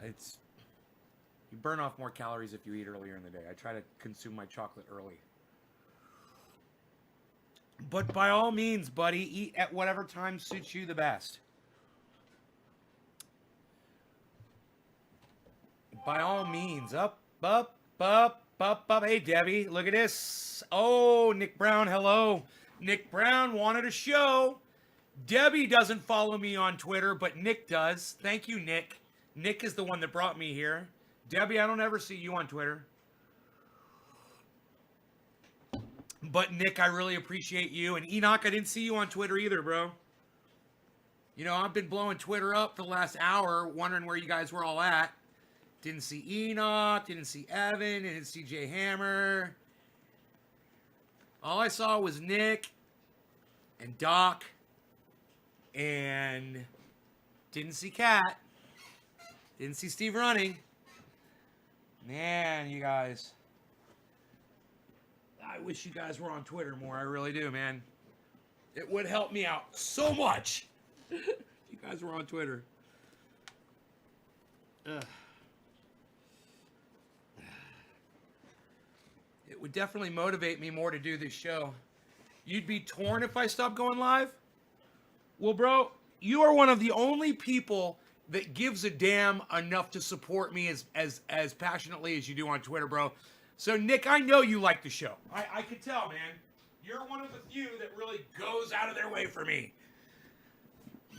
It's you burn off more calories if you eat earlier in the day. I try to consume my chocolate early. But by all means, buddy, eat at whatever time suits you the best. By all means, up, up, up, up, up. Hey, Debbie, look at this. Oh, Nick Brown, hello. Nick Brown wanted a show. Debbie doesn't follow me on Twitter, but Nick does. Thank you, Nick. Nick is the one that brought me here. Debbie, I don't ever see you on Twitter. But Nick, I really appreciate you. And Enoch, I didn't see you on Twitter either, bro. You know, I've been blowing Twitter up for the last hour, wondering where you guys were all at. Didn't see Enoch, didn't see Evan, didn't see Jay Hammer. All I saw was Nick and Doc and didn't see Kat. Didn't see Steve Running. Man, you guys. I wish you guys were on Twitter more. I really do, man. It would help me out so much. If you guys were on Twitter. Ugh. It would definitely motivate me more to do this show. You'd be torn if I stopped going live? Well, bro, you are one of the only people that gives a damn enough to support me as passionately as you do on Twitter, bro. So, Nick, I know you like the show. I can tell, man. You're one of the few that really goes out of their way for me.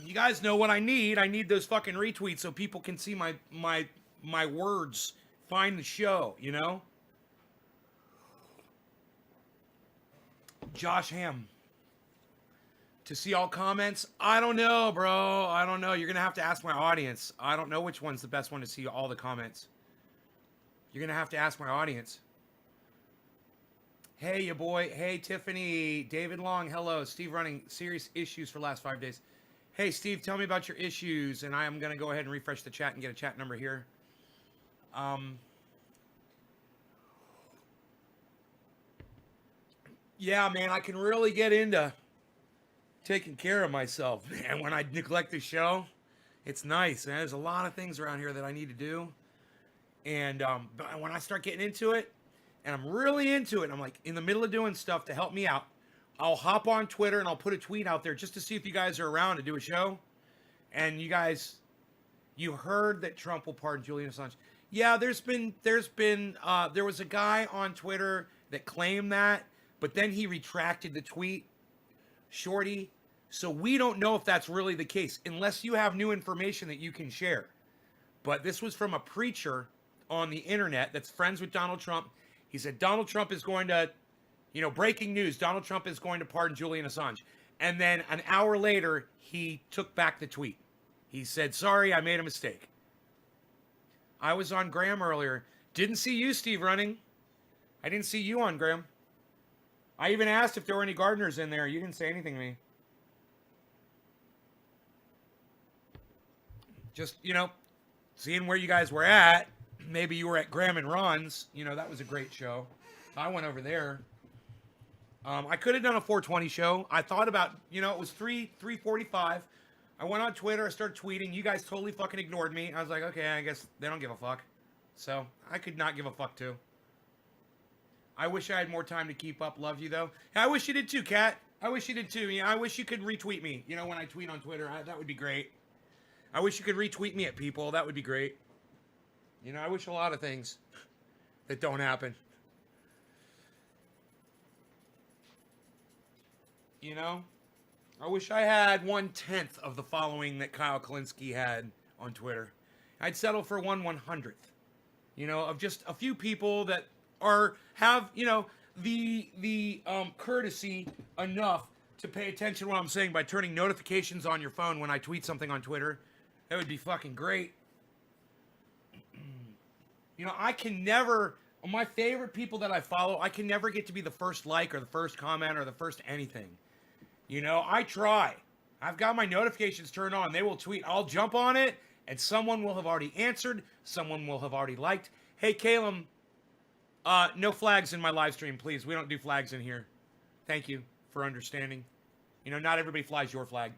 You guys know what I need. I need those fucking retweets so people can see my words. Find the show, you know? Josh Ham. To see all comments? I don't know, bro. I don't know. You're going to have to ask my audience. I don't know which one's the best one to see all the comments. You're going to have to ask my audience. Hey, you boy. Hey, Tiffany. David Long. Hello. Steve Running. Serious issues for last 5 days. Hey, Steve, tell me about your issues. And I am going to go ahead and refresh the chat and get a chat number here. Yeah, man, I can really get into taking care of myself, man. When I neglect the show, it's nice, man. There's a lot of things around here that I need to do. And but when I start getting into it, and I'm really into it, and I'm like in the middle of doing stuff to help me out, I'll hop on Twitter and I'll put a tweet out there just to see if you guys are around to do a show. And you guys, you heard that Trump will pardon Julian Assange. Yeah, there was a guy on Twitter that claimed that, but then he retracted the tweet, Shorty. So we don't know if that's really the case, unless you have new information that you can share. But this was from a preacher on the internet that's friends with Donald Trump. He said Donald Trump is going to, breaking news, Donald Trump is going to pardon Julian Assange. And then an hour later, he took back the tweet. He said, sorry, I made a mistake. I was on Graham earlier. Didn't see you, Steve, Running. I didn't see you on Graham. I even asked if there were any gardeners in there. You didn't say anything to me. Just, seeing where you guys were at. Maybe you were at Graham and Ron's. That was a great show. I went over there. I could have done a 420 show. I thought about, it was 3:45. I went on Twitter. I started tweeting. You guys totally fucking ignored me. I was like, okay, I guess they don't give a fuck. So I could not give a fuck too. I wish I had more time to keep up. Love you, though. I wish you did, too, Kat. I wish you did, too. I wish you could retweet me, when I tweet on Twitter. That would be great. I wish you could retweet me at people. That would be great. I wish a lot of things that don't happen. I wish I had 1/10 of the following that Kyle Kalinske had on Twitter. I'd settle for 1/100th, of just a few people that have the courtesy enough to pay attention to what I'm saying by turning notifications on your phone when I tweet something on Twitter. That would be fucking great. I can never, my favorite people that I follow, I can never get to be the first like or the first comment or the first anything. I try. I've got my notifications turned on. They will tweet. I'll jump on it and someone will have already answered. Someone will have already liked. Hey, Caleb. No flags in my live stream, please. We don't do flags in here. Thank you for understanding. Not everybody flies your flag.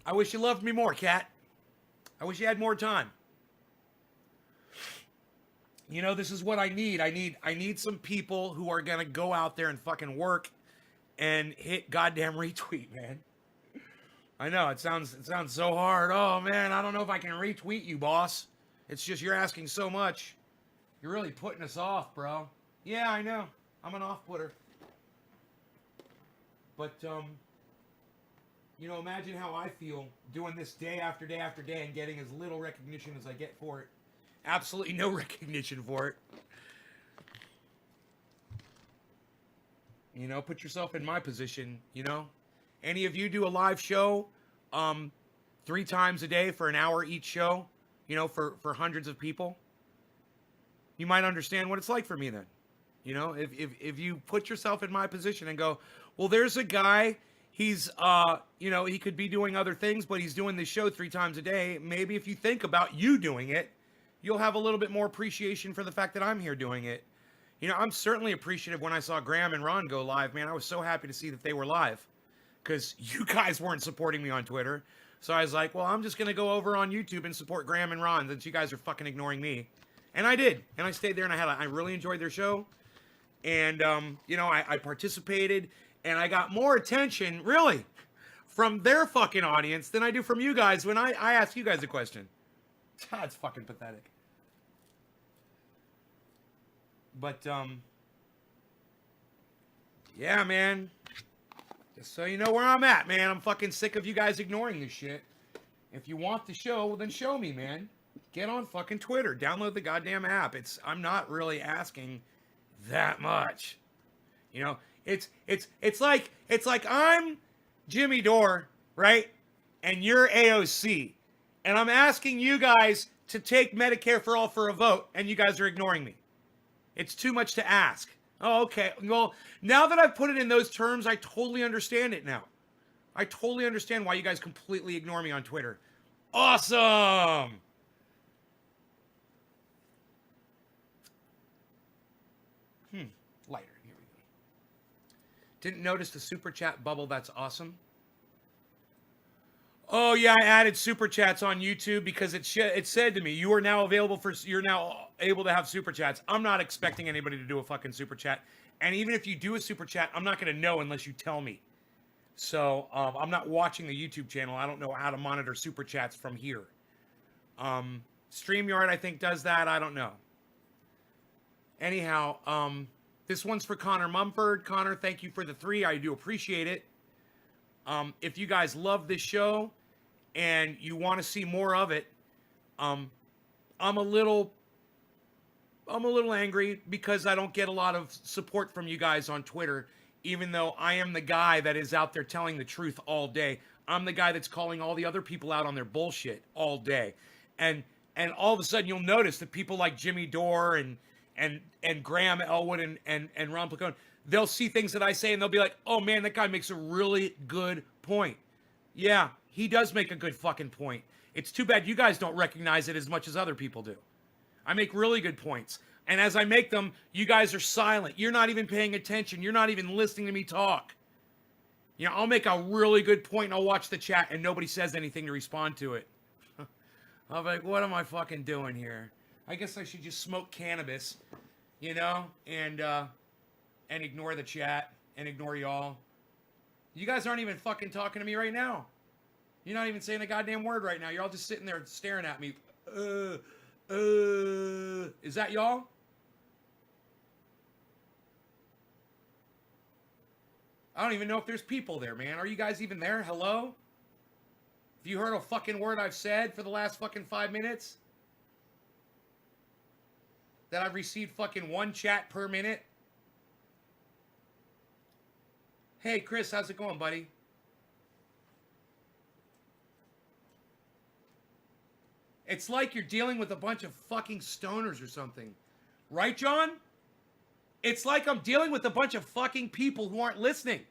I wish you loved me more, Cat. I wish you had more time. You know, this is what I need. I need some people who are gonna go out there and fucking work and hit goddamn retweet, man. I know it sounds so hard. Oh man, I don't know if I can retweet you, boss. It's just you're asking so much. You're really putting us off, bro. Yeah, I know. I'm an off-putter. But you know, imagine how I feel doing this day after day after day and getting as little recognition as I get for it. Absolutely no recognition for it. You know, put yourself in my position, you know. Any of you do a live show 3 times a day for an hour each show, you know, for hundreds of people, you might understand what it's like for me then. You know, if you put yourself in my position and go, well, there's a guy, he's, you know, he could be doing other things, but he's doing this show 3 times a day. Maybe if you think about you doing it, you'll have a little bit more appreciation for the fact that I'm here doing it. You know, I'm certainly appreciative when I saw Graham and Ron go live, man. I was so happy to see that they were live because you guys weren't supporting me on Twitter. So I was like, well, I'm just going to go over on YouTube and support Graham and Ron since you guys are fucking ignoring me. And I did. And I stayed there and I really enjoyed their show. And, you know, I participated and I got more attention, really, from their fucking audience than I do from you guys when I ask you guys a question. It's fucking pathetic. But, yeah, man. Just so you know where I'm at, man. I'm fucking sick of you guys ignoring this shit. If you want the show, well, then show me, man. Get on fucking Twitter. Download the goddamn app. I'm not really asking that much. You know, it's like I'm Jimmy Dore, right? And you're AOC. And I'm asking you guys to take Medicare for All for a vote, and you guys are ignoring me. It's too much to ask. Oh, okay. Well, now that I've put it in those terms, I totally understand it now. I totally understand why you guys completely ignore me on Twitter. Awesome! Lighter. Here we go. Didn't notice the super chat bubble. That's awesome. Oh yeah, I added super chats on YouTube because it said to me, you're now able to have super chats. I'm not expecting anybody to do a fucking super chat. And even if you do a super chat, I'm not going to know unless you tell me. So I'm not watching the YouTube channel. I don't know how to monitor super chats from here. StreamYard, I think, does that. I don't know. Anyhow, this one's for Connor Mumford. Connor, thank you for the 3. I do appreciate it. If you guys love this show and you want to see more of it, I'm a little angry because I don't get a lot of support from you guys on Twitter, even though I am the guy that is out there telling the truth all day. I'm the guy that's calling all the other people out on their bullshit all day. And all of a sudden you'll notice that people like Jimmy Dore and Graham Elwood and Ron Placone, they'll see things that I say and they'll be like, oh man, that guy makes a really good point. Yeah, he does make a good fucking point. It's too bad you guys don't recognize it as much as other people do. I make really good points. And as I make them, you guys are silent. You're not even paying attention. You're not even listening to me talk. You know, I'll make a really good point and I'll watch the chat and nobody says anything to respond to it. I'll be like, what am I fucking doing here? I guess I should just smoke cannabis, you know, and ignore the chat and ignore y'all. You guys aren't even fucking talking to me right now. You're not even saying a goddamn word right now. You're all just sitting there staring at me. Is that y'all? I don't even know if there's people there, man. Are you guys even there? Hello? Have you heard a fucking word I've said for the last fucking 5 minutes? That I've received fucking 1 chat per minute? Hey, Chris, how's it going, buddy? It's like you're dealing with a bunch of fucking stoners or something. Right, John? It's like I'm dealing with a bunch of fucking people who aren't listening.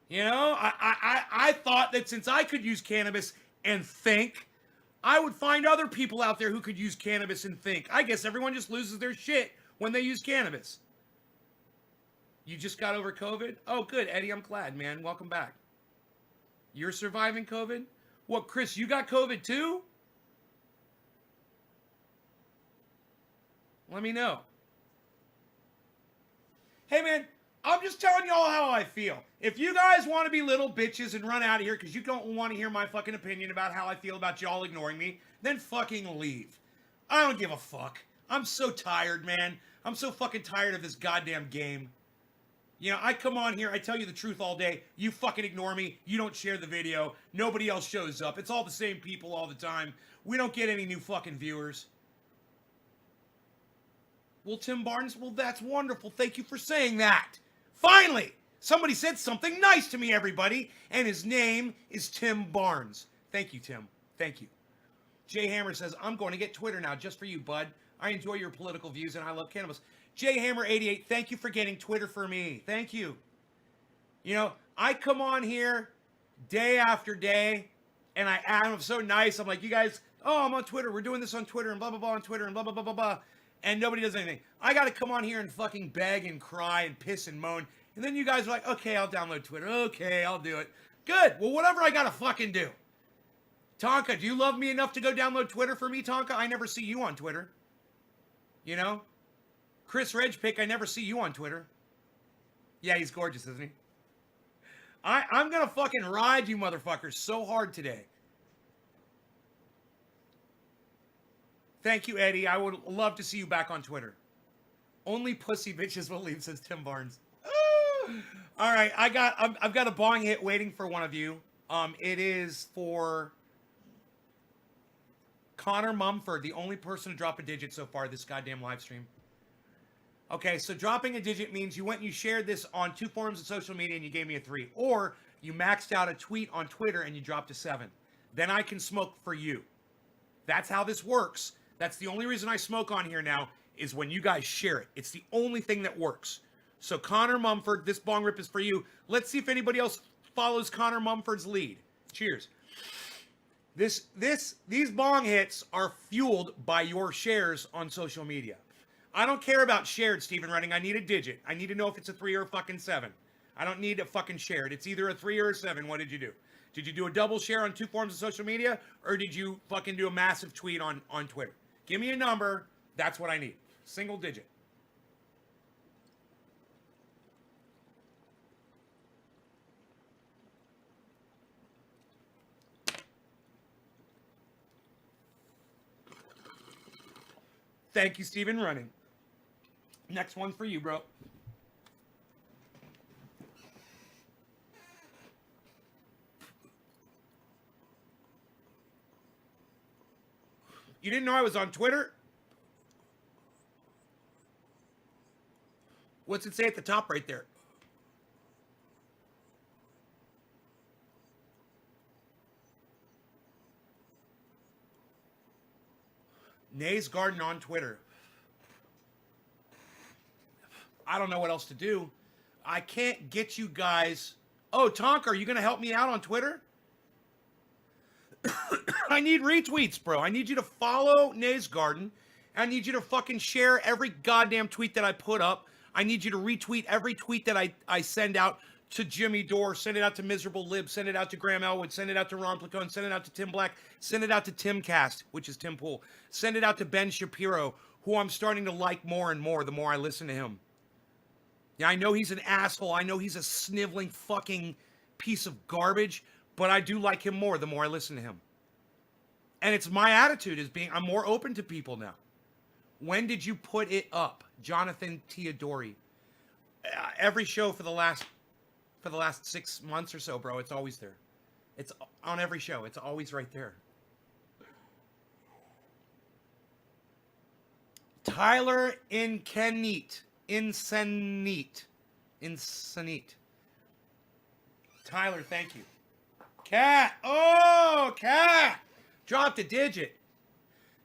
You know, I thought that since I could use cannabis and think, I would find other people out there who could use cannabis and think. I guess everyone just loses their shit when they use cannabis. You just got over COVID? Oh, good, Eddie. I'm glad, man. Welcome back. You're surviving COVID? What, Chris, you got COVID too? Let me know. Hey, man, I'm just telling y'all how I feel. If you guys want to be little bitches and run out of here because you don't want to hear my fucking opinion about how I feel about y'all ignoring me, then fucking leave. I don't give a fuck. I'm so tired, man. I'm so fucking tired of this goddamn game. You know, I come on here, I tell you the truth all day. You fucking ignore me. You don't share the video. Nobody else shows up. It's all the same people all the time. We don't get any new fucking viewers. Well, Tim Barnes, well, that's wonderful. Thank you for saying that. Finally, somebody said something nice to me, everybody. And his name is Tim Barnes. Thank you, Tim. Thank you. Jay Hammer says, I'm going to get Twitter now just for you, bud. I enjoy your political views and I love cannabis. Jay Hammer 88, thank you for getting Twitter for me. Thank you. You know, I come on here day after day and I'm so nice. I'm like, you guys, oh, I'm on Twitter. We're doing this on Twitter and blah, blah, blah on Twitter and blah, blah, blah, blah, blah. And nobody does anything. I got to come on here and fucking beg and cry and piss and moan. And then you guys are like, okay, I'll download Twitter. Okay, I'll do it. Good. Well, whatever I got to fucking do. Tonka, do you love me enough to go download Twitter for me, Tonka? I never see you on Twitter. You know? Chris Regpick, I never see you on Twitter. Yeah, he's gorgeous, isn't he? I'm going to fucking ride you motherfuckers so hard today. Thank you, Eddie. I would love to see you back on Twitter. Only pussy bitches will leave, says Tim Barnes. All right, I've got a bong hit waiting for one of you. It is for Connor Mumford, the only person to drop a digit so far this goddamn live stream. Okay, so dropping a digit means you went and you shared this on 2 forms of social media and you gave me a 3. Or you maxed out a tweet on Twitter and you dropped a 7. Then I can smoke for you. That's how this works. That's the only reason I smoke on here now is when you guys share it. It's the only thing that works. So Connor Mumford, this bong rip is for you. Let's see if anybody else follows Connor Mumford's lead. Cheers. These bong hits are fueled by your shares on social media. I don't care about shared, Stephen Running. I need a digit. I need to know if it's a 3 or a fucking 7. I don't need a fucking shared. It's either a 3 or a 7. What did you do? Did you do a double share on 2 forms of social media? Or did you fucking do a massive tweet on Twitter? Give me a number. That's what I need. Single digit. Thank you, Stephen Running. Next one for you, bro. You didn't know I was on Twitter? What's it say at the top right there? Nay's Garden on Twitter. I don't know what else to do. I can't get you guys. Oh, Tonka, are you going to help me out on Twitter? I need retweets, bro. I need you to follow Nay's Garden. I need you to fucking share every goddamn tweet that I put up. I need you to retweet every tweet that I send out to Jimmy Dore, send it out to Miserable Lib, send it out to Graham Elwood, send it out to Ron Placone, send it out to Tim Black, send it out to Tim Cast, which is Tim Pool. Send it out to Ben Shapiro, who I'm starting to like more and more the more I listen to him. Yeah, I know he's an asshole. I know he's a sniveling fucking piece of garbage, but I do like him more the more I listen to him. And it's my attitude is I'm more open to people now. When did you put it up? Jonathan Teodori. Every show for the last 6 months or so, bro. It's always there. It's on every show. It's always right there. Tyler Incenite. Tyler, thank you. Cat. Oh, Cat. Dropped a digit.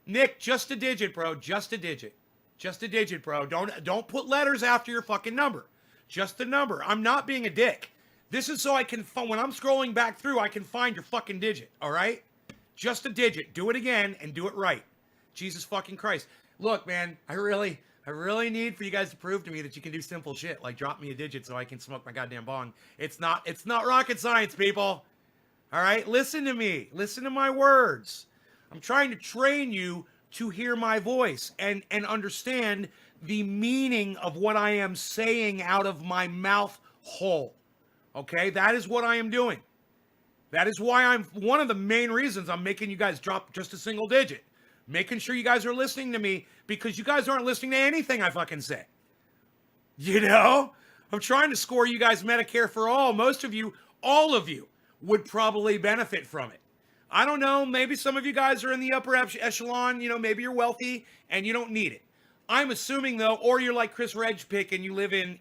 Nick, just a digit, bro. Just a digit. Just a digit, bro. Don't put letters after your fucking number. Just the number. I'm not being a dick. This is so I can, when I'm scrolling back through, I can find your fucking digit, all right? Just a digit. Do it again and do it right. Jesus fucking Christ. Look, man, I really I really need for you guys to prove to me that you can do simple shit, like drop me a digit so I can smoke my goddamn bong. It's not rocket science, people. All right? Listen to me. Listen to my words. I'm trying to train you to hear my voice and understand the meaning of what I am saying out of my mouth hole. Okay? That is what I am doing. That is why I'm one of the main reasons I'm making you guys drop just a single digit. Making sure you guys are listening to me because you guys aren't listening to anything I fucking say. You know? I'm trying to score you guys Medicare for all. Most of you, all of you, would probably benefit from it. I don't know. Maybe some of you guys are in the upper echelon. You know, maybe you're wealthy and you don't need it. I'm assuming though, or you're like Chris Redgepick and you live in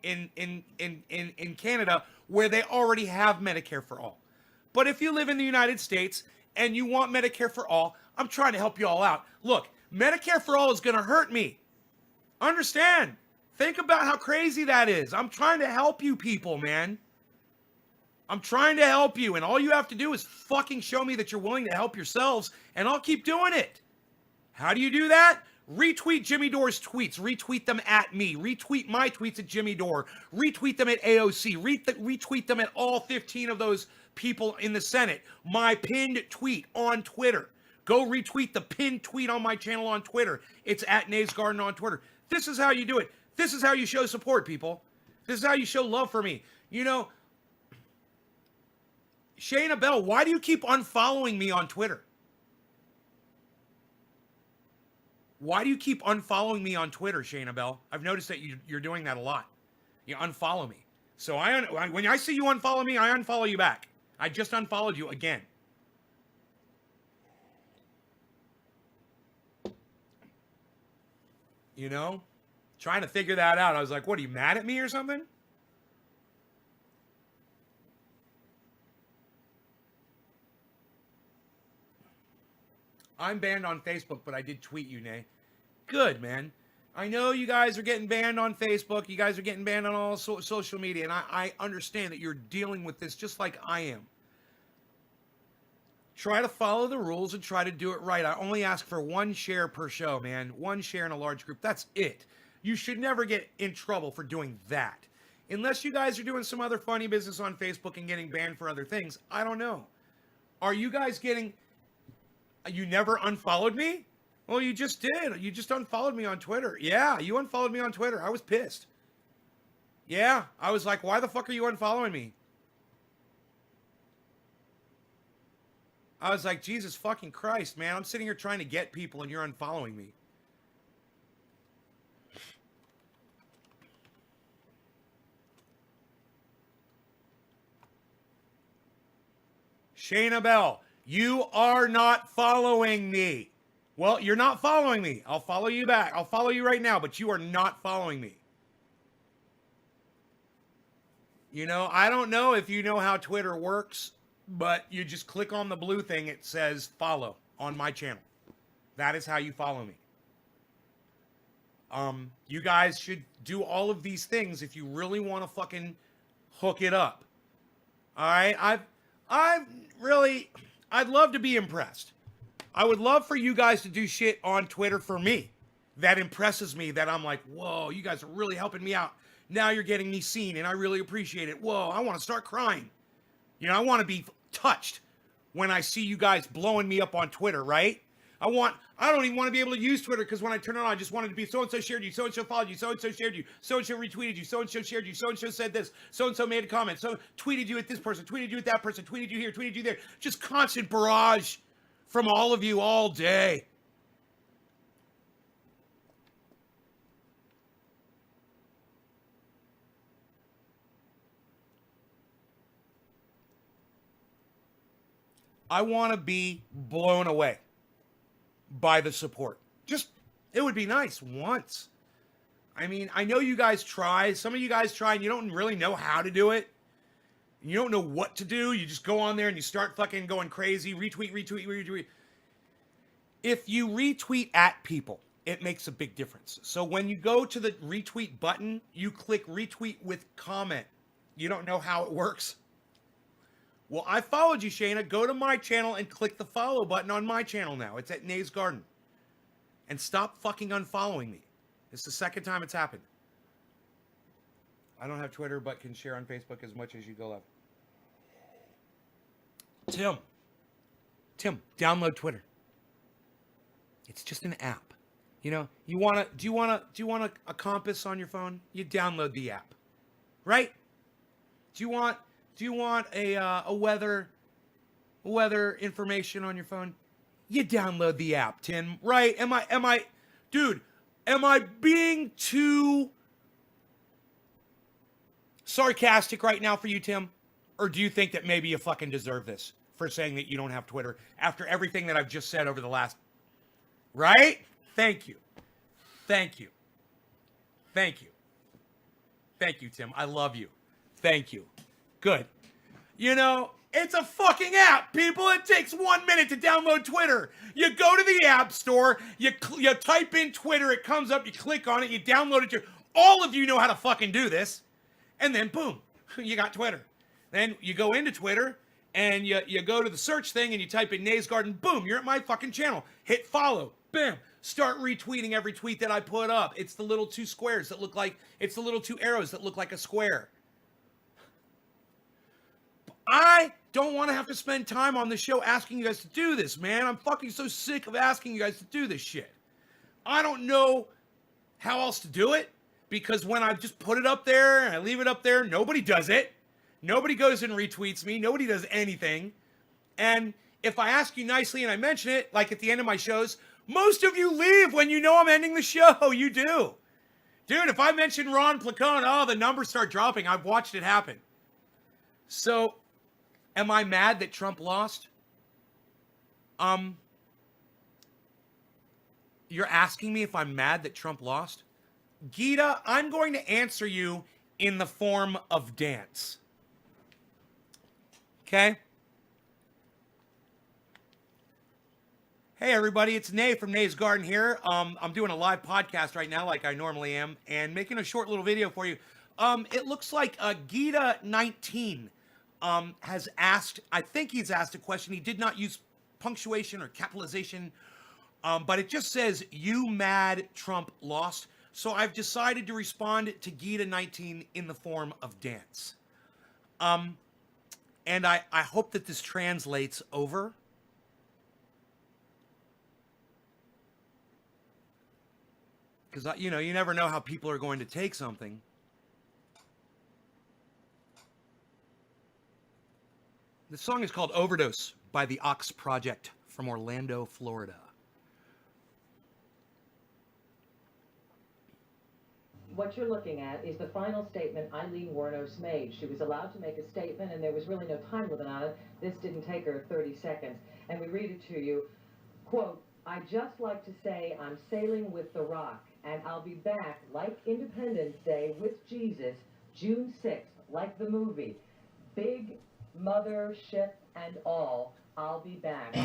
Canada where they already have Medicare for all. But if you live in the United States and you want Medicare for all, I'm trying to help you all out. Look, Medicare for all is going to hurt me. Understand? Think about how crazy that is. I'm trying to help you people, man. I'm trying to help you, and all you have to do is fucking show me that you're willing to help yourselves, and I'll keep doing it. How do you do that? Retweet Jimmy Dore's tweets. Retweet them at me. Retweet my tweets at Jimmy Dore. Retweet them at AOC. Retweet them at all 15 of those people in the Senate. My pinned tweet on Twitter. Go retweet the pinned tweet on my channel on Twitter. It's at Nays Garden on Twitter. This is how you do it. This is how you show support, people. This is how you show love for me. You know, Shayna Bell, why do you keep unfollowing me on Twitter? Why do you keep unfollowing me on Twitter, Shayna Bell? I've noticed that you're doing that a lot. You unfollow me. So when I see you unfollow me, I unfollow you back. I just unfollowed you again. You know? Trying to figure that out. I was like, what, are you mad at me or something? I'm banned on Facebook, but I did tweet you, Nay. Good, man. I know you guys are getting banned on Facebook. You guys are getting banned on all social media, and I understand that you're dealing with this just like I am. Try to follow the rules and try to do it right. I only ask for 1 share per show, man. 1 share in a large group. That's it. You should never get in trouble for doing that. Unless you guys are doing some other funny business on Facebook and getting banned for other things. I don't know. Are you guys getting... You never unfollowed me? Well, you just did. You just unfollowed me on Twitter. Yeah, you unfollowed me on Twitter. I was pissed. Yeah, I was like, why the fuck are you unfollowing me? I was like, Jesus fucking Christ, man. I'm sitting here trying to get people and you're unfollowing me. Shayna Bell, you are not following me. Well, you're not following me. I'll follow you back. I'll follow you right now, but you are not following me. You know, I don't know if you know how Twitter works, but you just click on the blue thing. It says follow on my channel. That is how you follow me. You guys should do all of these things if you really want to fucking hook it up. All right? I'd love to be impressed. I would love for you guys to do shit on Twitter for me that impresses me, that I'm like, whoa, you guys are really helping me out. Now you're getting me seen, and I really appreciate it. Whoa, I want to start crying. You know, I want to be touched when I see you guys blowing me up on Twitter, right? I don't even want to be able to use Twitter because when I turn it on, I just wanted to be so-and-so shared you, so-and-so followed you, so-and-so shared you, so-and-so retweeted you, so-and-so shared you, so-and-so said this, so-and-so made a comment, so tweeted you at this person, tweeted you at that person, tweeted you here, tweeted you there. Just constant barrage from all of you all day. I want to be blown away by the support. Just, it would be nice once. I mean, I know you guys try. Some of you guys try and you don't really know how to do it. You don't know what to do. You just go on there and you start fucking going crazy. Retweet. If you retweet at people, it makes a big difference. So when you go to the retweet button, you click retweet with comment. You don't know how it works? Well, I followed you, Shayna. Go to my channel and click the follow button on my channel now. It's at Nays Garden. And stop fucking unfollowing me. It's the second time it's happened. I don't have Twitter, but can share on Facebook as much as you go up. Tim, download Twitter. It's just an app. You know, do you want a compass on your phone? You download the app, right? Do you want a weather information on your phone? You download the app, Tim, right? Am I being too sarcastic right now for you, Tim? Or do you think that maybe you fucking deserve this for saying that you don't have Twitter after everything that I've just said over the last, right? Thank you, Tim. I love you. Thank you. Good. You know, it's a fucking app, people. It takes 1 minute to download Twitter. You go to the App Store, you type in Twitter, it comes up, you click on it, you download it. All of you know how to fucking do this. And then, boom, you got Twitter. Then you go into Twitter, and you go to the search thing, and you type in Nays Garden, boom, you're at my fucking channel. Hit follow, bam. Start retweeting every tweet that I put up. It's the little two squares that look like, it's the little two arrows that look like a square. I don't want to have to spend time on the show asking you guys to do this, man. I'm fucking so sick of asking you guys to do this shit. I don't know how else to do it, because when I just put it up there and I leave it up there, nobody does it. Nobody goes and retweets me. Nobody does anything. And if I ask you nicely and I mention it, like at the end of my shows, most of you leave when you know I'm ending the show. You do. Dude, if I mention Ron Placone, oh, the numbers start dropping. I've watched it happen. So, am I mad that Trump lost? You're asking me if I'm mad that Trump lost? Gita, I'm going to answer you in the form of dance. Okay? Hey everybody, it's Nay from Nay's Garden here. I'm doing a live podcast right now like I normally am and making a short little video for you. It looks like Gita19 has asked, I think he's asked a question. He did not use punctuation or capitalization, but it just says, you mad Trump lost? So I've decided to respond to Gita19 in the form of dance. And I hope that this translates over. Because, you know, you never know how people are going to take something. The song is called Overdose by the Ox Project from Orlando, Florida. What you're looking at is the final statement Eileen Wuornos made. She was allowed to make a statement, and there was really no time limit on it. This didn't take her 30 seconds. And we read it to you. Quote, "I'd just like to say I'm sailing with the Rock, and I'll be back like Independence Day with Jesus, June 6th, like the movie. Big mother ship and all, I'll be back."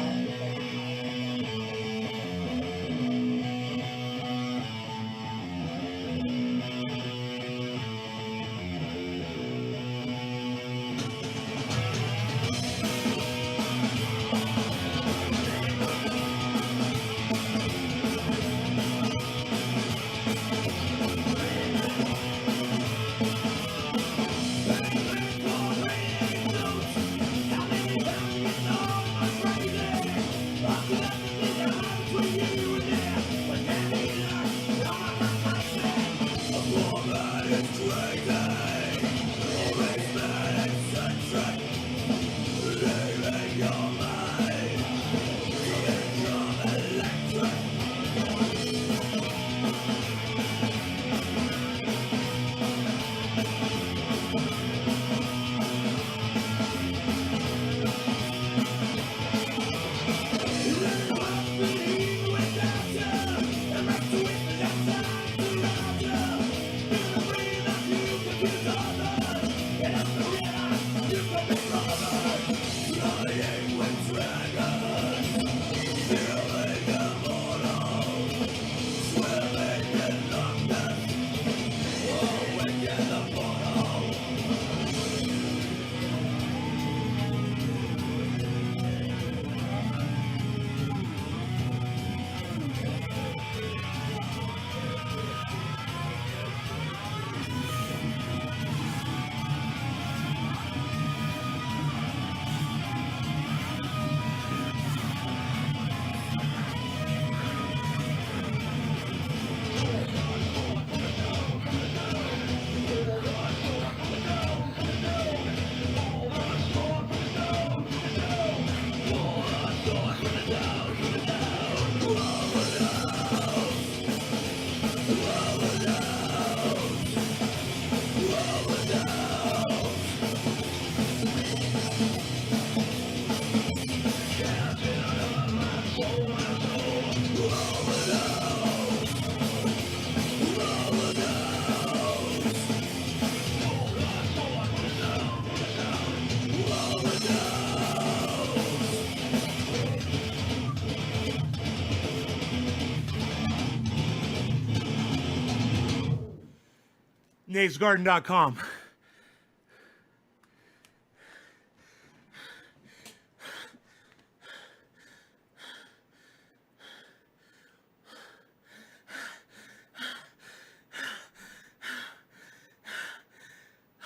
NavesGarden.com.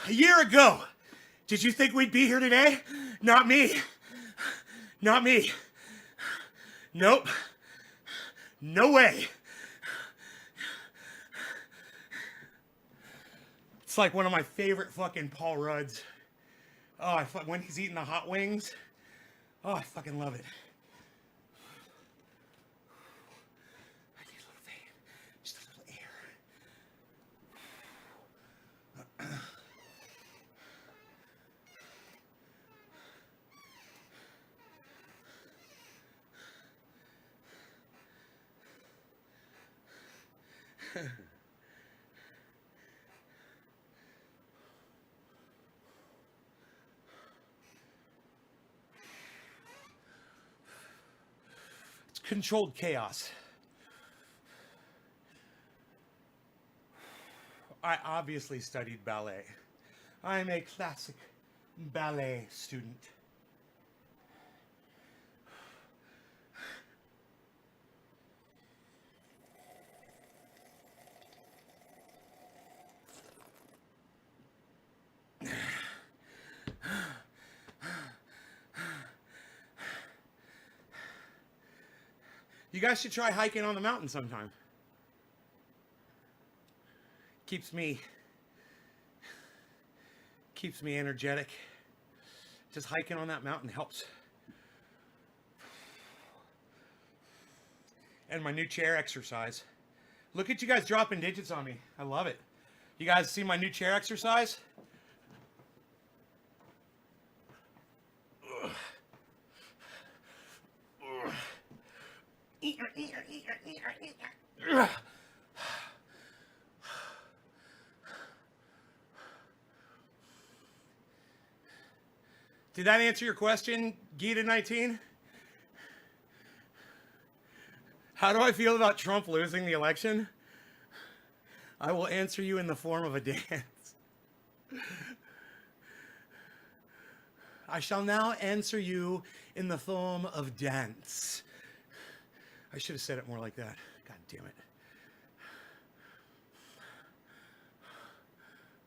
A year ago, did you think we'd be here today? Not me. Not me. Nope. No way. It's like one of my favorite fucking Paul Rudds. Oh, when he's eating the hot wings. Oh, I fucking love it. I need a little fan. Just a little air. It's controlled chaos. I obviously studied ballet. I'm a classic ballet student. You guys should try hiking on the mountain sometime. Keeps me energetic. Just hiking on that mountain helps. And my new chair exercise. Look at you guys dropping digits on me. I love it. You guys see my new chair exercise? Did that answer your question, Gita 19? How do I feel about Trump losing the election? I will answer you in the form of a dance. I shall now answer you in the form of dance. I should have said it more like that. God damn it.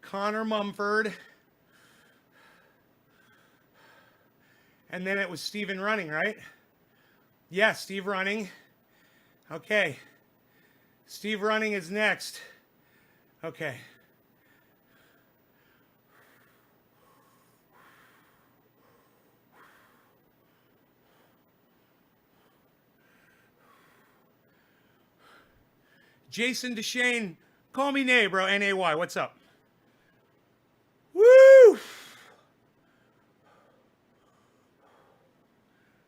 Connor Mumford. And then it was Steven Running, right? Yeah, Steve Running. Okay. Steve Running is next. Okay. Jason DeShane, call me Nay, bro. N-A-Y. What's up? Woo!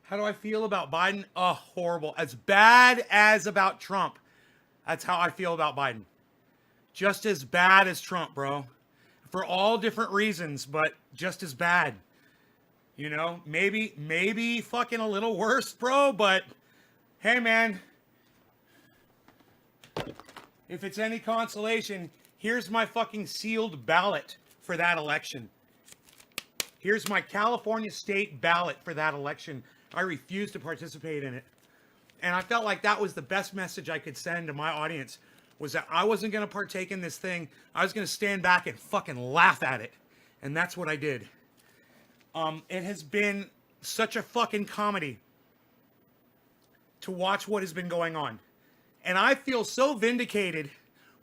How do I feel about Biden? Oh, horrible. As bad as about Trump. That's how I feel about Biden. Just as bad as Trump, bro. For all different reasons, but just as bad. You know, maybe fucking a little worse, bro, but hey, man. If it's any consolation, here's my fucking sealed ballot for that election. Here's my California state ballot for that election. I refuse to participate in it. And I felt like that was the best message I could send to my audience, was that I wasn't going to partake in this thing. I was going to stand back and fucking laugh at it. And that's what I did. It has been such a fucking comedy to watch what has been going on. And I feel so vindicated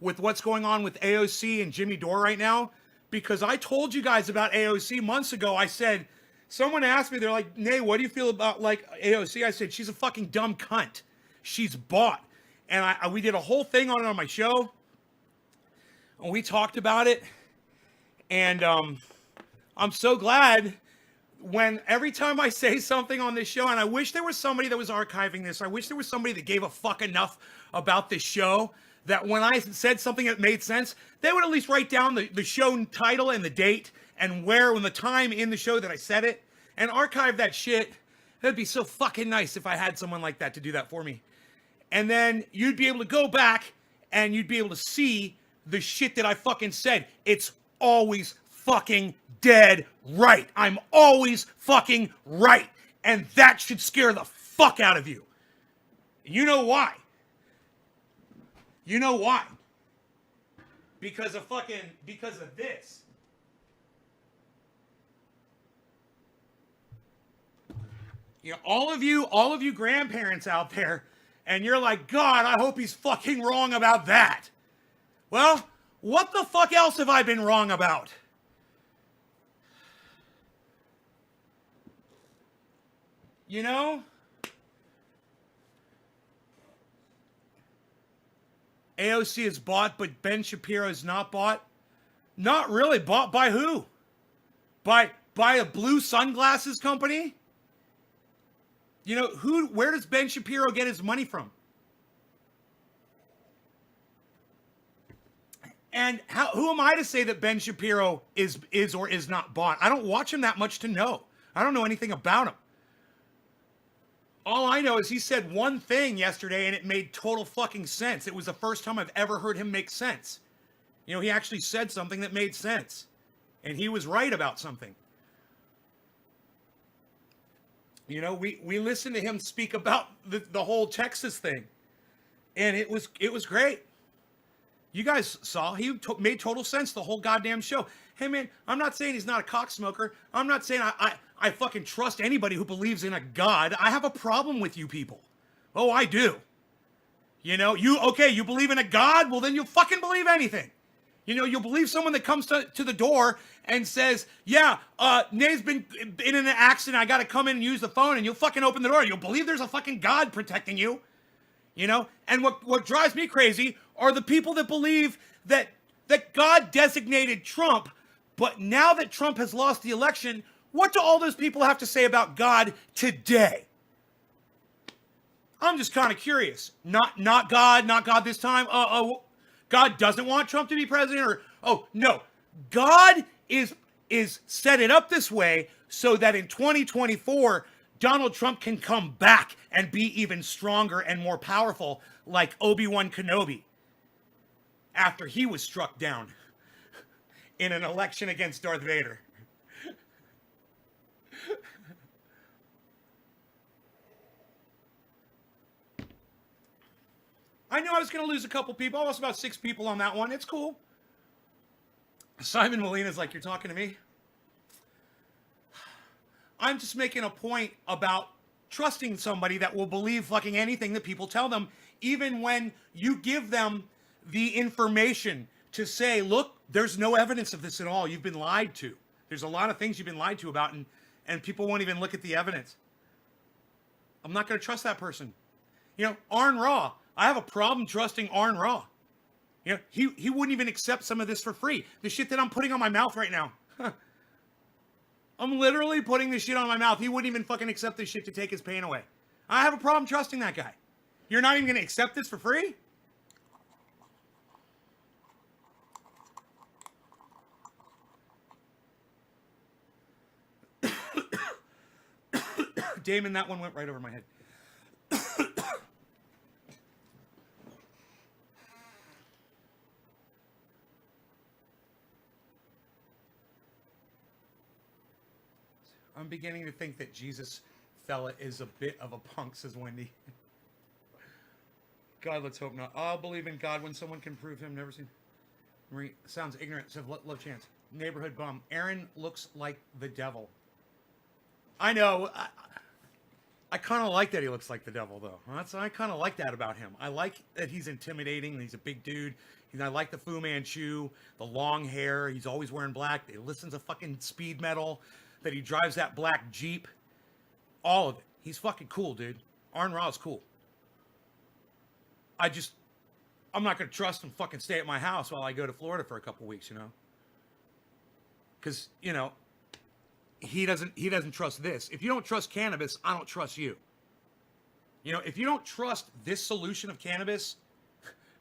with what's going on with AOC and Jimmy Dore right now, because I told you guys about AOC months ago. I said, someone asked me, they're like, Nay, what do you feel about like AOC? I said, she's a fucking dumb cunt. She's bought. And we did a whole thing on it on my show. And we talked about it. And I'm so glad when every time I say something on this show, and I wish there was somebody that was archiving this. I wish there was somebody that gave a fuck enough about this show that when I said something that made sense, they would at least write down the show title and the date and where and the time in the show that I said it and archive that shit. That'd be so fucking nice if I had someone like that to do that for me. And then you'd be able to go back and you'd be able to see the shit that I fucking said. It's always fucking dead right. I'm always fucking right. And that should scare the fuck out of you. You know why? You know why? Because of this. You know, all of you grandparents out there, and you're like, God, I hope he's fucking wrong about that. Well, what the fuck else have I been wrong about? You know? AOC is bought, but Ben Shapiro is not bought. Not really. Bought by who? By a blue sunglasses company? You know, where does Ben Shapiro get his money from? And who am I to say that Ben Shapiro is or is not bought? I don't watch him that much to know. I don't know anything about him. All I know is he said one thing yesterday and it made total fucking sense. It was the first time I've ever heard him make sense. You know, he actually said something that made sense. And he was right about something. You know, we listened to him speak about the whole Texas thing. And it was great. You guys saw, he made total sense the whole goddamn show. Hey man, I'm not saying he's not a cocksmoker. I'm not saying I fucking trust anybody who believes in a God. I have a problem with you people. Oh, I do. You know, you believe in a God? Well, then you'll fucking believe anything. You know, you'll believe someone that comes to the door and says, yeah, Nate's been in an accident. I got to come in and use the phone, and you'll fucking open the door. You'll believe there's a fucking God protecting you. You know, and what drives me crazy are the people that believe that God designated Trump, but now that Trump has lost the election, what do all those people have to say about God today? I'm just kind of curious. Not God this time. God doesn't want Trump to be president, or no, God is set it up this way so that in 2024 Donald Trump can come back and be even stronger and more powerful, like Obi-Wan Kenobi after he was struck down in an election against Darth Vader. I knew I was going to lose a couple people. I lost about 6 people on that one. It's cool. Simon Molina's like, you're talking to me? I'm just making a point about trusting somebody that will believe fucking anything that people tell them, even when you give them the information to say, look, there's no evidence of this at all. You've been lied to. There's a lot of things you've been lied to about, and people won't even look at the evidence. I'm not going to trust that person. You know, Arn Ra. I have a problem trusting Arn Ra. You know, he wouldn't even accept some of this for free. The shit that I'm putting on my mouth right now. I'm literally putting this shit on my mouth. He wouldn't even fucking accept this shit to take his pain away. I have a problem trusting that guy. You're not even going to accept this for free? Damon, that one went right over my head. I'm beginning to think that Jesus fella is a bit of a punk, says Wendy. God, let's hope not. I'll believe in God when someone can prove him. Never seen. Marie, sounds ignorant. Says love chance. Neighborhood bum. Aaron looks like the devil. I know. I kind of like that he looks like the devil, though. I kind of like that about him. I like that he's intimidating. He's a big dude. I like the Fu Manchu, the long hair. He's always wearing black. He listens to fucking speed metal. That he drives that black Jeep. All of it. He's fucking cool, dude. Arn Ra's cool. I'm not going to trust him fucking stay at my house while I go to Florida for a couple weeks, you know? Because, you know, he doesn't trust this. If you don't trust cannabis, I don't trust you. You know, if you don't trust this solution of cannabis,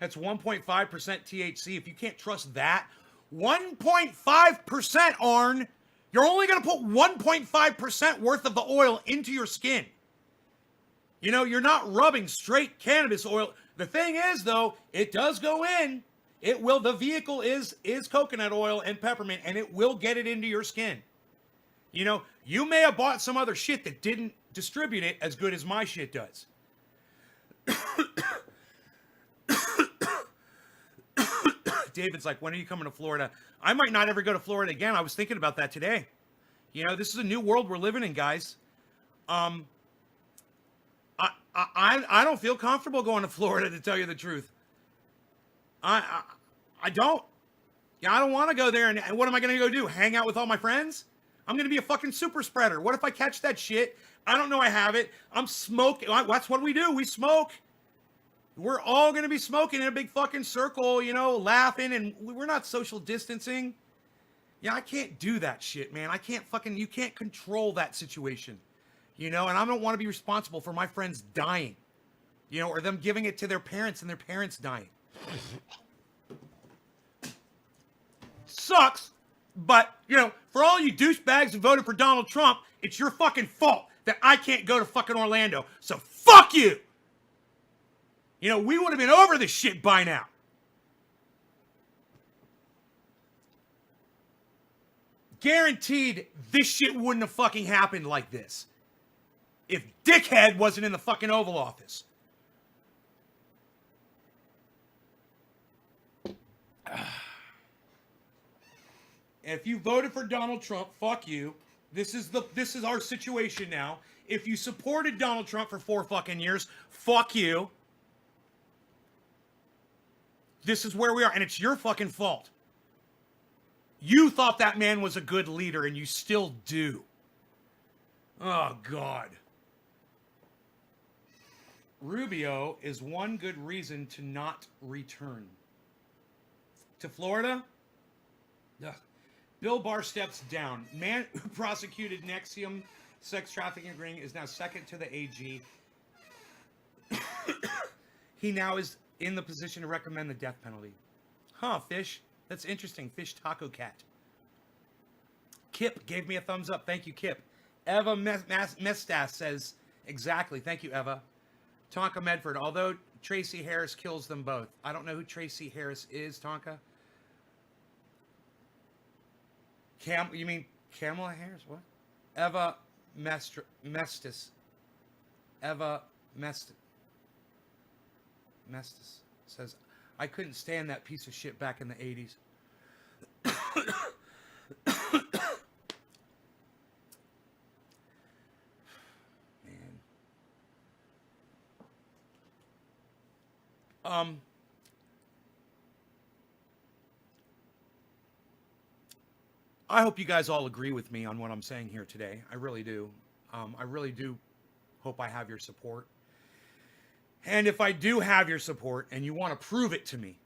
that's 1.5% THC. If you can't trust that, 1.5%, Arn, you're only going to put 1.5% worth of the oil into your skin. You know, you're not rubbing straight cannabis oil. The thing is, though, it does go in. It will. The vehicle is coconut oil and peppermint, and it will get it into your skin. You know, you may have bought some other shit that didn't distribute it as good as my shit does. David's like, when are you coming to Florida? I might not ever go to Florida again. I was thinking about that today. You know, this is a new world we're living in, guys. I don't feel comfortable going to Florida, to tell you the truth. I don't. Yeah, I don't want to go there. And what am I going to go do? Hang out with all my friends? I'm going to be a fucking super spreader. What if I catch that shit? I don't know I have it. I'm smoking. That's what we do. We smoke. We're all going to be smoking in a big fucking circle, you know, laughing, and we're not social distancing. Yeah, I can't do that shit, man. You can't control that situation, you know, and I don't want to be responsible for my friends dying, you know, or them giving it to their parents and their parents dying. Sucks, but, you know, for all you douchebags who voted for Donald Trump, it's your fucking fault that I can't go to fucking Orlando. So fuck you! You know, we would have been over this shit by now. Guaranteed this shit wouldn't have fucking happened like this if Dickhead wasn't in the fucking Oval Office. If you voted for Donald Trump, fuck you. This is our situation now. If you supported Donald Trump for 4 fucking years, fuck you. This is where we are, and it's your fucking fault. You thought that man was a good leader, and you still do. Oh, God. Rubio is one good reason to not return. To Florida? Ugh. Bill Barr steps down. Man who prosecuted NXIVM sex trafficking ring is now second to the AG. He now is in the position to recommend the death penalty. Huh, Fish? That's interesting. Fish Taco Cat. Kip gave me a thumbs up. Thank you, Kip. Eva Mestas says, exactly. Thank you, Eva. Tonka Medford. Although Tracy Harris kills them both. I don't know who Tracy Harris is, Tonka. You mean Kamala Harris? What? Eva Mestis. Eva Mestis says, I couldn't stand that piece of shit back in the 80s. Man. I hope you guys all agree with me on what I'm saying here today. I really do. I really do hope I have your support. And if I do have your support and you want to prove it to me,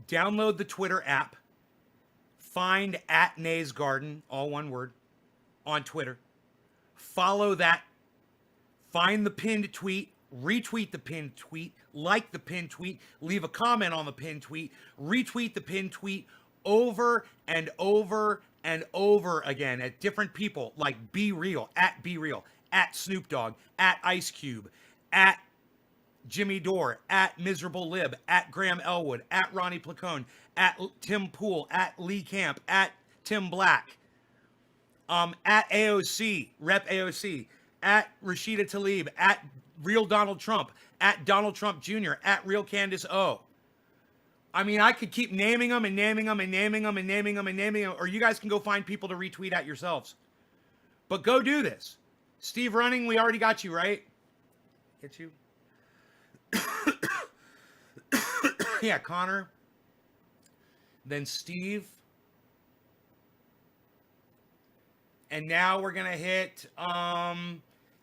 download the Twitter app, find @NaysGarden, all one word, on Twitter. Follow that. Find the pinned tweet, retweet the pinned tweet, like the pinned tweet, leave a comment on the pinned tweet, retweet the pinned tweet over and over and over again at different people like Be Real, at Snoop Dogg, at Ice Cube, at Jimmy Dore, at Miserable Lib, at Graham Elwood, at Ronnie Placone, at Tim Pool, at Lee Camp, at Tim Black, at AOC, Rep AOC, at Rashida Tlaib, at Real Donald Trump, at Donald Trump Jr., at Real Candace O. I mean, I could keep naming them and naming them and naming them and naming them and naming them, or you guys can go find people to retweet at yourselves. But go do this. Steve Running, we already got you, right? Get you? Yeah, Connor. Then Steve. And now we're going to hit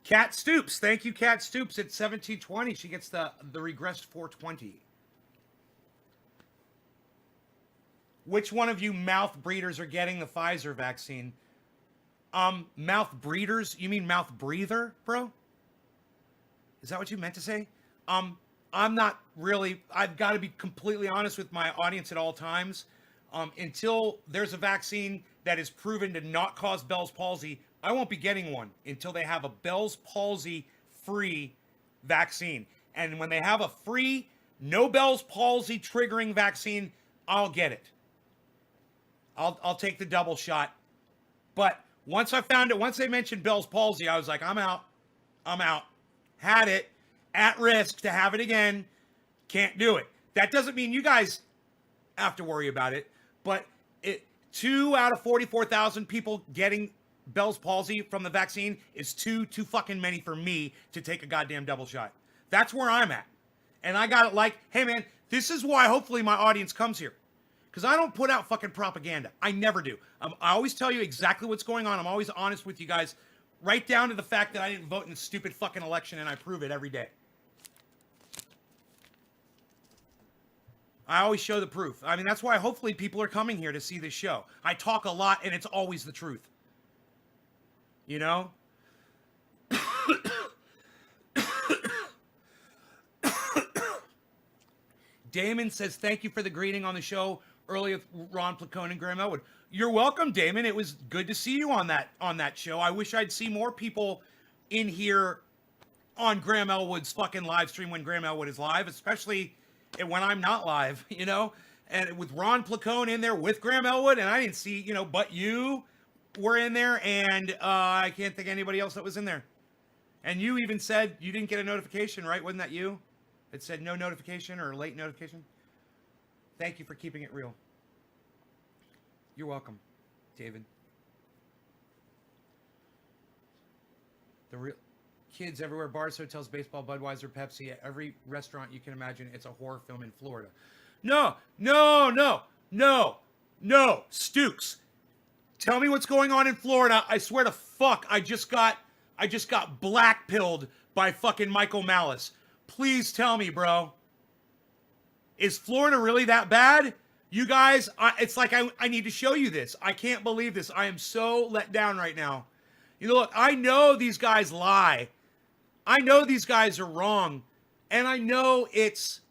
Kat Stoops. Thank you, Kat Stoops. At 1720, she gets the regressed 420. Which one of you mouth breeders are getting the Pfizer vaccine? Mouth breeders? You mean mouth breather, bro? Is that what you meant to say? I'm not really, I've got to be completely honest with my audience at all times. Until there's a vaccine that is proven to not cause Bell's palsy, I won't be getting one until they have a Bell's palsy free vaccine. And when they have a free, no Bell's palsy triggering vaccine, I'll get it. I'll take the double shot. But once I found it, once they mentioned Bell's palsy, I was like, I'm out. I'm out. Had it. At risk to have it again. Can't do it. That doesn't mean you guys have to worry about it. But 2 out of 44,000 people getting Bell's palsy from the vaccine is too fucking many for me to take a goddamn double shot. That's where I'm at. And I got it like, hey man, this is why hopefully my audience comes here. Because I don't put out fucking propaganda. I never do. I always tell you exactly what's going on. I'm always honest with you guys. Right down to the fact that I didn't vote in the stupid fucking election, and I prove it every day. I always show the proof. I mean, that's why hopefully people are coming here to see this show. I talk a lot, and it's always the truth. You know? Damon says, thank you for the greeting on the show earlier with Ron Placone and Graham Elwood. You're welcome, Damon. It was good to see you on that show. I wish I'd see more people in here on Graham Elwood's fucking live stream when Graham Elwood is live, especially when I'm not live, you know? And with Ron Placone in there with Graham Elwood, and I didn't see, you know, but you were in there, and I can't think of anybody else that was in there. And you even said you didn't get a notification, right? Wasn't that you? It said no notification or late notification. Thank you for keeping it real. You're welcome, David. The real kids everywhere, bars, hotels, baseball, Budweiser, Pepsi, at every restaurant you can imagine. It's a horror film in Florida. No, Stukes. Tell me what's going on in Florida. I swear to fuck, I just got black-pilled by fucking Michael Malice. Please tell me, bro. Is Florida really that bad? You guys, it's like I need to show you this. I can't believe this. I am so let down right now. You know, look, I know these guys lie. I know these guys are wrong. And I know it's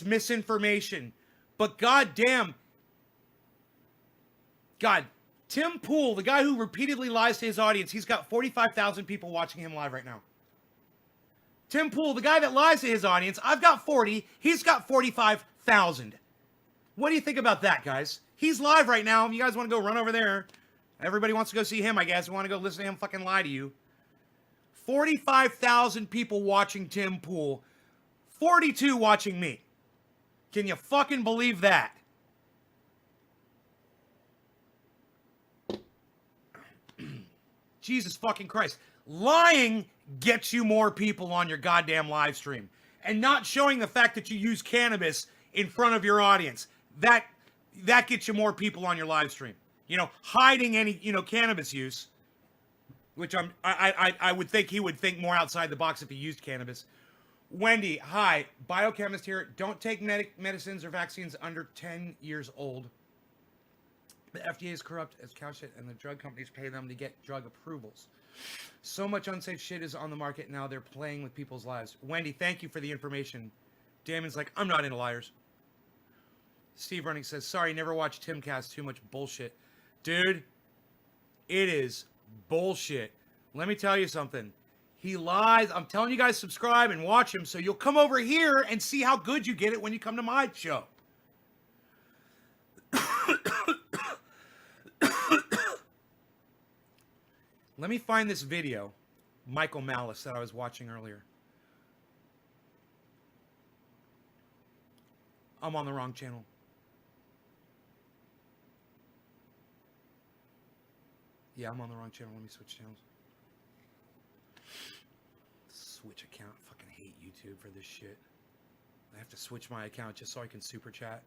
misinformation. But goddamn, Tim Pool, the guy who repeatedly lies to his audience, he's got 45,000 people watching him live right now. Tim Pool, the guy that lies to his audience, I've got 40, he's got 45,000. What do you think about that, guys? He's live right now. If you guys want to go run over there, everybody wants to go see him, I guess. We want to go listen to him fucking lie to you. 45,000 people watching Tim Pool. 42 watching me. Can you fucking believe that? Jesus fucking Christ. Lying gets you more people on your goddamn live stream. And not showing the fact that you use cannabis in front of your audience. That gets you more people on your live stream. You know, hiding any, you know, cannabis use, which I would think he would think more outside the box if he used cannabis. Wendy, hi, biochemist here. Don't take medicines or vaccines under 10 years old. The FDA is corrupt as cow shit, and the drug companies pay them to get drug approvals. So much unsafe shit is on the market now. They're playing with people's lives. Wendy, thank you for the information. Damon's like, I'm not into liars. Steve Running says, sorry, never watched Timcast. Too much bullshit. Dude, it is bullshit. Let me tell you something. He lies. I'm telling you guys, subscribe and watch him so you'll come over here and see how good you get it when you come to my show. Let me find this video, Michael Malice, that I was watching earlier. I'm on the wrong channel. Yeah, I'm on the wrong channel. Let me switch channels. Switch account. I fucking hate YouTube for this shit. I have to switch my account just so I can super chat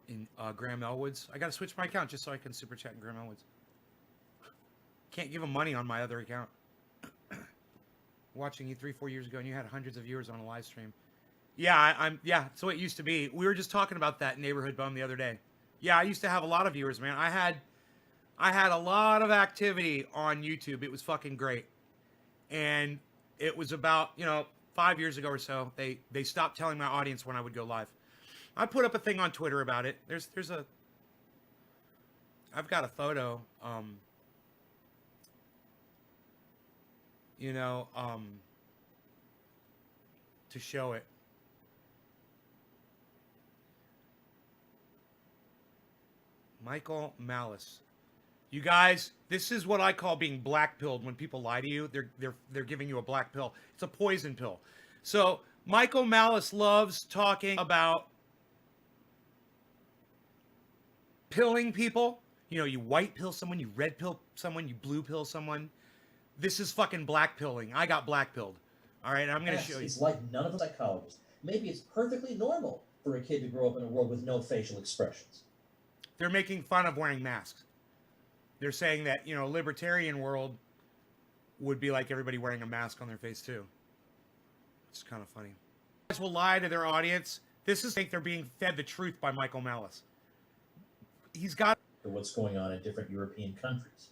in Graham Elwood's. I gotta switch my account just so I can super chat in Graham Elwood's. Can't give him money on my other account. Watching you 3-4 years ago, and you had hundreds of viewers on a live stream. Yeah, yeah, that's what it used to be. We were just talking about that Neighborhood Bum the other day. Yeah, I used to have a lot of viewers, man. I had a lot of activity on YouTube. It was fucking great. And it was about, 5 years ago or so, they stopped telling my audience when I would go live. I put up a thing on Twitter about it. I've got a photo, to show it. Michael Malice. You guys, this is what I call being black pilled. When people lie to you, they're giving you a black pill. It's a poison pill. So Michael Malice loves talking about pilling people. You know, you white pill someone, you red pill someone, you blue pill someone. This is fucking black pilling. I got black pilled. All right, I'm going to show you. It's like none of the psychologists. Maybe it's perfectly normal for a kid to grow up in a world with no facial expressions. They're making fun of wearing masks. They're saying that, you know, libertarian world would be like everybody wearing a mask on their face too. It's kind of funny. Guys will lie to their audience. This is like they're being fed the truth by Michael Malice. He's got What's going on in different European countries,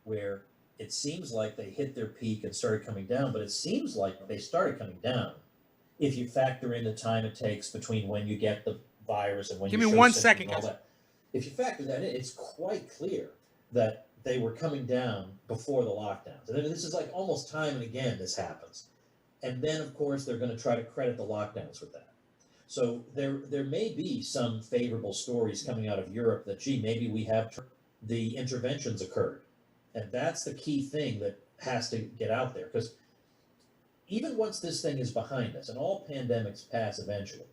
where it seems like they hit their peak and started coming down, but it seems like they started coming down if you factor in the time it takes between when you get the virus and when Give you me show 1 symptoms second, and all guys. that. If you factor that in, it's quite clear that they were coming down before the lockdowns. And this is like almost time and again this happens. And then, of course, they're going to try to credit the lockdowns with that. So there may be some favorable stories coming out of Europe that, gee, maybe we have the interventions occurred. And that's the key thing that has to get out there. Because even once this thing is behind us, and all pandemics pass eventually,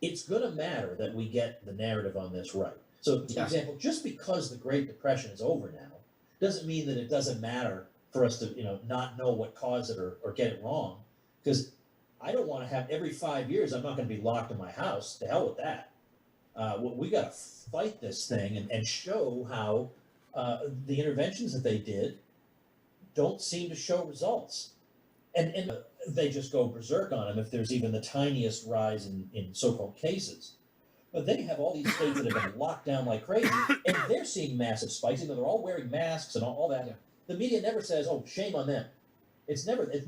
it's going to matter that we get the narrative on this right. So, for example, just because the Great Depression is over now, doesn't mean that it doesn't matter for us to, not know what caused it or get it wrong. Because I don't want to have every 5 years, I'm not going to be locked in my house. To hell with that. We got to fight this thing and show how the interventions that they did don't seem to show results. And they just go berserk on them if there's even the tiniest rise in so-called cases. But then you have all these states that have been locked down like crazy, and they're seeing massive spikes, even though they're all wearing masks and all that. Yeah. The media never says, oh, shame on them. It's never. It's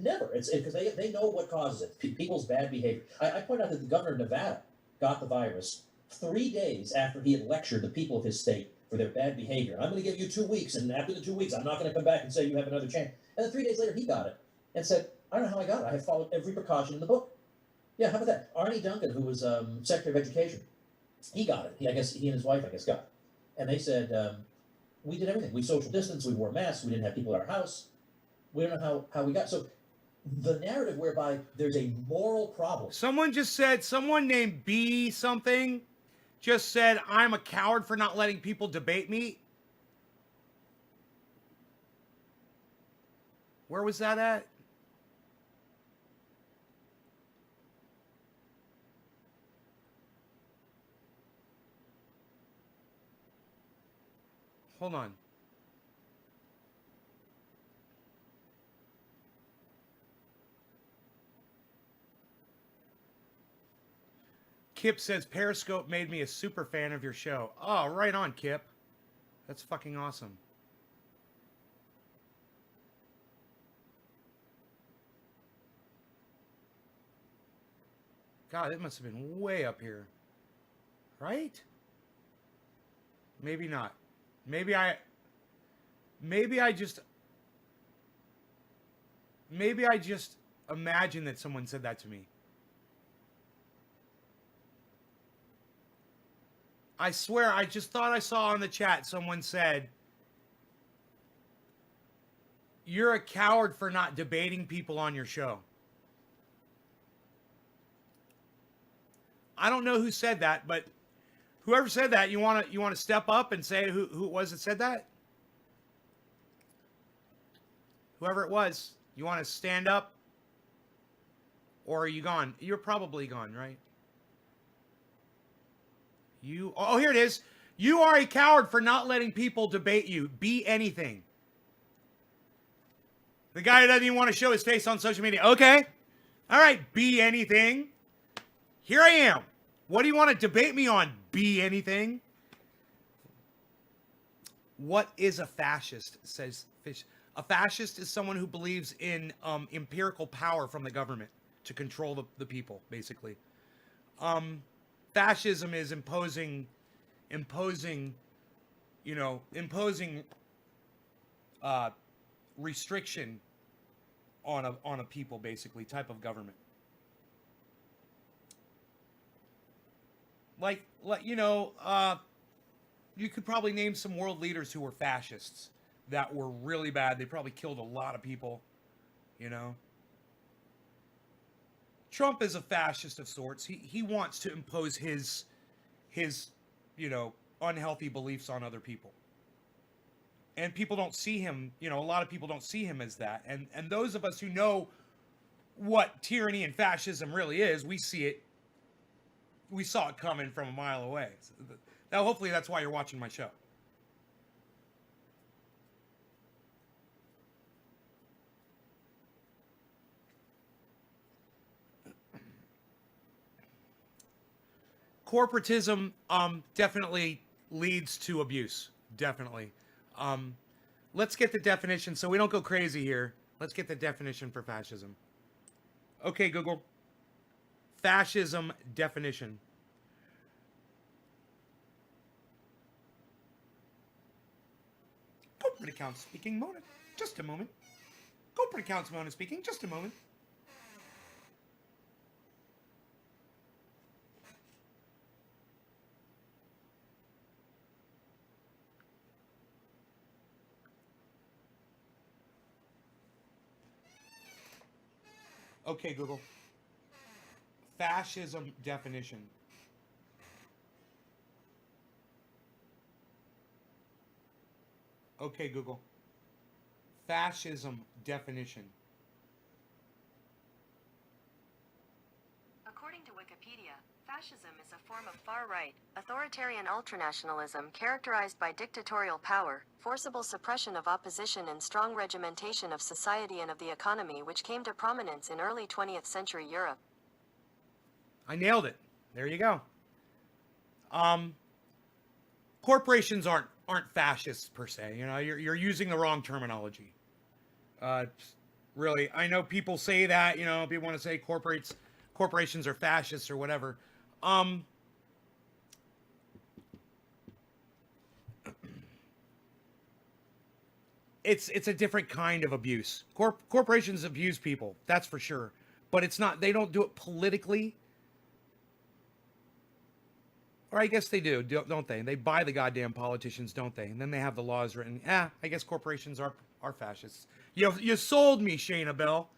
because they know what causes it. People's bad behavior. I point out that the governor of Nevada got the virus 3 days after he had lectured the people of his state for their bad behavior. I'm going to give you 2 weeks, and after the 2 weeks, I'm not going to come back and say you have another chance. And then 3 days later, he got it and said, I don't know how I got it. I have followed every precaution in the book. Yeah, how about that? Arnie Duncan, who was Secretary of Education, he got it. He and his wife, got it. And they said, we did everything. We social distanced. We wore masks. We didn't have people at our house. We don't know how we got. So the narrative whereby there's a moral problem. Someone just said, someone named B something just said, I'm a coward for not letting people debate me. Where was that at? Hold on. Kip says, Periscope made me a super fan of your show. Oh, right on, Kip. That's fucking awesome. God, it must have been way up here. Right? Maybe not. Maybe I just imagine that someone said that to me. I swear, I just thought I saw on the chat someone said, you're a coward for not debating people on your show. I don't know who said that, but whoever said that, you want to step up and say who it was that said that? Whoever it was, you want to stand up? Or are you gone? You're probably gone, right? Oh, here it is. You are a coward for not letting people debate you. Be anything. The guy who doesn't even want to show his face on social media. Okay. All right. Be anything. Here I am. What do you want to debate me on? Be anything. What is a fascist? Says Fish. A fascist is someone who believes in empirical power from the government to control the people, basically. Fascism is imposing restriction on a people, basically, type of government. Like you could probably name some world leaders who were fascists that were really bad. They probably killed a lot of people, you know. Trump is a fascist of sorts. He wants to impose his you know, unhealthy beliefs on other people. And people don't see him, you know, a lot of people don't see him as that. And those of us who know what tyranny and fascism really is, we see it. We saw it coming from a mile away. So now, hopefully that's why you're watching my show. Corporatism definitely leads to abuse. Definitely. Let's get the definition so we don't go crazy here. Let's get the definition for fascism. Okay, Google. Fascism definition. Corporate account speaking. Moment. Just a moment. Corporate accounts Mona speaking. Just a moment. Okay, Google. Fascism definition. Okay, Google. Fascism definition. According to Wikipedia, fascism is a form of far-right, authoritarian ultranationalism characterized by dictatorial power, forcible suppression of opposition and strong regimentation of society and of the economy, which came to prominence in early 20th century Europe. I nailed it. There you go. Corporations aren't fascists per se. You know, you're using the wrong terminology. Really, I know people say that. You know, people want to say corporations are fascists or whatever. It's a different kind of abuse. Corporations abuse people, that's for sure. But it's not. They don't do it politically. Or I guess they do, don't they? They buy the goddamn politicians, don't they? And then they have the laws written. I guess corporations are fascists. You sold me, Shayna Bell.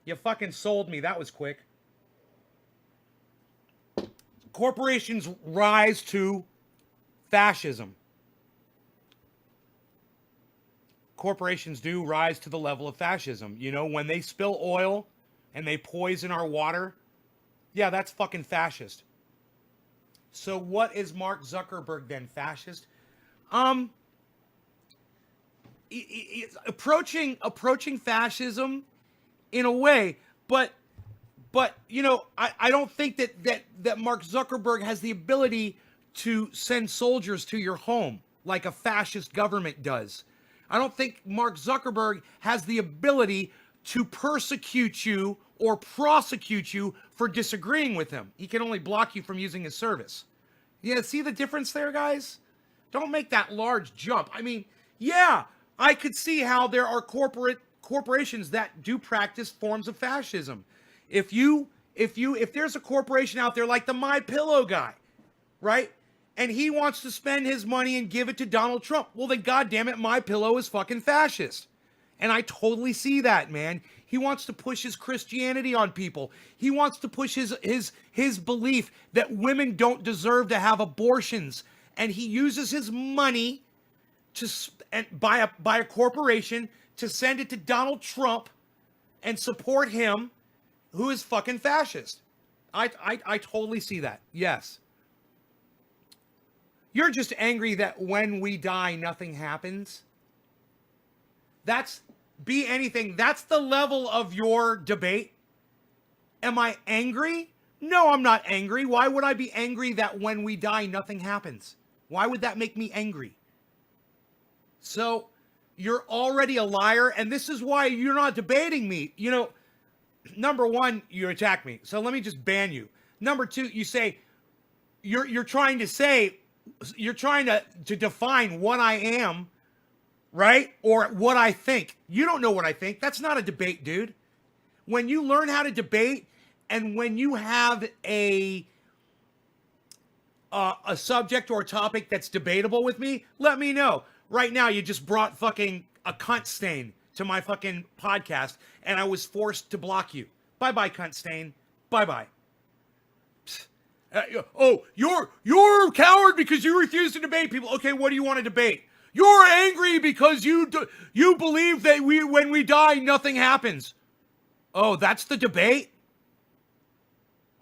You fucking sold me. That was quick. Corporations rise to fascism. Corporations do rise to the level of fascism. You know, when they spill oil and they poison our water, yeah, that's fucking fascist. So what is Mark Zuckerberg then? Fascist? Approaching fascism in a way, but you know, I don't think that Mark Zuckerberg has the ability to send soldiers to your home like a fascist government does. I don't think Mark Zuckerberg has the ability to persecute you or prosecute you for disagreeing with him. He can only block you from using his service. Yeah, see the difference there, guys? Don't make that large jump. I mean, yeah, I could see how there are corporations that do practice forms of fascism. If there's a corporation out there like the MyPillow guy, right? And he wants to spend his money and give it to Donald Trump. Well, then goddamn it, MyPillow is fucking fascist. And I totally see that, man. He wants to push his Christianity on people. He wants to push his belief that women don't deserve to have abortions. And he uses his money to buy a corporation to send it to Donald Trump and support him, who is fucking fascist. I totally see that. Yes. You're just angry that when we die, nothing happens. Be anything. That's the level of your debate. Am I angry? No, I'm not angry. Why would I be angry that when we die, nothing happens? Why would that make me angry? So you're already a liar, and this is why you're not debating me. You know, number one, you attack me. So let me just ban you. Number two, you say, you're trying to define what I am, right? Or what I think. You don't know what I think. That's not a debate, dude. When you learn how to debate and when you have a a subject or a topic that's debatable with me, let me know. Right now, you just brought fucking a cunt stain to my fucking podcast, and I was forced to block you. Bye-bye, cunt stain. Bye-bye. Oh, you're a coward because you refuse to debate people. Okay, what do you want to debate? You're angry because you believe that when we die, nothing happens. Oh, that's the debate?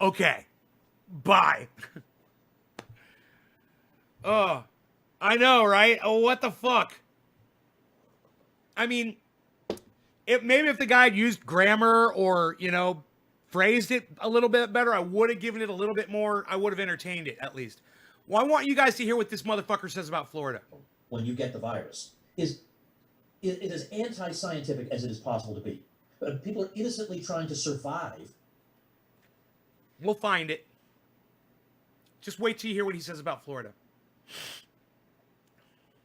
Okay. Bye. Oh, I know, right? Oh, what the fuck? I mean, maybe if the guy had used grammar or, phrased it a little bit better, I would have given it a little bit more. I would have entertained it, at least. Well, I want you guys to hear what this motherfucker says about Florida. When you get the virus, it is as anti-scientific as it is possible to be. People are innocently trying to survive. We'll find it. Just wait till you hear what he says about Florida.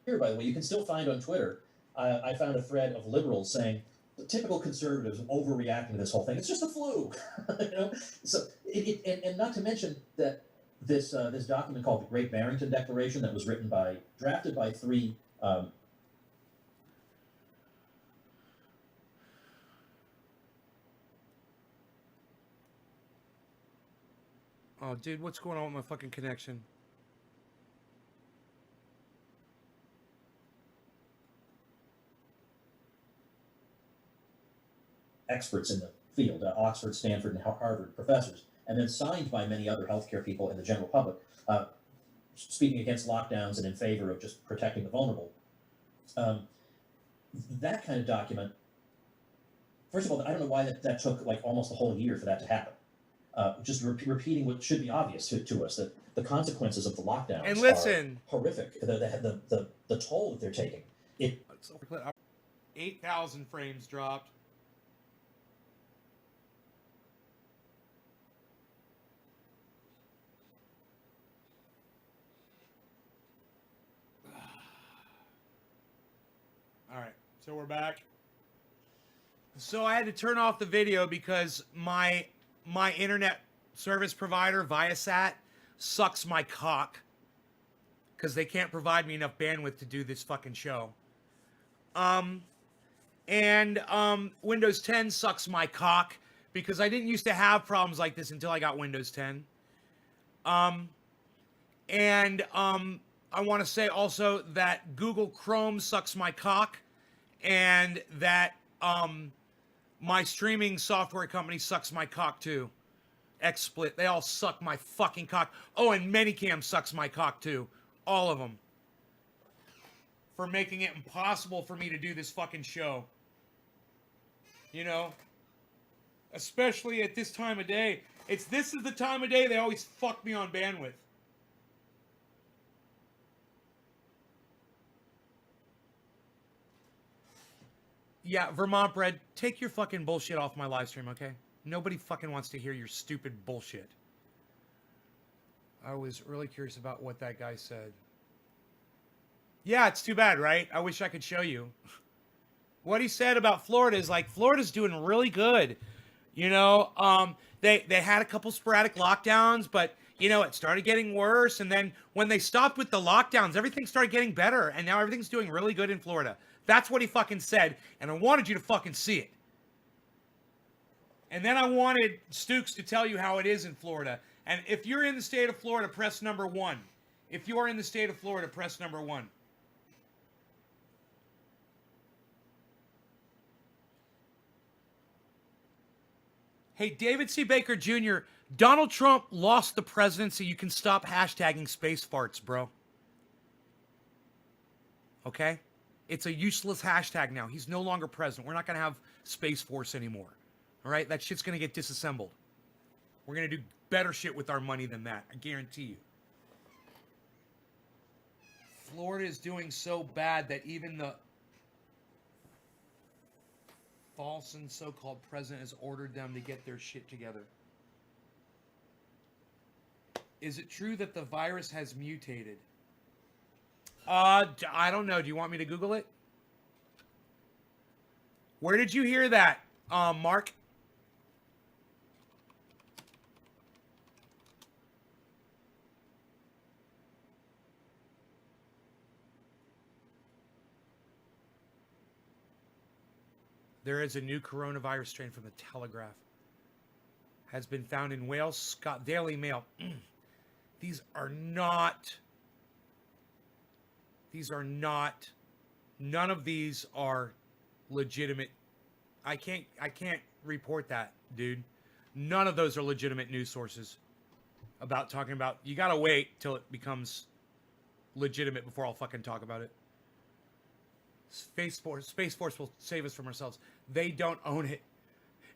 Here, by the way, you can still find on Twitter, I found a thread of liberals saying, the typical conservatives overreacting to this whole thing. It's just a flu, So, and not to mention that this document called the Great Barrington Declaration that was drafted by three. Oh, dude, what's going on with my fucking connection? Experts in the field, Oxford, Stanford, and Harvard professors, and then signed by many other healthcare people in the general public, speaking against lockdowns and in favor of just protecting the vulnerable. That kind of document, first of all, I don't know why that took like almost a whole year for that to happen. Just repeating what should be obvious to us, that the consequences of the lockdowns And listen, are horrific. The toll that they're taking. 8,000 frames dropped. All right, so we're back. So I had to turn off the video because my internet service provider, Viasat, sucks my cock because they can't provide me enough bandwidth to do this fucking show. Windows 10 sucks my cock because I didn't used to have problems like this until I got Windows 10. I want to say also that Google Chrome sucks my cock, and that my streaming software company sucks my cock too. XSplit, they all suck my fucking cock. Oh, and Manycam sucks my cock too. All of them. For making it impossible for me to do this fucking show. Especially at this time of day. This is the time of day they always fuck me on bandwidth. Yeah, Vermont Bread, take your fucking bullshit off my live stream, okay? Nobody fucking wants to hear your stupid bullshit. I was really curious about what that guy said. Yeah, it's too bad, right? I wish I could show you. What he said about Florida is like, Florida's doing really good. They had a couple sporadic lockdowns, but, it started getting worse. And then when they stopped with the lockdowns, everything started getting better. And now everything's doing really good in Florida. That's what he fucking said, and I wanted you to fucking see it. And then I wanted Stukes to tell you how it is in Florida. And if you're in the state of Florida, press number 1. If you are in the state of Florida, press number 1. Hey, David C. Baker Jr., Donald Trump lost the presidency. You can stop hashtagging space farts, bro. Okay? It's a useless hashtag now. He's no longer president. We're not going to have Space Force anymore. All right? That shit's going to get disassembled. We're going to do better shit with our money than that. I guarantee you. Florida is doing so bad that even the false and so-called president has ordered them to get their shit together. Is it true that the virus has mutated? I don't know. Do you want me to Google it? Where did you hear that, Mark? There is a new coronavirus strain from the Telegraph. Has been found in Wales. Scott Daily Mail. These are not. None of these are legitimate. I can't report that, dude. None of those are legitimate news sources about talking about. You gotta wait till it becomes legitimate before I'll fucking talk about it. Space Force will save us from ourselves. They don't own it.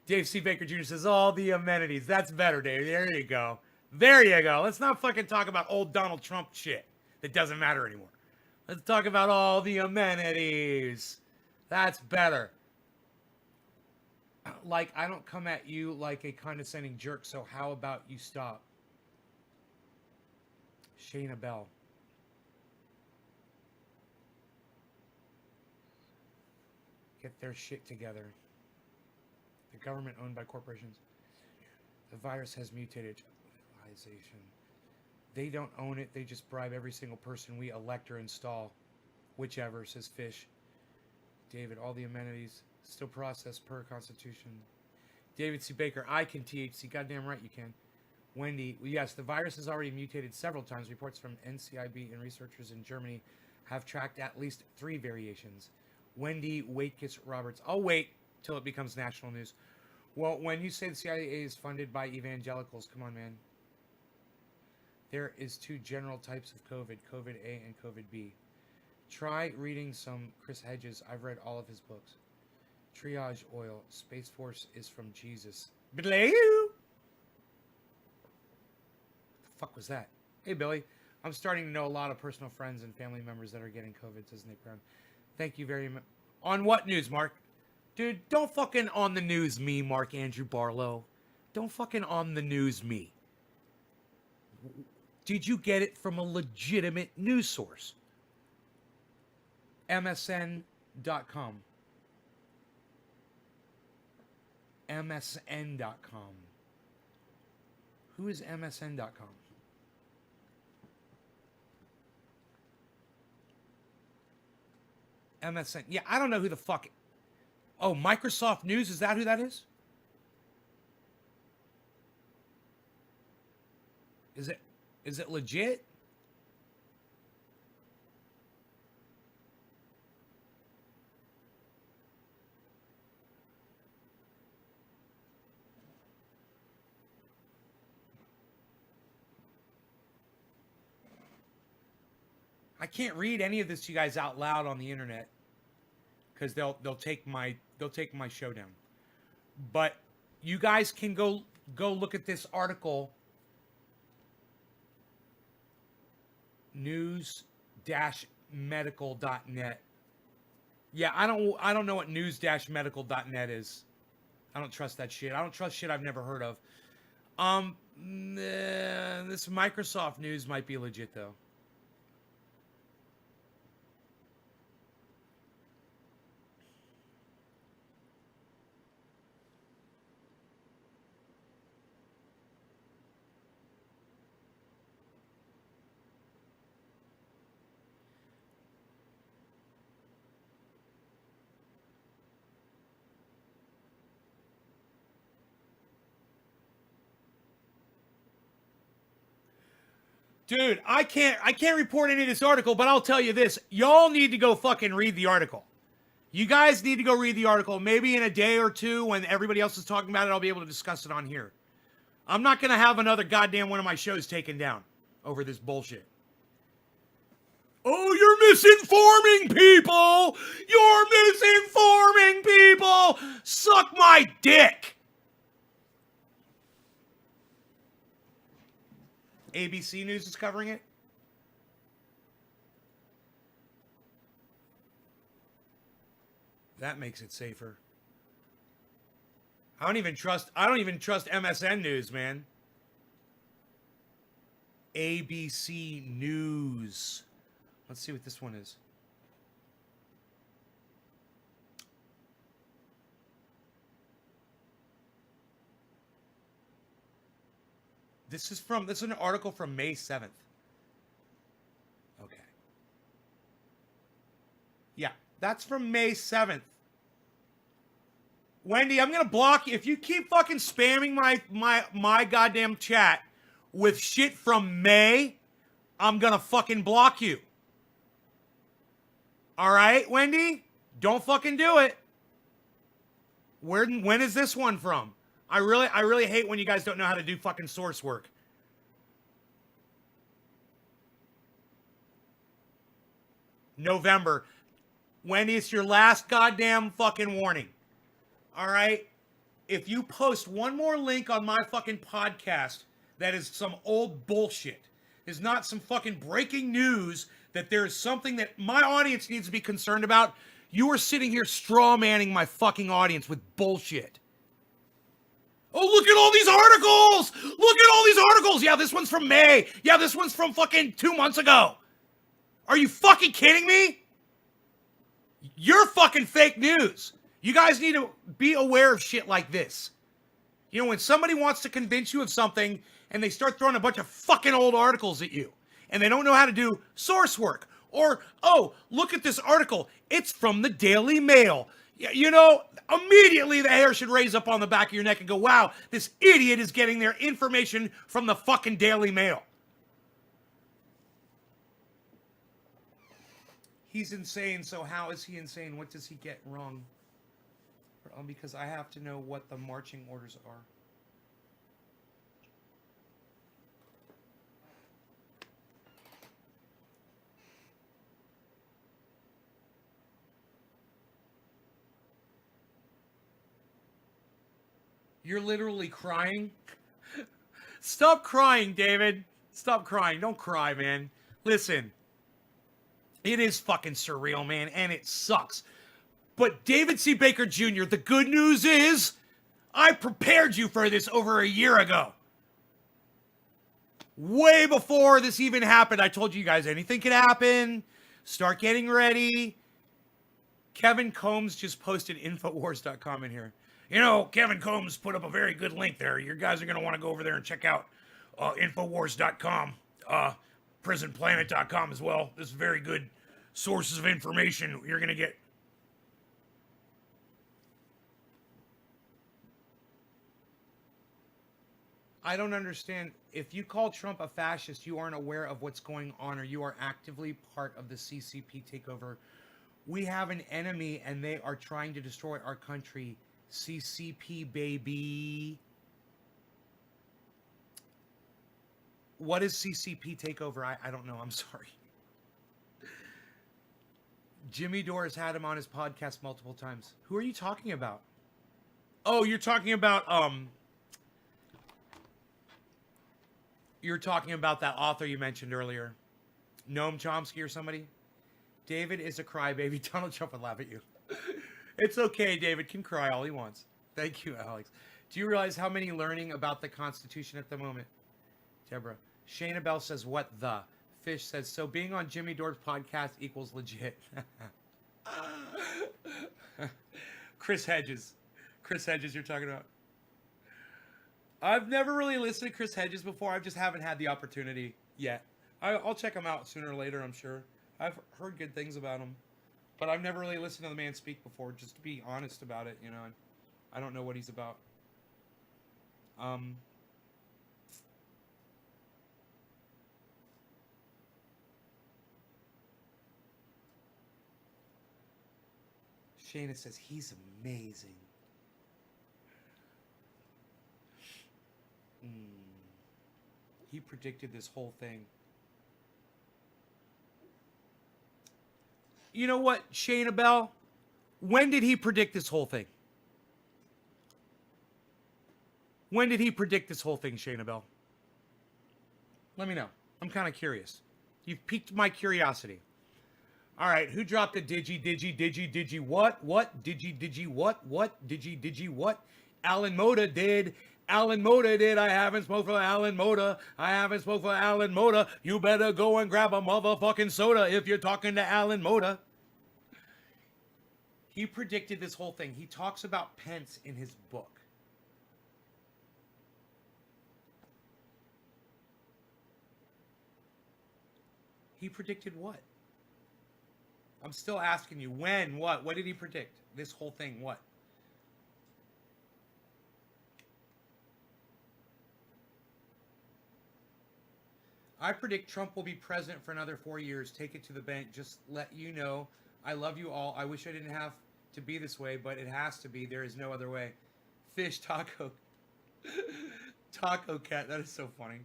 Dave C. Baker Jr. says all the amenities. That's better, Dave. There you go. There you go. Let's not fucking talk about old Donald Trump shit that doesn't matter anymore. Let's talk about all the amenities. That's better. Like, I don't come at you like a condescending jerk, so how about you stop? Shayna Bell. Get their shit together. The government owned by corporations. The virus has mutated. They don't own it. They just bribe every single person we elect or install. Whichever, says Fish. David, all the amenities still processed per Constitution. David C. Baker, I can THC. Goddamn right you can. Wendy, yes, the virus has already mutated several times. Reports from NCIB and researchers in Germany have tracked at least 3 variations. Wendy Waitkiss Roberts. I'll wait till it becomes national news. Well, when you say the CIA is funded by evangelicals, come on, man. There is 2 general types of COVID, COVID A and COVID B. Try reading some Chris Hedges. I've read all of his books. Triage Oil. Space Force is from Jesus. Billy! The fuck was that? Hey, Billy. I'm starting to know a lot of personal friends and family members that are getting COVID, says Nick Brown. Thank you very much. On what news, Mark? Dude, don't fucking on the news me, Mark Andrew Barlow. Don't fucking on the news me. Did you get it from a legitimate news source? MSN.com. MSN.com. Who is MSN.com? MSN. Yeah, I don't know who the fuck. Oh, Microsoft News. Is that who that is? Is it legit? I can't read any of this to you guys out loud on the internet because they'll take my show down. But you guys can go look at this article. News-medical.net. Yeah, I don't know what news-medical.net is. I don't trust that shit. I don't trust shit I've never heard of. This Microsoft News might be legit though. Dude, I can't report any of this article, but I'll tell you this. Y'all need to go fucking read the article. You guys need to go read the article. Maybe in a day or two when everybody else is talking about it, I'll be able to discuss it on here. I'm not going to have another goddamn one of my shows taken down over this bullshit. Oh, you're misinforming people! You're misinforming people! Suck my dick! ABC News is covering it. That makes it safer. I don't even trust MSN News, man. ABC News. Let's see what this one is. This is an article from May 7th. Okay. Yeah, that's from May 7th. Wendy, I'm gonna block you if you keep fucking spamming my goddamn chat with shit from May. I'm gonna fucking block you. All right, Wendy, don't fucking do it. When is this one from? I really hate when you guys don't know how to do fucking source work. November. Wendy, it's your last goddamn fucking warning. All right? If you post one more link on my fucking podcast that is some old bullshit, is not some fucking breaking news that there is something that my audience needs to be concerned about, you are sitting here straw manning my fucking audience with bullshit. Oh, look at all these articles! Look at all these articles! Yeah, this one's from May. Yeah, this one's from fucking 2 months ago. Are you fucking kidding me? You're fucking fake news. You guys need to be aware of shit like this. You know, when somebody wants to convince you of something and they start throwing a bunch of fucking old articles at you and they don't know how to do source work, or, oh, look at this article. It's from the Daily Mail. You know, immediately the hair should raise up on the back of your neck and go, wow, this idiot is getting their information from the fucking Daily Mail. He's insane, so how is he insane? What does he get wrong? Because I have to know what the marching orders are. You're literally crying? Stop crying, David. Stop crying. Don't cry, man. Listen. It is fucking surreal, man, and it sucks. But David C. Baker Jr., the good news is, I prepared you for this over a year ago. Way before this even happened, I told you guys anything could happen. Start getting ready. Kevin Combs just posted Infowars.com in here. You know, Kevin Combs put up a very good link there. You guys are going to want to go over there and check out Infowars.com. PrisonPlanet.com as well. This is very good sources of information you're going to get. I don't understand. If you call Trump a fascist, you aren't aware of what's going on, or you are actively part of the CCP takeover. We have an enemy, and they are trying to destroy our country. CCP, baby. What is CCP takeover? I don't know. I'm sorry. Jimmy Dore has had him on his podcast multiple times. Who are you talking about? Oh, you're talking about that author you mentioned earlier. Noam Chomsky or somebody? David is a crybaby. Donald Trump would laugh at you. It's okay, David can cry all he wants. Thank you, Alex. Do you realize how many learning about the Constitution at the moment? Deborah. Shayna Bell says, what the? Fish says, so being on Jimmy Dore's podcast equals legit. Chris Hedges. Chris Hedges you're talking about. I've never really listened to Chris Hedges before. I just haven't had the opportunity yet. I'll check him out sooner or later, I'm sure. I've heard good things about him. But I've never really listened to the man speak before, just to be honest about it, you know. I don't know what he's about. Shayna says, he's amazing. He predicted this whole thing. You know what, Shayna Bell? When did he predict this whole thing? When did he predict this whole thing, Shayna Bell? Let me know. I'm kind of curious. You've piqued my curiosity. All right, who dropped a digi, what? What? Digi, what? What? Digi, what? Alan Moda did. Alan Moda did. I haven't smoked for Alan Moda. I haven't smoked for Alan Moda. You better go and grab a motherfucking soda if you're talking to Alan Moda. He predicted this whole thing. He talks about Pence in his book. He predicted what? I'm still asking you. When? What? What did he predict? This whole thing, what? I predict Trump will be president for another 4 years. Take it to the bank. Just let you know. I love you all. I wish I didn't have to be this way, but it has to be. There is no other way. Fish taco. Taco cat. That is so funny.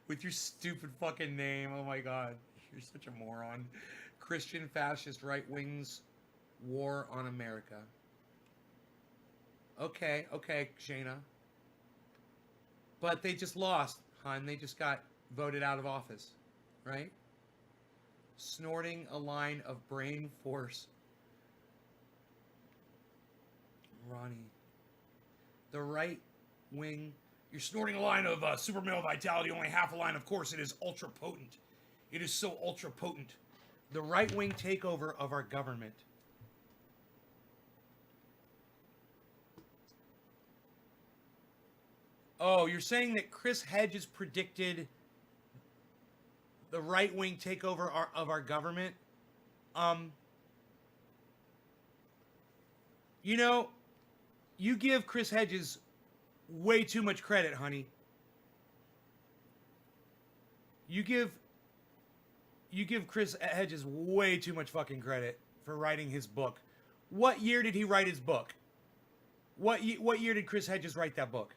With your stupid fucking name. Oh my god. You're such a moron. Christian fascist right wings war on America. Okay, Shayna. But they just lost, hon. They just got voted out of office, right? Snorting a line of brain force. Ronnie. The right wing. You're snorting a line of super male vitality, only half a line. Of course, it is ultra potent. It is so ultra potent. The right wing takeover of our government. Oh, you're saying that Chris Hedges predicted the right-wing takeover of our government? You know, you give Chris Hedges way too much credit, honey. You give Chris Hedges way too much fucking credit for writing his book. What year did he write his book? What year did Chris Hedges write that book?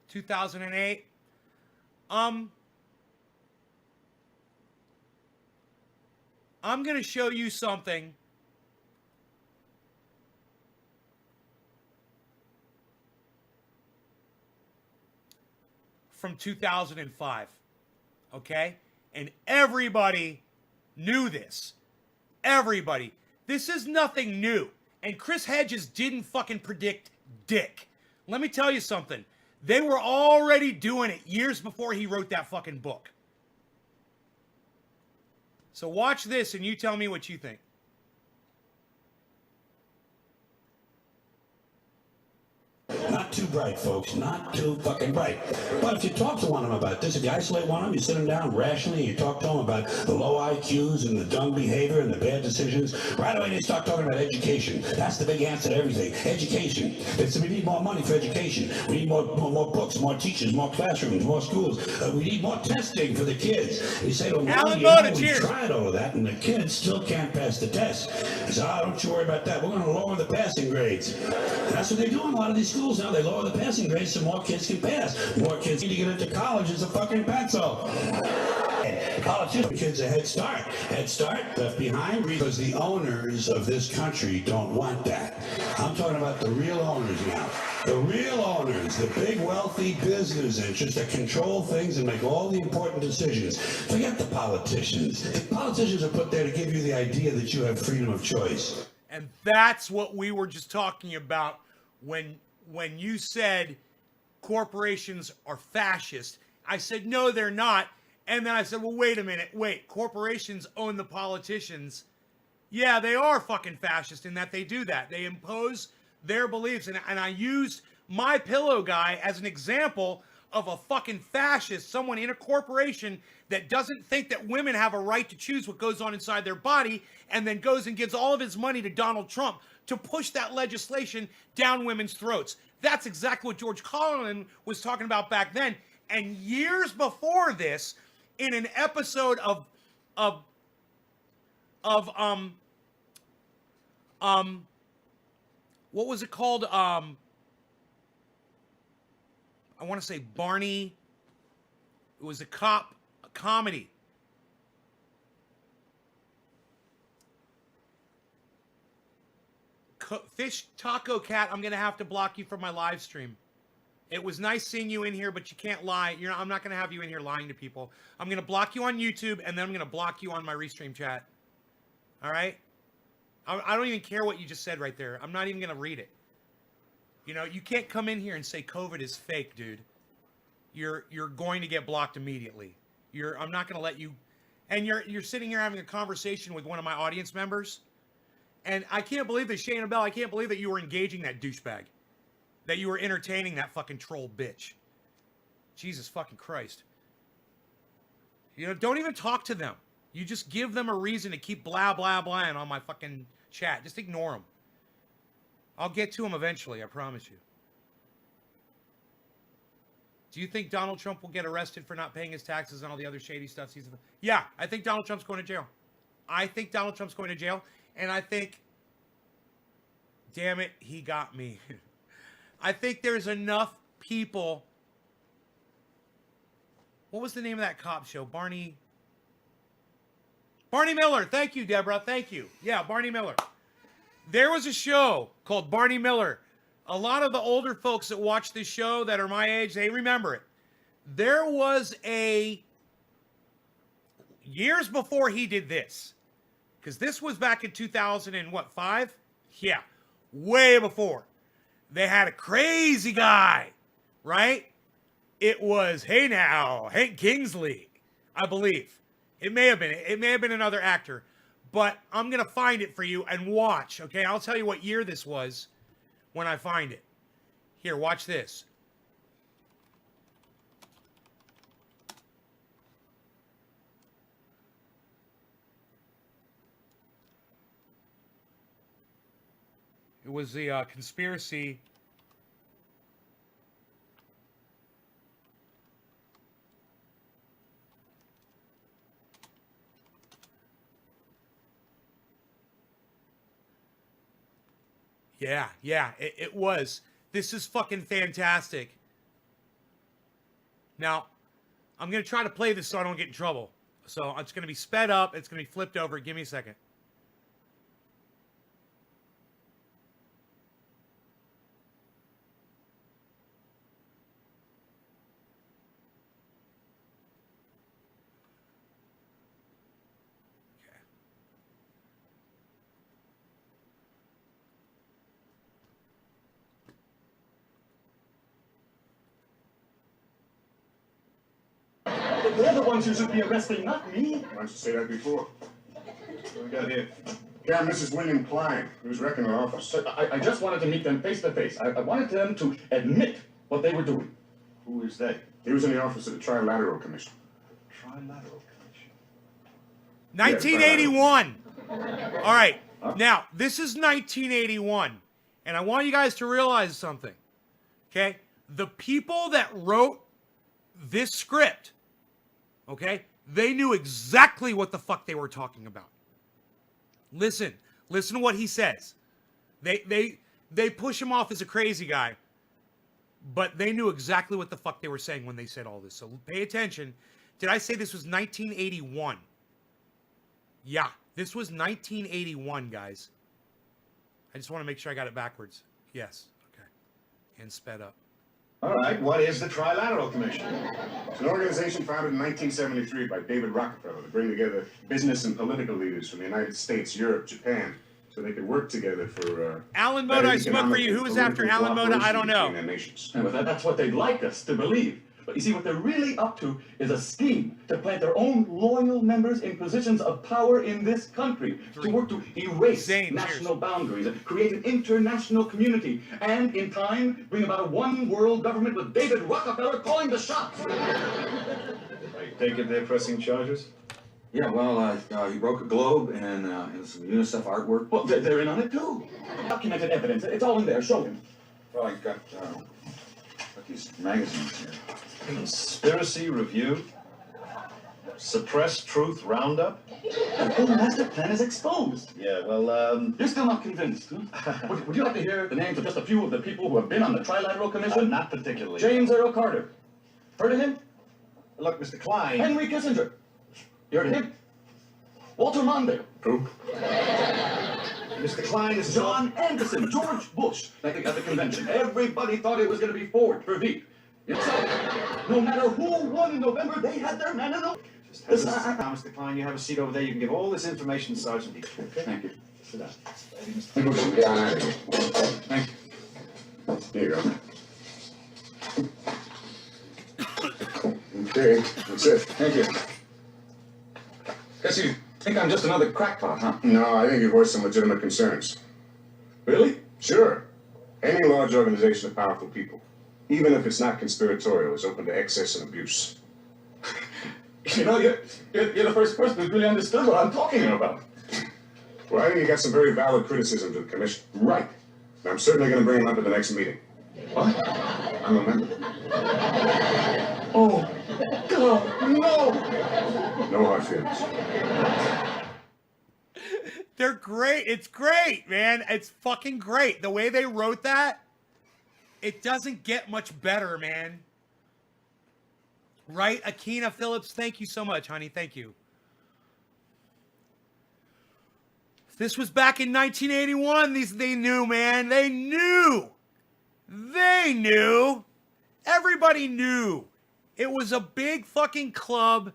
(2008). I'm going to show you something from 2005, okay? And everybody knew this. Everybody. This is nothing new. And Chris Hedges didn't fucking predict dick. Let me tell you something. They were already doing it years before he wrote that fucking book. So watch this and you tell me what you think. Not too bright, folks. Not too fucking bright. But if you talk to one of them about this, if you isolate one of them, you sit them down rationally, you talk to them about the low IQs and the dumb behavior and the bad decisions, right away they start talking about education. That's the big answer to everything. Education. They say we need more money for education. We need more books, more teachers, more classrooms, more schools. We need more testing for the kids. You say, well, Alan well, Moda, we cheers. tried all of that, and the kids still can't pass the test. He said, don't you worry about that. We're going to lower the passing grades. And that's what they do in a lot of these schools now. They lower the passing grades so more kids can pass. More kids need to get into college is a fucking pencil. College kids a head start. Head start, left behind, because the owners of this country don't want that. I'm talking about the real owners now. The real owners, the big wealthy business interests that control things and make all the important decisions. Forget the politicians. The politicians are put there to give you the idea that you have freedom of choice. And that's what we were just talking about when you said corporations are fascist. I said, no, they're not. And then I said, well, wait a minute. Wait, corporations own the politicians. Yeah, they are fucking fascist in that they do that. They impose their beliefs. And I used My Pillow guy as an example of a fucking fascist, someone in a corporation that doesn't think that women have a right to choose what goes on inside their body, and then goes and gives all of his money to Donald Trump to push that legislation down women's throats. That's exactly what George Carlin was talking about back then. And years before this, in an episode of what was it called? I want to say Barney. It was a comedy. Fish Taco Cat, I'm going to have to block you from my live stream. It was nice seeing you in here, but you can't lie. I'm not going to have you in here lying to people. I'm going to block you on YouTube, and then I'm going to block you on my Restream chat. All right? I don't even care what you just said right there. I'm not even going to read it. You know, you can't come in here and say COVID is fake, dude. You're going to get blocked immediately. I'm not going to let you. And you're sitting here having a conversation with one of my audience members, And I can't believe that Shayna Bell, I can't believe that you were engaging that douchebag. That you were entertaining that fucking troll bitch. Jesus fucking Christ. You know, don't even talk to them. You just give them a reason to keep blah, blah, blahing on my fucking chat. Just ignore them. I'll get to them eventually, I promise you. Do you think Donald Trump will get arrested for not paying his taxes and all the other shady stuff? Yeah, I think Donald Trump's going to jail. I think Donald Trump's going to jail. And I think, damn it, he got me. I think there's enough people. What was the name of that cop show? Barney Miller. Thank you, Deborah. Thank you. Yeah, Barney Miller. There was a show called Barney Miller. A lot of the older folks that watch this show that are my age, they remember it. There was years before he did this, because this was back in 2005? Yeah, way before. They had a crazy guy, right? It was, hey now, Hank Kingsley, I believe. It may have been another actor, but I'm going to find it for you and watch, okay? I'll tell you what year this was when I find it. Here, watch this. It was the conspiracy. Yeah, it was. This is fucking fantastic. Now, I'm going to try to play this so I don't get in trouble. So it's going to be sped up. It's going to be flipped over. Give me a second. They're the ones who should be arresting, not me. Why don't you say that before? What we got here? Captain, this is William Klein. Who's wrecking our office? Sir, I just wanted to meet them face to face. I wanted them to admit what they were doing. Who is they? He was in the office of the Trilateral Commission. Trilateral Commission. 1981. All right. Now, this is 1981. And I want you guys to realize something. Okay? The people that wrote this script, okay, they knew exactly what the fuck they were talking about. Listen to what he says. They push him off as a crazy guy, but they knew exactly what the fuck they were saying when they said all this. So pay attention. Did I say this was 1981? Yeah, this was 1981, guys. I just want to make sure I got it backwards. Yes. Okay. And sped up. All right, what is the Trilateral Commission? It's an organization founded in 1973 by David Rockefeller to bring together business and political leaders from the United States, Europe, Japan, so they could work together for Alan Moda, I smoke for you. Who is after Alan Moda? I don't know. Their nations. Yeah, but that's what they'd like us to believe. But you see, what they're really up to is a scheme to plant their own loyal members in positions of power in this country, to work to erase Zane, national boundaries, and create an international community, and in time, bring about a one-world government with David Rockefeller calling the shots. I take it they're pressing charges? Yeah, well, he broke a globe and some UNICEF artwork. Well, they're in on it too. Documented evidence. It's all in there. Show him. Well, I got these magazines here. Conspiracy Review? Suppressed Truth Roundup? The whole master plan is exposed. Yeah, well, You're still not convinced, huh? Would you like to hear the names of just a few of the people who have been on the Trilateral Commission? not particularly. James Earl Carter. Heard of him? Look, Mr. Klein. Henry Kissinger. You heard of him? Walter Mondale. Who? Mr. Klein is John Anderson. George Bush. At the convention. Everybody thought it was going to be Ford for Veep. So, no matter who won in November, they had their man in the... Just have now, Mr. Klein, you have a seat over there. You can give all this information to Sergeant Heath. Thank you. Sit down. Thank you. Here you go. Okay, that's it. Thank you. Cassie, Think I'm just another crackpot, huh? No, I think you voiced some legitimate concerns. Really? Sure. Any large organization of powerful people, even if it's not conspiratorial, is open to excess and abuse. You know, you're the first person who's really understood what I'm talking about. Well, I think you got some very valid criticisms of the commission. Right. And I'm certainly going to bring them up at the next meeting. What? I'm a member. Oh, God, no! No hard feelings. They're great. It's great, man. It's fucking great. The way they wrote that, it doesn't get much better, man. Right? Akina Phillips, thank you so much, honey. Thank you. This was back in 1981. They knew, man. They knew. They knew. Everybody knew. It was a big fucking club,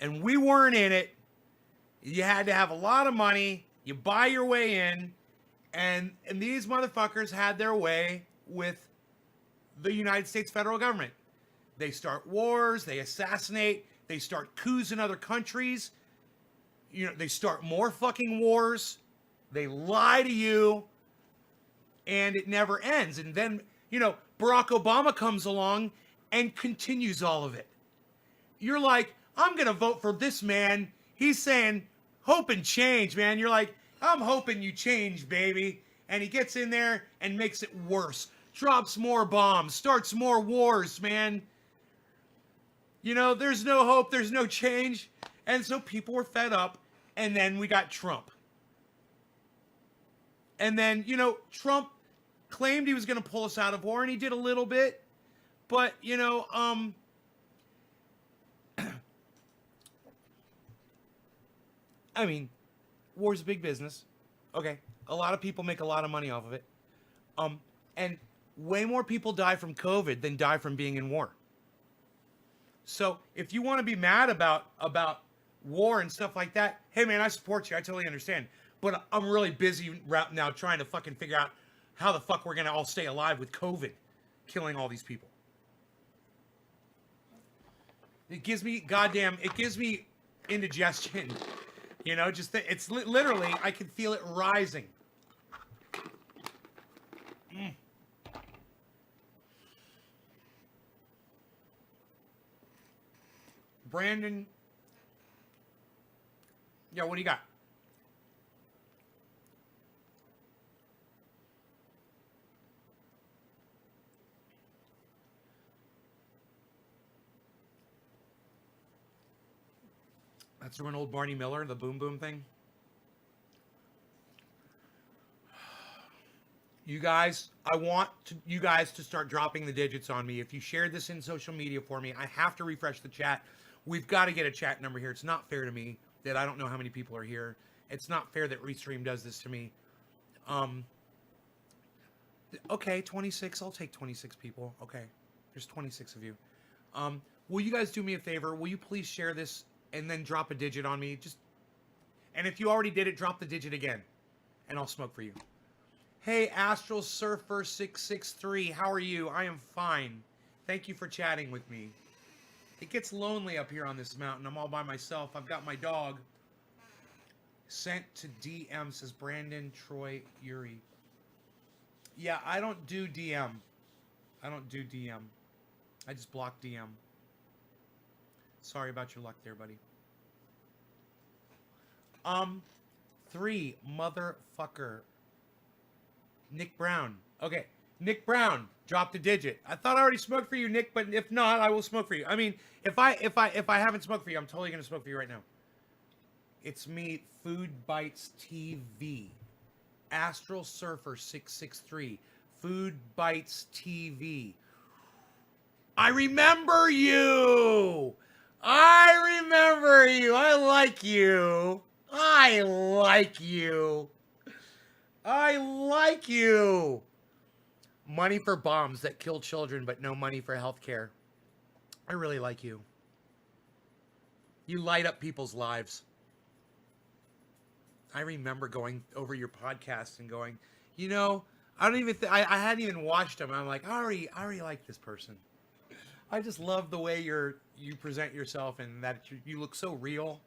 and we weren't in it. You had to have a lot of money. You buy your way in, and these motherfuckers had their way with the United States federal government. They start wars. They assassinate. They start coups in other countries. You know, they start more fucking wars. They lie to you, and it never ends. And then, you know, Barack Obama comes along and continues all of it. You're like, I'm going to vote for this man. He's saying, hope and change, man. You're like, I'm hoping you change, baby. And he gets in there and makes it worse. Drops more bombs. Starts more wars, man. You know, there's no hope. There's no change. And so people were fed up. And then we got Trump. And then, you know, Trump claimed he was going to pull us out of war, and he did a little bit. But, you know, I mean, war's a big business. Okay. A lot of people make a lot of money off of it. And way more people die from COVID than die from being in war. So if you want to be mad about war and stuff like that, hey man, I support you. I totally understand. But I'm really busy right now trying to fucking figure out how the fuck we're going to all stay alive with COVID killing all these people. It gives me indigestion. You know, just it's literally, I can feel it rising. Brandon. Yeah, what do you got? That's from an old Barney Miller, the boom boom thing. You guys, I want you guys to start dropping the digits on me. If you shared this in social media for me, I have to refresh the chat. We've got to get a chat number here. It's not fair to me that I don't know how many people are here. It's not fair that Restream does this to me. Okay, 26. I'll take 26 people. Okay, there's 26 of you. Will you guys do me a favor? Will you please share this and then drop a digit on me? And if you already did it, drop the digit again, and I'll smoke for you. Hey, Astral Surfer 663, how are you? I am fine. Thank you for chatting with me. It gets lonely up here on this mountain. I'm all by myself. I've got my dog. Sent to DM, says Brandon Troy Yuri. Yeah, I don't do DM. I don't do DM. I just block DM. Sorry about your luck there, buddy. 3, motherfucker. Nick Brown. Okay, Nick Brown, drop the digit. I thought I already smoked for you, Nick, but if not, I will smoke for you. I mean, if I haven't smoked for you, I'm totally gonna smoke for you right now. It's me, Food Bites TV. Astral Surfer 663. Food Bites TV. I remember you! I remember you! I like you! I like you! I like you! Money for bombs that kill children, but no money for healthcare. I really like you. You light up people's lives. I remember going over your podcast and going, you know, I don't even I hadn't even watched them. I'm like, I already like this person. I just love the way you present yourself and that you look so real.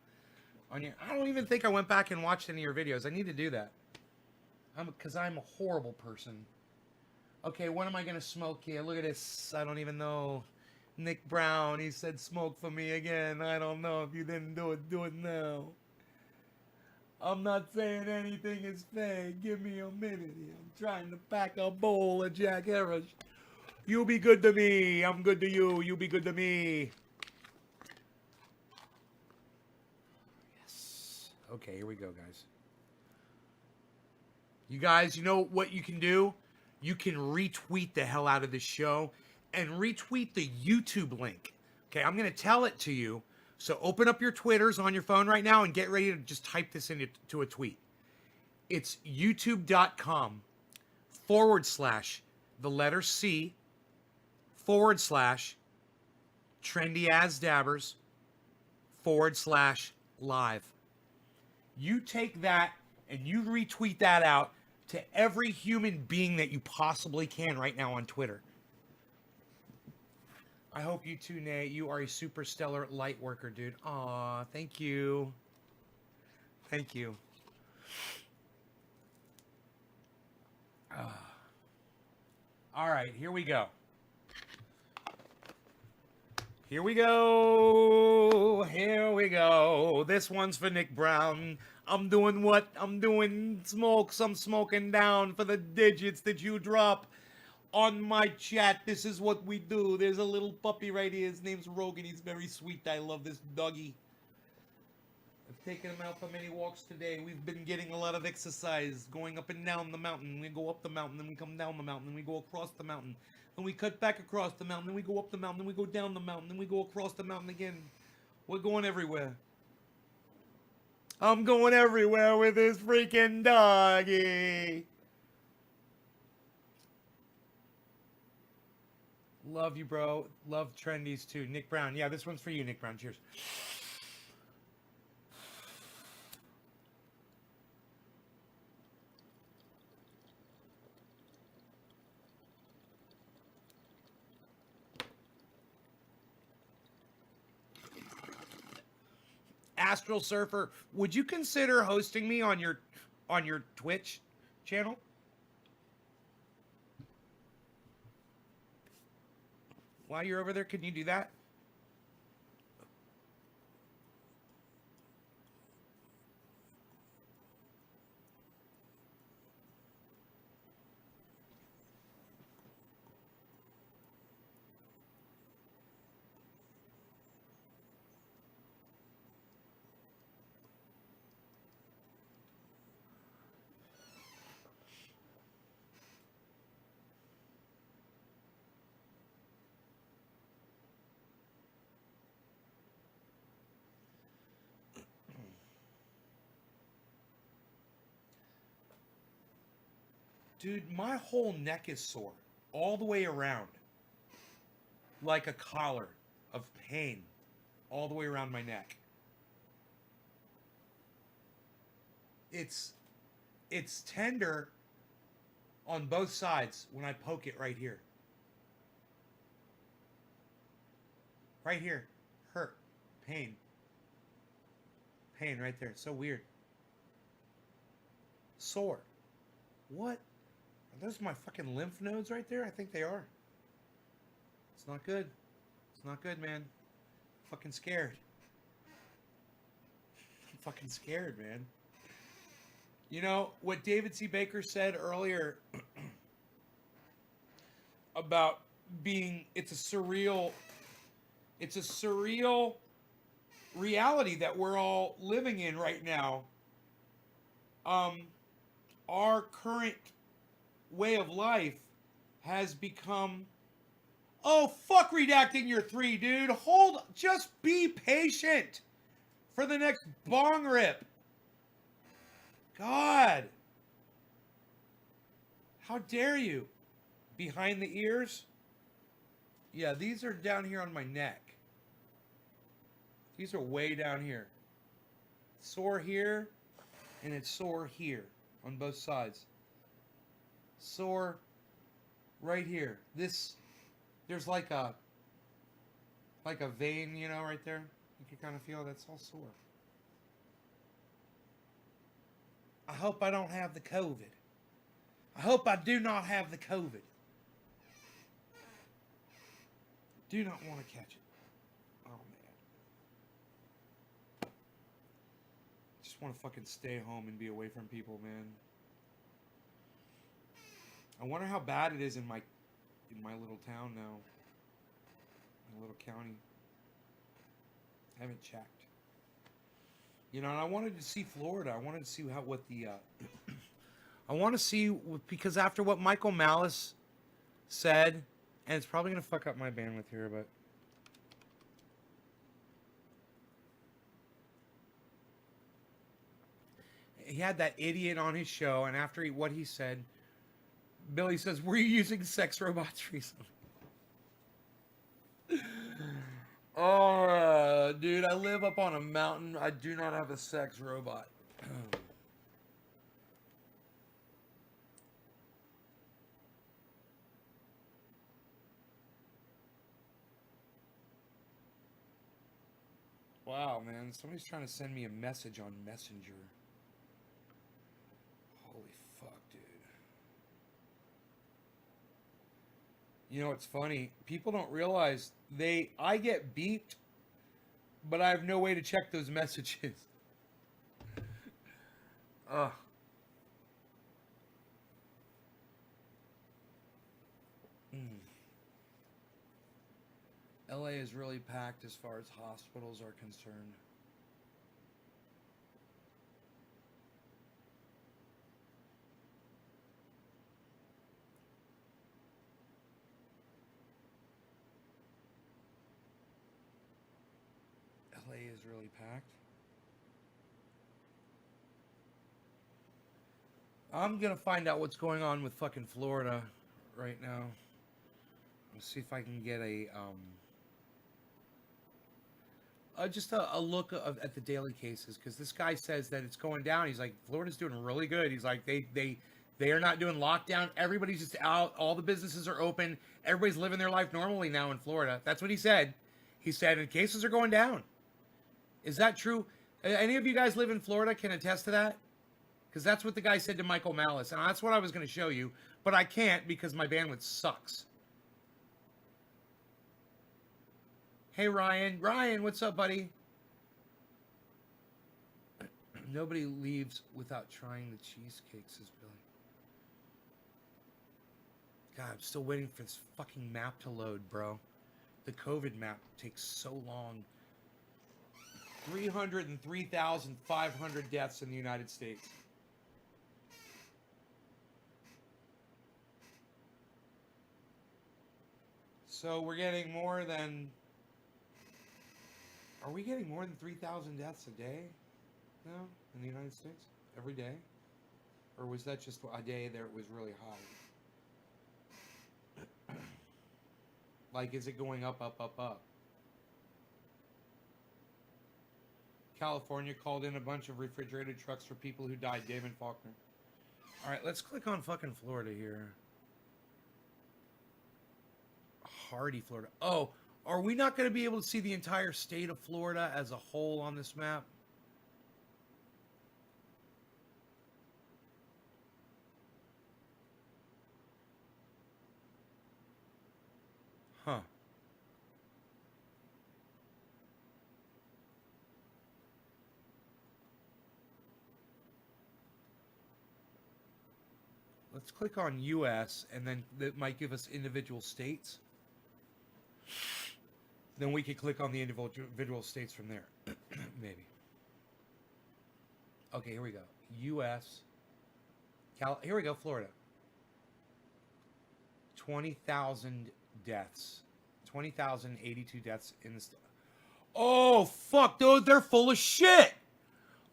on your. I don't even think I went back and watched any of your videos. I need to do that. Because I'm a horrible person. Okay, what am I gonna smoke here? Look at this. I don't even know. Nick Brown, he said smoke for me again. I don't know. If you didn't do it now. I'm not saying anything is fake. Give me a minute here. I'm trying to pack a bowl of Jack Harris. You be good to me. I'm good to you. You be good to me. Yes. Okay, here we go, guys. You guys, you know what you can do? You can retweet the hell out of this show and retweet the YouTube link. Okay, I'm going to tell it to you. So open up your Twitters on your phone right now and get ready to just type this into a tweet. It's youtube.com/ the letter C / Trendy As Dabbers / live. You take that and you retweet that out to every human being that you possibly can right now on Twitter. I hope you too, Nate. You are a super stellar light worker, dude. Aw, thank you. Thank you. All right, here we go. Here we go. Here we go. This one's for Nick Brown. I'm doing what? I'm doing smokes. I'm smoking down for the digits that you drop on my chat. This is what we do. There's a little puppy right here. His name's Rogan. He's very sweet. I love this doggy. I've taken him out for many walks today. We've been getting a lot of exercise, going up and down the mountain. We go up the mountain, then we come down the mountain, then we go across the mountain. Then we cut back across the mountain, then we go up the mountain, then we go down the mountain, then we go across the mountain again. We're going everywhere. I'm going everywhere with this freaking doggy. Love you, bro. Love Trendies too. Nick Brown. Yeah, this one's for you, Nick Brown. Cheers. Astral Surfer, would you consider hosting me on your Twitch channel? While you're over there, can you do that? Dude, my whole neck is sore. All the way around. Like a collar of pain. All the way around my neck. It's tender on both sides when I poke it right here. Right here. Hurt. Pain. Pain right there. It's so weird. Sore. What? Are those my fucking lymph nodes right there? I think they are. It's not good. It's not good, man. I'm fucking scared. I'm fucking scared, man. You know, what David C. Baker said earlier about being, it's a surreal reality that we're all living in right now. Our current way of life has become, oh, fuck redacting your 3, dude. Just be patient for the next bong rip. God. How dare you? Behind the ears? Yeah, these are down here on my neck. These are way down here. Sore here, and it's sore here on both sides. Sore right here. There's like a vein, you know, right there. You can kind of feel that's all sore. hope I don't have the COVID. I hope I do not have the COVID. Do not want to catch it. Oh, man. Just want to fucking stay home and be away from people, man. I wonder how bad it is in my little town now. My little county. I haven't checked. You know, and I wanted to see Florida. I wanted to see what the I want to see, because after what Michael Malice said, and it's probably going to fuck up my bandwidth here, but he had that idiot on his show, and after what he said, Billy says, were you using sex robots recently? Oh, dude, I live up on a mountain. I do not have a sex robot. Wow, man. Somebody's trying to send me a message on Messenger. Holy fuck, dude. You know, it's funny. People don't realize I get beeped, but I have no way to check those messages. Ugh. LA is really packed as far as hospitals are concerned. LA is really packed. I'm gonna find out what's going on with fucking Florida right now. Let's see if I can get just a look at the daily cases, because this guy says that it's going down. He's like, Florida's doing really good. He's like, they are not doing lockdown. Everybody's just out. All the businesses are open. Everybody's living their life normally now in Florida. That's what he said. He said, and cases are going down. Is that true? Any of you guys live in Florida can attest to that? Because that's what the guy said to Michael Malice, and that's what I was going to show you, but I can't because my bandwidth sucks. Hey, Ryan. Ryan, what's up, buddy? Nobody leaves without trying the cheesecake, says Billy. God, I'm still waiting for this fucking map to load, bro. The COVID map takes so long. 303,500 deaths in the United States. So we're getting more than... Are we getting more than 3,000 deaths a day now in the United States? Every day? Or was that just a day that it was really high? Like, is it going up, up, up, up? California called in a bunch of refrigerated trucks for people who died. David Faulkner. Alright, let's click on fucking Florida here. Hardy, Florida. Oh, are we not going to be able to see the entire state of Florida as a whole on this map? Huh. Let's click on US, and then that might give us individual states. Then we could click on the individual states from there. Maybe. Okay, here we go. U.S. Here we go, Florida. 20,000 deaths. 20,082 deaths in the state. Oh, fuck, dude. They're full of shit.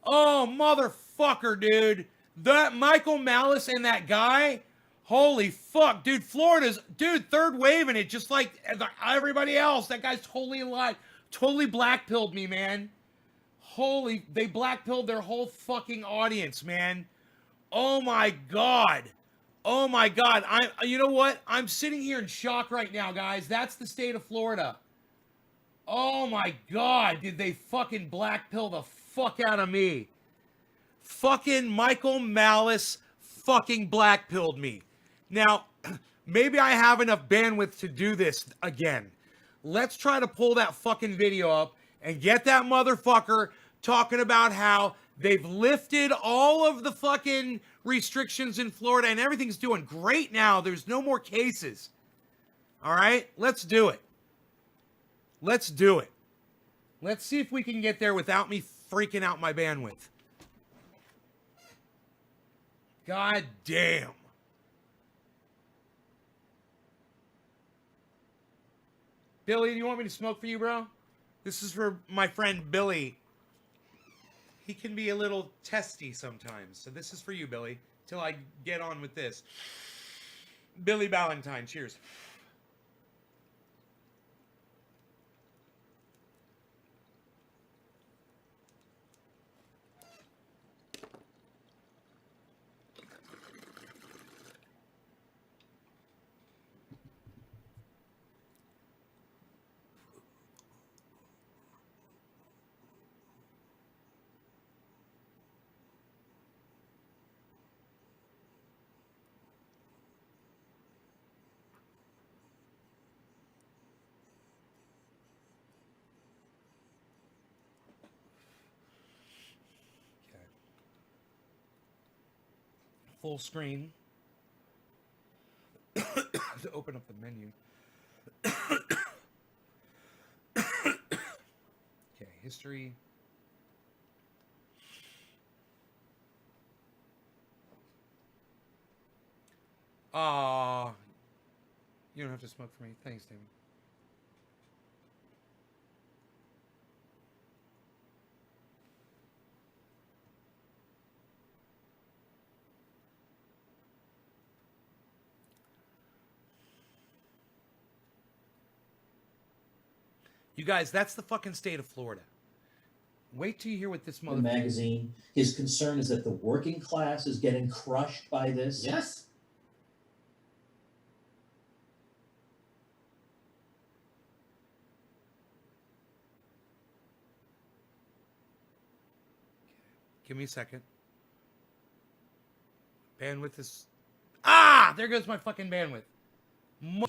Oh, motherfucker, dude. That Michael Malice and that guy... Holy fuck, dude, Florida's, dude, third wave in it, just like everybody else. That guy's totally alive. Totally black-pilled me, man. Holy, they black-pilled their whole fucking audience, man. Oh my God. Oh my God. You know what? I'm sitting here in shock right now, guys. That's the state of Florida. Oh my God, did they fucking black-pill the fuck out of me. fucking Michael Malice fucking blackpilled me. Now, maybe I have enough bandwidth to do this again. Let's try to pull that fucking video up and get that motherfucker talking about how they've lifted all of the fucking restrictions in Florida and everything's doing great now. There's no more cases. All right? Let's do it. Let's do it. Let's see if we can get there without me freaking out my bandwidth. God damn. Billy, do you want me to smoke for you, bro? This is for my friend Billy. He can be a little testy sometimes. So this is for you, Billy, till I get on with this. Billy Ballantyne, cheers. Full screen to open up the menu. Okay, history. You don't have to smoke for me. Thanks, David. You guys, that's the fucking state of Florida. Wait till you hear what this The motherfucker... magazine. His concern is that the working class is getting crushed by this. Yes. Give me a second. Bandwidth is... Ah! There goes my fucking bandwidth.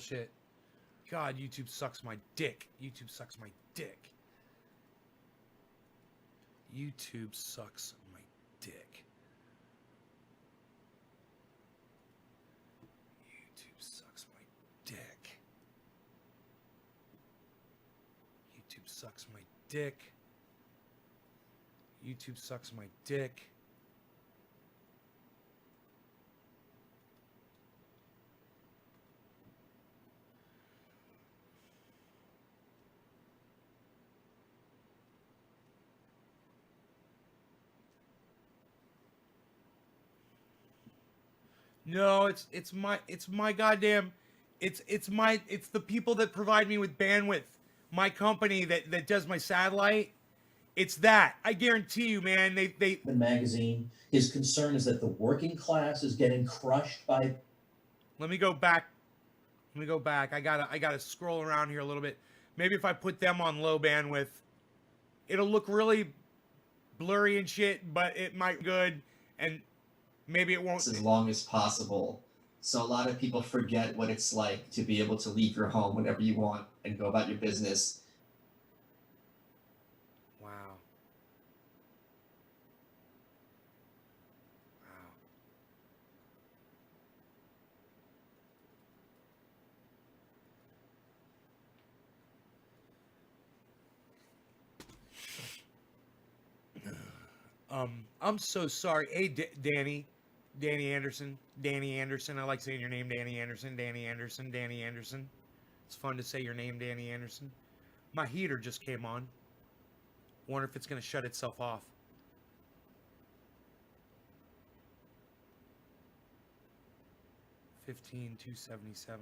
Shit. God, YouTube sucks my dick. YouTube sucks my dick. YouTube sucks my dick. YouTube sucks my dick. YouTube sucks my dick. YouTube sucks my dick. No, it's my goddamn, it's the people that provide me with bandwidth. My company that does my satellite. It's that. I guarantee you, man. They The magazine. His concern is that the working class is getting crushed by... Let me go back. I gotta scroll around here a little bit. Maybe if I put them on low bandwidth, it'll look really blurry and shit, but it might be good, and maybe it won't. As long as possible. So a lot of people forget what it's like to be able to leave your home whenever you want and go about your business. Wow. I'm so sorry. Hey, Danny Anderson. I like saying your name, Danny Anderson. It's fun to say your name, Danny Anderson. My heater just came on. Wonder if it's going to shut itself off. $15,277.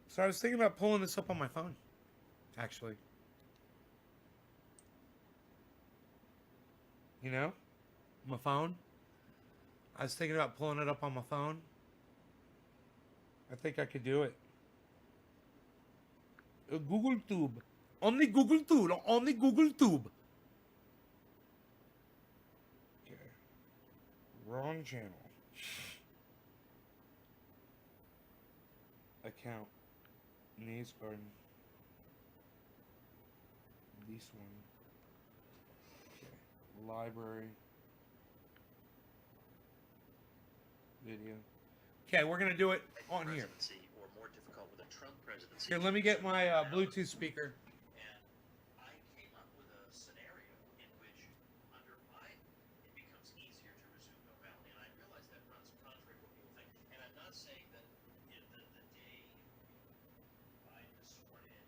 So I was thinking about pulling this up on my phone, actually. You know, my phone. I was thinking about pulling it up on my phone. I think I could do it. Google Tube. Only Google Tube. Only Google Tube. Okay. Wrong channel. Account. Nays Garden. This one. Okay. Library. Video. Okay, we're gonna do it on here. Or more difficult with a Trump presidency. Here, let me get my Bluetooth speaker. And I came up with a scenario in which, under Biden, it becomes easier to resume normality. And I realize that runs contrary to what people think. And I'm not saying that the day Biden is sworn in,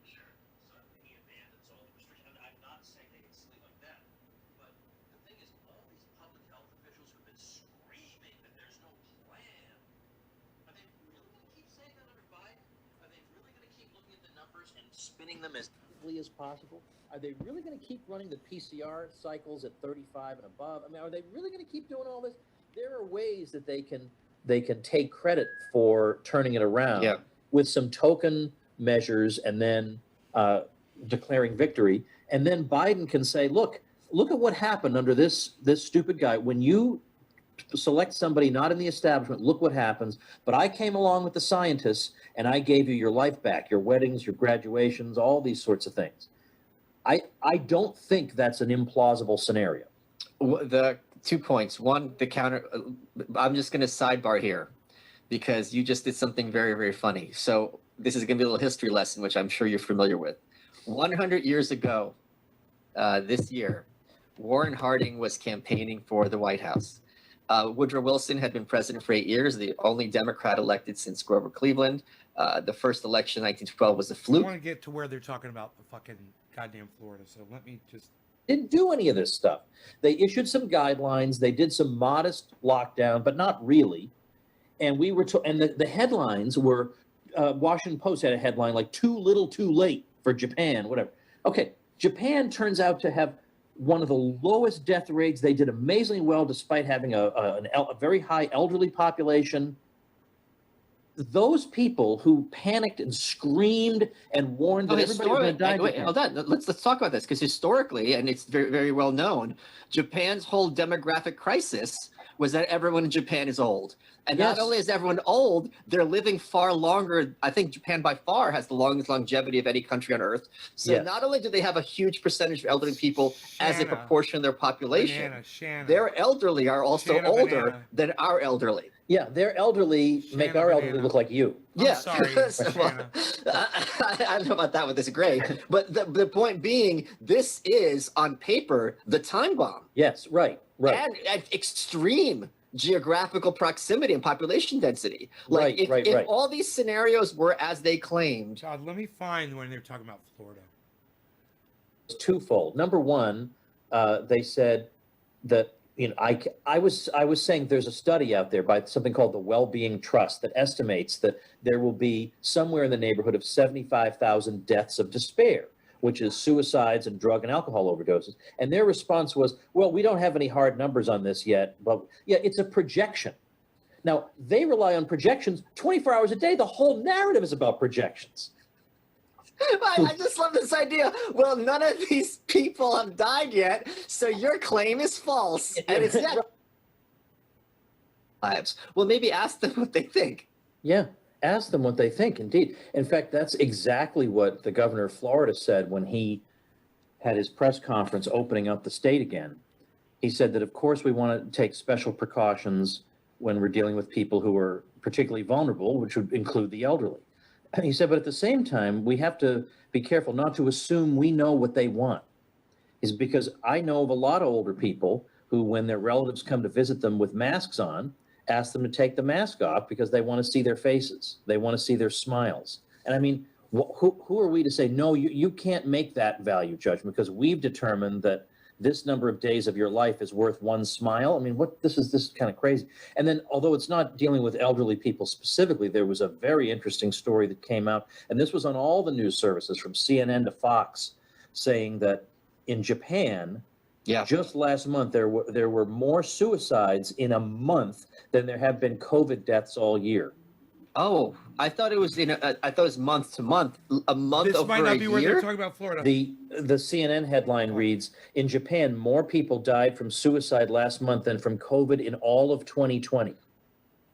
suddenly he abandons all the restrictions. I'm not saying they can sleep like that. But the thing is, all these public health officials who've been screaming that there's no plan, are they really going to keep saying that under Biden? Are they really going to keep looking at the numbers and spinning them as quickly as possible? Are they really going to keep running the PCR cycles at 35 and above? I mean, are they really going to keep doing all this? There are ways that they can take credit for turning it around with some token measures and then declaring victory. And then Biden can say, look at what happened under this stupid guy. When you select somebody not in the establishment, look what happens. But I came along with the scientists and I gave you your life back, your weddings, your graduations, all these sorts of things. I don't think that's an implausible scenario. The 2 points. One, the counter. I'm just going to sidebar here because you just did something very, very funny. So this is going to be a little history lesson, which I'm sure you're familiar with. 100 years ago, this year, Warren Harding was campaigning for the White House. Woodrow Wilson had been president for 8 years, the only Democrat elected since Grover Cleveland. The first election in 1912 was a fluke. I want to get to where they're talking about the fucking goddamn Florida, so let me just... Didn't do any of this stuff. They issued some guidelines. They did some modest lockdown, but not really. And we were and the headlines were, Washington Post had a headline like "Too little, too late" for Japan, whatever. Okay, Japan turns out to have one of the lowest death rates. They did amazingly well despite having a very high elderly population. Those people who panicked and screamed and warned that everybody was going to die. Wait, hold on. Let's talk about this because historically, and it's very, very well known, Japan's whole demographic crisis was that everyone in Japan is old. And not only is everyone old, they're living far longer. I think Japan by far has the longest longevity of any country on earth. So not only do they have a huge percentage of elderly people as a proportion of their population, their elderly are also older than our elderly. Yeah, their elderly make our elderly look like you. Yeah, sorry, I don't know about that, but this is great. But the point being, this is on paper the time bomb. Yes, right. And at extreme geographical proximity and population density. Like if all these scenarios were as they claimed. God, let me find when they're talking about Florida. It's twofold. Number one, they said that, you know, I was saying there's a study out there by something called the Wellbeing Trust that estimates that there will be somewhere in the neighborhood of 75,000 deaths of despair, which is suicides and drug and alcohol overdoses. And their response was, well, we don't have any hard numbers on this yet, but yeah, it's a projection. Now, they rely on projections 24 hours a day. The whole narrative is about projections. I just love this idea. Well, none of these people have died yet, so your claim is false. And it's not lives. Well, maybe ask them what they think. Yeah, ask them what they think, indeed. In fact, that's exactly what the governor of Florida said when he had his press conference opening up the state again. He said that, of course, we want to take special precautions when we're dealing with people who are particularly vulnerable, which would include the elderly. And he said, but at the same time, we have to be careful not to assume we know what they want. Is because I know of a lot of older people who, when their relatives come to visit them with masks on, ask them to take the mask off because they want to see their faces. They want to see their smiles. And I mean, who are we to say, no, you can't make that value judgment because we've determined that this number of days of your life is worth one smile. I mean, this is kind of crazy. And then, although it's not dealing with elderly people specifically, there was a very interesting story that came out, and this was on all the news services from CNN to Fox, saying that in Japan, just last month, there were more suicides in a month than there have been COVID deaths all year. Oh, I thought it was I thought it was month to month, a month This over might not a be where they're year. talking about Florida. The CNN headline reads, in Japan, more people died from suicide last month than from COVID in all of 2020.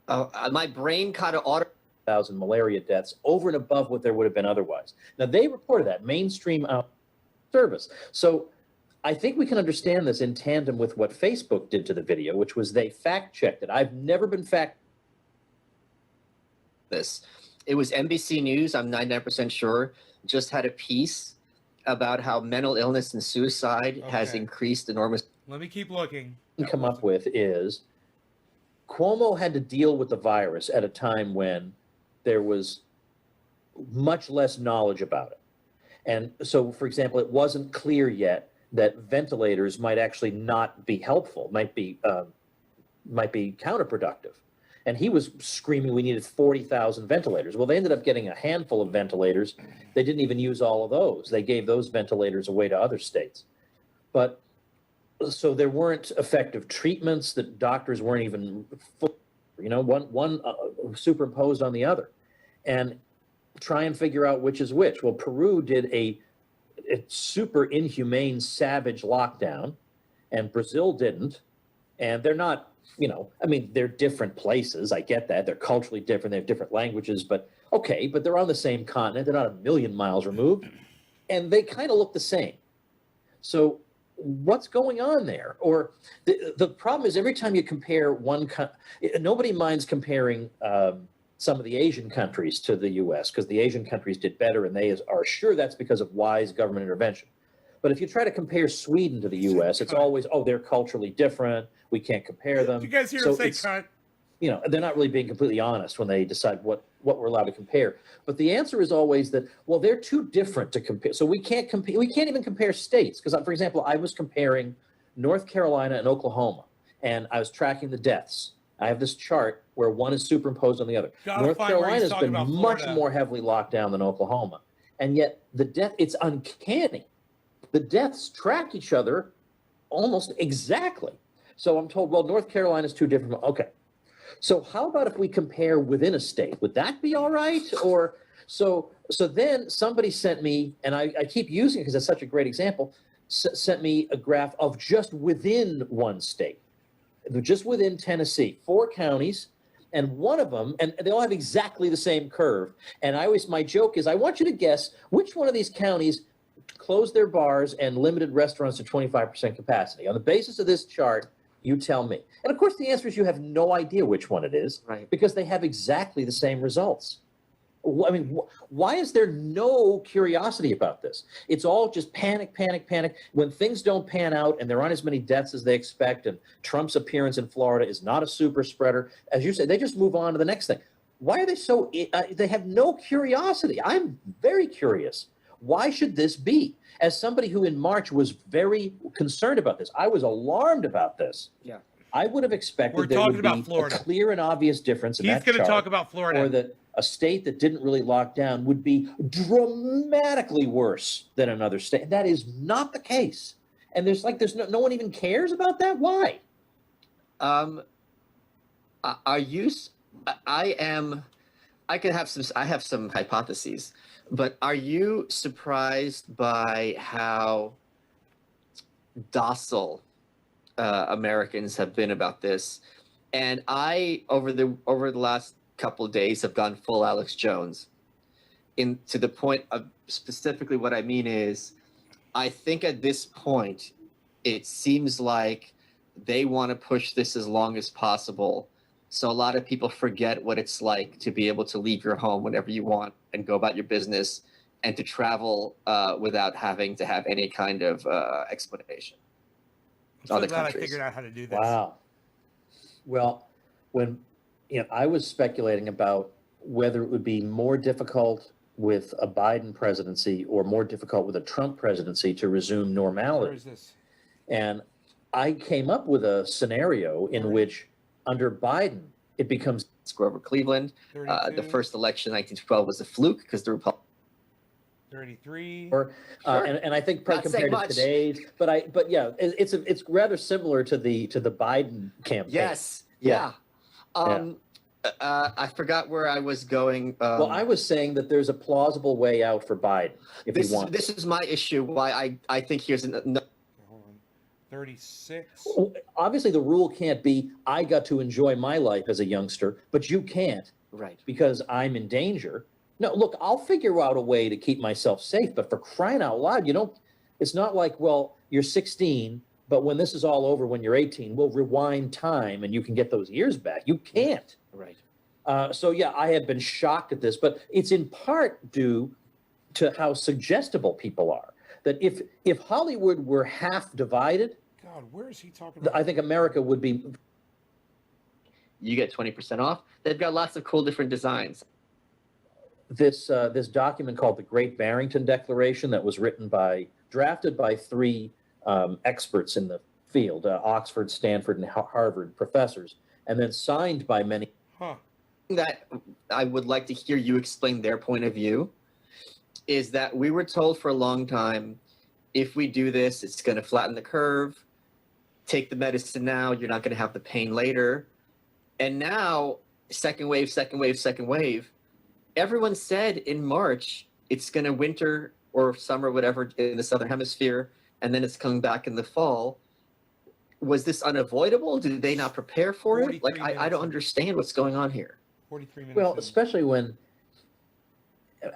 My brain kind of auto. 1,000 malaria deaths over and above what there would have been otherwise. Now, they reported that mainstream service. So I think we can understand this in tandem with what Facebook did to the video, which was they fact-checked it. I've never been this. It was NBC News, I'm 99% sure, just had a piece about how mental illness and suicide has Okay. increased enormously. Let me keep looking. come up with is Cuomo had to deal with the virus at a time when there was much less knowledge about it. And so, for example, it wasn't clear yet that ventilators might actually not be helpful, might be counterproductive. And he was screaming we needed 40,000 ventilators. Well, they ended up getting a handful of ventilators. They didn't even use all of those. They gave those ventilators away to other states. But so there weren't effective treatments, that doctors weren't even, one superimposed on the other. And try and figure out which is which. Well, Peru did a super inhumane, savage lockdown, and Brazil didn't. And they're not, they're different places. I get that. They're culturally different. They have different languages, but okay, but they're on the same continent. They're not a million miles removed. And they kind of look the same. So what's going on there? Or the problem is every time you compare nobody minds comparing some of the Asian countries to the U.S. because the Asian countries did better, and they are sure that's because of wise government intervention. But if you try to compare Sweden to the U.S., it's always, they're culturally different. We can't compare them. Did you guys hear him say cunt? They're not really being completely honest when they decide what we're allowed to compare. But the answer is always that, well, they're too different to compare. So we can't compare. We can't even compare states. Because, for example, I was comparing North Carolina and Oklahoma, and I was tracking the deaths. I have this chart where one is superimposed on the other. North Carolina's been much more heavily locked down than Oklahoma. And yet it's uncanny. The deaths track each other almost exactly. So I'm told, well, North Carolina's too different. Okay. So how about if we compare within a state? Would that be all right? Or so then somebody sent me, and I keep using it because it's such a great example, sent me a graph of just within one state, just within Tennessee, 4 counties, and one of them, and they all have exactly the same curve. And my joke is, I want you to guess which one of these counties closed their bars and limited restaurants to 25% capacity. On the basis of this chart, you tell me. And of course, the answer is you have no idea which one it is, right? Because they have exactly the same results. I mean, why is there no curiosity about this? It's all just panic, panic, panic. When things don't pan out and there aren't as many deaths as they expect, and Trump's appearance in Florida is not a super spreader, as you say, they just move on to the next thing. Why are they so, they have no curiosity? I'm very curious. Why should this be? As somebody who in March was very concerned about this, I was alarmed about this. Yeah. I would have expected there would be a clear and obvious difference in that chart. He's going to talk about Florida. Or that a state that didn't really lock down would be dramatically worse than another state. That is not the case. And there's no one even cares about that. Why? I have some hypotheses, but are you surprised by how docile Americans have been about this? And I, over the last couple of days, have gone full Alex Jones, to the point of specifically what I mean is, I think at this point, it seems like they want to push this as long as possible. So a lot of people forget what it's like to be able to leave your home whenever you want and go about your business, and to travel without having to have any kind of explanation. I'm so glad I figured out how to do this. Wow. Well, when I was speculating about whether it would be more difficult with a Biden presidency or more difficult with a Trump presidency to resume normality. Where is this? And I came up with a scenario in which under Biden, it becomes Grover Cleveland. The first election in 1912 was a fluke because the Republicans. 33. And I think probably compared to today's, but yeah, it's rather similar to the Biden campaign. Yes. Yeah. I forgot where I was going. Well, I was saying that there's a plausible way out for Biden if he wants. This is my issue. Why I think here's Hold on. 36. Obviously, the rule can't be I got to enjoy my life as a youngster, but you can't right. because I'm in danger. No, look, I'll figure out a way to keep myself safe, but for crying out loud, you don't. It's not like, well, you're 16, but when this is all over, when you're 18, we'll rewind time and you can get those years back. You can't. Right. So yeah, I have been shocked at this, but it's in part due to how suggestible people are. That if Hollywood were half divided, God, where is he talking about? I think America would be. You get 20% off. They've got lots of cool different designs. This document called the Great Barrington Declaration that was drafted by three experts in the field, Oxford, Stanford, and Harvard professors, and then signed by many. Huh. That I would like to hear you explain their point of view is that we were told for a long time, if we do this, it's going to flatten the curve. Take the medicine now, you're not going to have the pain later. And now, second wave. Everyone said in March, it's going to winter or summer, whatever, in the Southern Hemisphere, and then it's coming back in the fall. Was this unavoidable? Did they not prepare for it? Like, I don't understand what's going on here. 43 minutes. Well, in. especially when,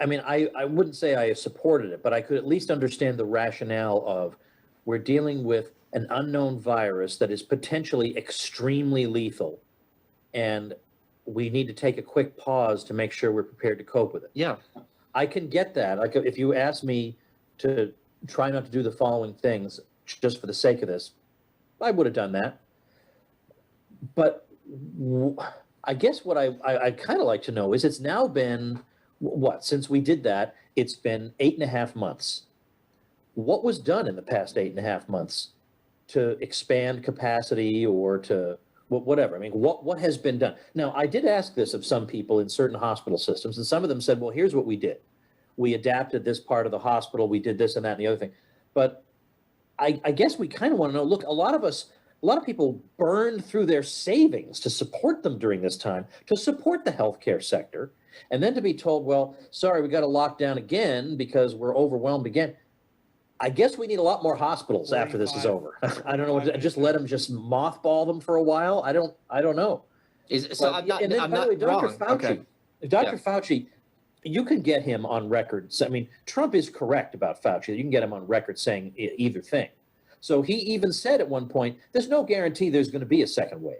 I mean, I wouldn't say I supported it, but I could at least understand the rationale of we're dealing with an unknown virus that is potentially extremely lethal, and we need to take a quick pause to make sure we're prepared to cope with it. Yeah. I can get that. If you ask me to try not to do the following things just for the sake of this, I would have done that. But I guess what I'd kind of like to know is it's now been, since we did that, it's been 8.5 months. What was done in the past 8.5 months to expand capacity or to whatever? I mean, what has been done? Now, I did ask this of some people in certain hospital systems, and some of them said, well, here's what we did. We adapted this part of the hospital, we did this and that and the other thing. But I guess we kind of want to know, look, a lot of people burned through their savings to support them during this time, to support the healthcare sector, and then to be told, well, sorry, we got to lock down again because we're overwhelmed again. I guess we need a lot more hospitals after this is over. I don't know. Just let them just mothball them for a while. I don't know. I'm not Dr. wrong. Fauci, Okay. Dr. Fauci, you can get him on record. I mean, Trump is correct about Fauci. You can get him on record saying either thing. So he even said at one point, there's no guarantee there's going to be a second wave.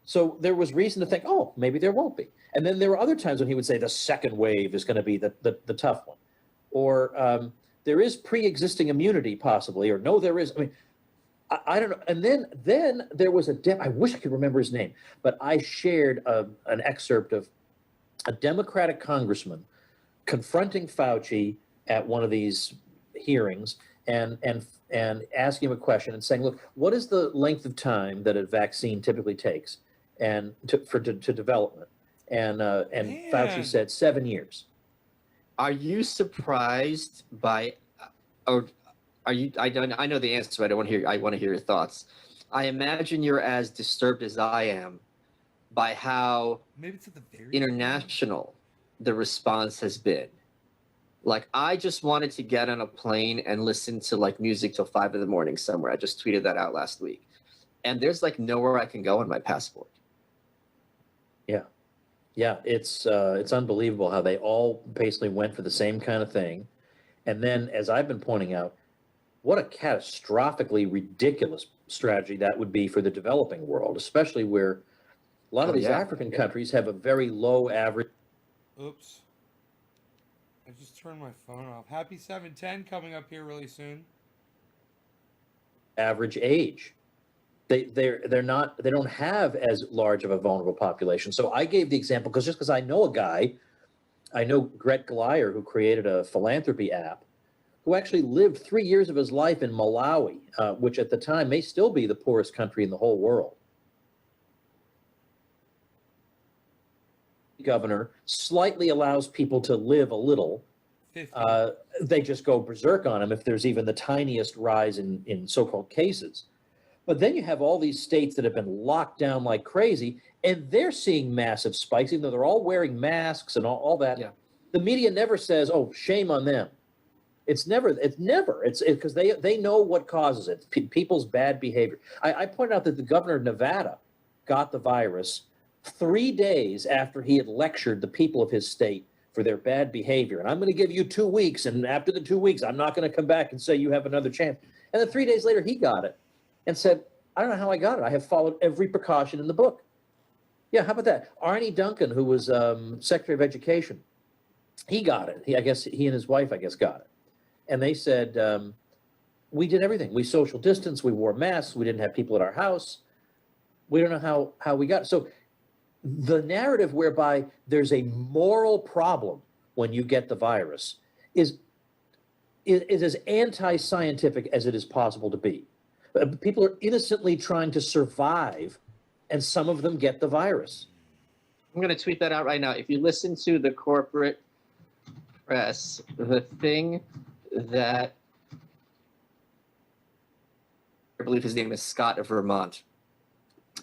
So there was reason to think, oh, maybe there won't be. And then there were other times when he would say the second wave is going to be the tough one. Or there is pre-existing immunity possibly, or no, there is. I mean, I don't know. And then there was I wish I could remember his name, but I shared an excerpt of a Democratic congressman confronting Fauci at one of these hearings and asking him a question and saying, look, what is the length of time that a vaccine typically takes and to development? And Fauci said 7 years. Are you surprised by, or are you? I know the answer, but I want to hear your thoughts. I imagine you're as disturbed as I am by how Maybe it's at the very international the response has been. Like, I just wanted to get on a plane and listen to like music till 5 a.m. somewhere. I just tweeted that out last week, and there's like nowhere I can go on my passport. Yeah, it's unbelievable how they all basically went for the same kind of thing. And then, as I've been pointing out, what a catastrophically ridiculous strategy that would be for the developing world, especially where a lot of these African countries have a very low average. Oops. I just turned my phone off. Happy 710 coming up here really soon. Average age. They don't have as large of a vulnerable population. So I gave the example because I know a guy, I know Gret Glyer, who created a philanthropy app, who actually lived 3 years of his life in Malawi, which at the time may still be the poorest country in the whole world. Governor slightly allows people to live a little. They just go berserk on him if there's even the tiniest rise in so-called cases. But then you have all these states that have been locked down like crazy, and they're seeing massive spikes, even though they're all wearing masks and all that. Yeah. The media never says, "Oh, shame on them." It's never because they know what causes it. People's bad behavior. I pointed out that the governor of Nevada got the virus 3 days after he had lectured the people of his state for their bad behavior. And I'm going to give you 2 weeks. And after the 2 weeks, I'm not going to come back and say you have another chance. And then 3 days later, he got it and said, I don't know how I got it. I have followed every precaution in the book. Yeah, how about that? Arnie Duncan, who was Secretary of Education, he got it. He and his wife, got it. And they said, we did everything. We social distanced. We wore masks. We didn't have people at our house. We don't know how we got it. So the narrative whereby there's a moral problem when you get the virus is as anti-scientific as it is possible to be. People are innocently trying to survive, and some of them get the virus. I'm going to tweet that out right now. If you listen to the corporate press, the thing that I believe his name is Scott of Vermont,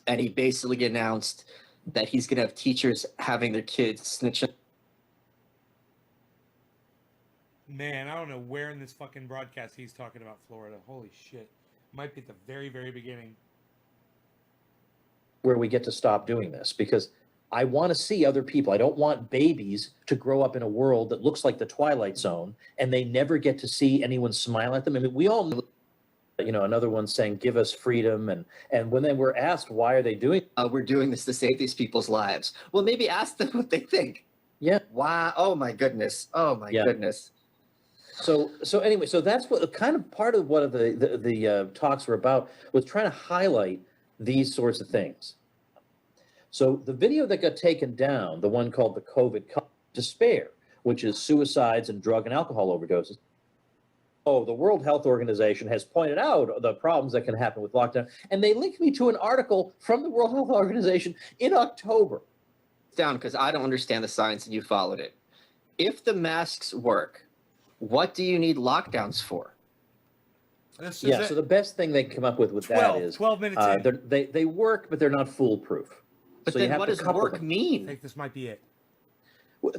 and he basically announced that he's going to have teachers having their kids snitch. Man, I don't know where in this fucking broadcast he's talking about Florida. Holy shit. Might be at the very, very beginning. Where we get to stop doing this, because I want to see other people. I don't want babies to grow up in a world that looks like the Twilight Zone and they never get to see anyone smile at them. I mean, we all know, another one saying, give us freedom. And when they were asked, why are they doing it? We're doing this to save these people's lives. Well, maybe ask them what they think. Yeah. Wow. Oh, my goodness. Oh, my goodness. So anyway, so that's what kind of part of what the talks were about, was trying to highlight these sorts of things. So the video that got taken down, the one called the COVID Despair, which is suicides and drug and alcohol overdoses. Oh, the World Health Organization has pointed out the problems that can happen with lockdown. And they linked me to an article from the World Health Organization in October. Down, because I don't understand the science and you followed it. If the masks work, what do you need lockdowns for? So the best thing they come up with 12, that is 12 minutes in. they work, but they're not foolproof. But so then what does work mean? I think this might be it.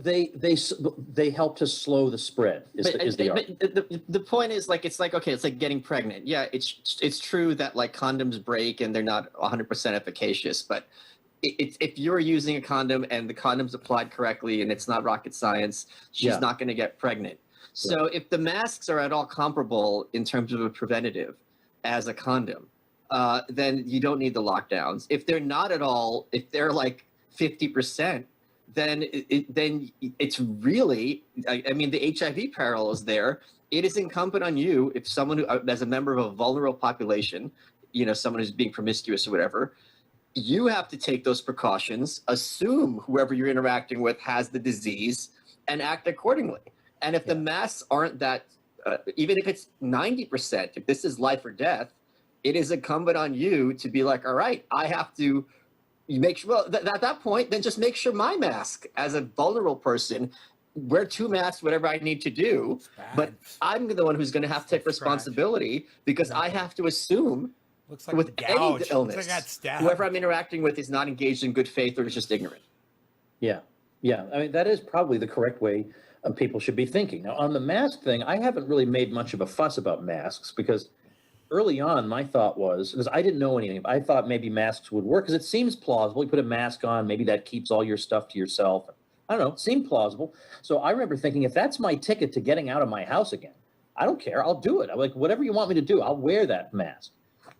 They help to slow the spread. The point is, like, it's like getting pregnant. Yeah, it's true that like condoms break and they're not 100% efficacious, but if you're using a condom and the condom's applied correctly and it's not rocket science, she's not going to get pregnant. So if the masks are at all comparable in terms of a preventative as a condom, then you don't need the lockdowns. If they're not at all, if they're like 50%, then it's really, I mean, the HIV parallel is there. It is incumbent on you, if someone who, as a member of a vulnerable population, someone who's being promiscuous or whatever, you have to take those precautions, assume whoever you're interacting with has the disease, and act accordingly. And if the masks aren't that, even if it's 90%, if this is life or death, it is incumbent on you to be like, all right, I have to make sure, well, at that point, then just make sure my mask, as a vulnerable person, wear 2 masks, whatever I need to do. But I'm the one who's going to have to take responsibility, because I have to assume Looks like with any illness, Looks like I got stabbed. whoever I'm interacting with is not engaged in good faith or is just ignorant. Yeah. I mean, that is probably the correct way people should be thinking. Now, on the mask thing, I haven't really made much of a fuss about masks, because early on, my thought was, because I didn't know anything, I thought maybe masks would work, because it seems plausible. You put a mask on, maybe that keeps all your stuff to yourself. I don't know, it seemed plausible. So I remember thinking, if that's my ticket to getting out of my house again, I don't care, I'll do it. I'm like, whatever you want me to do, I'll wear that mask.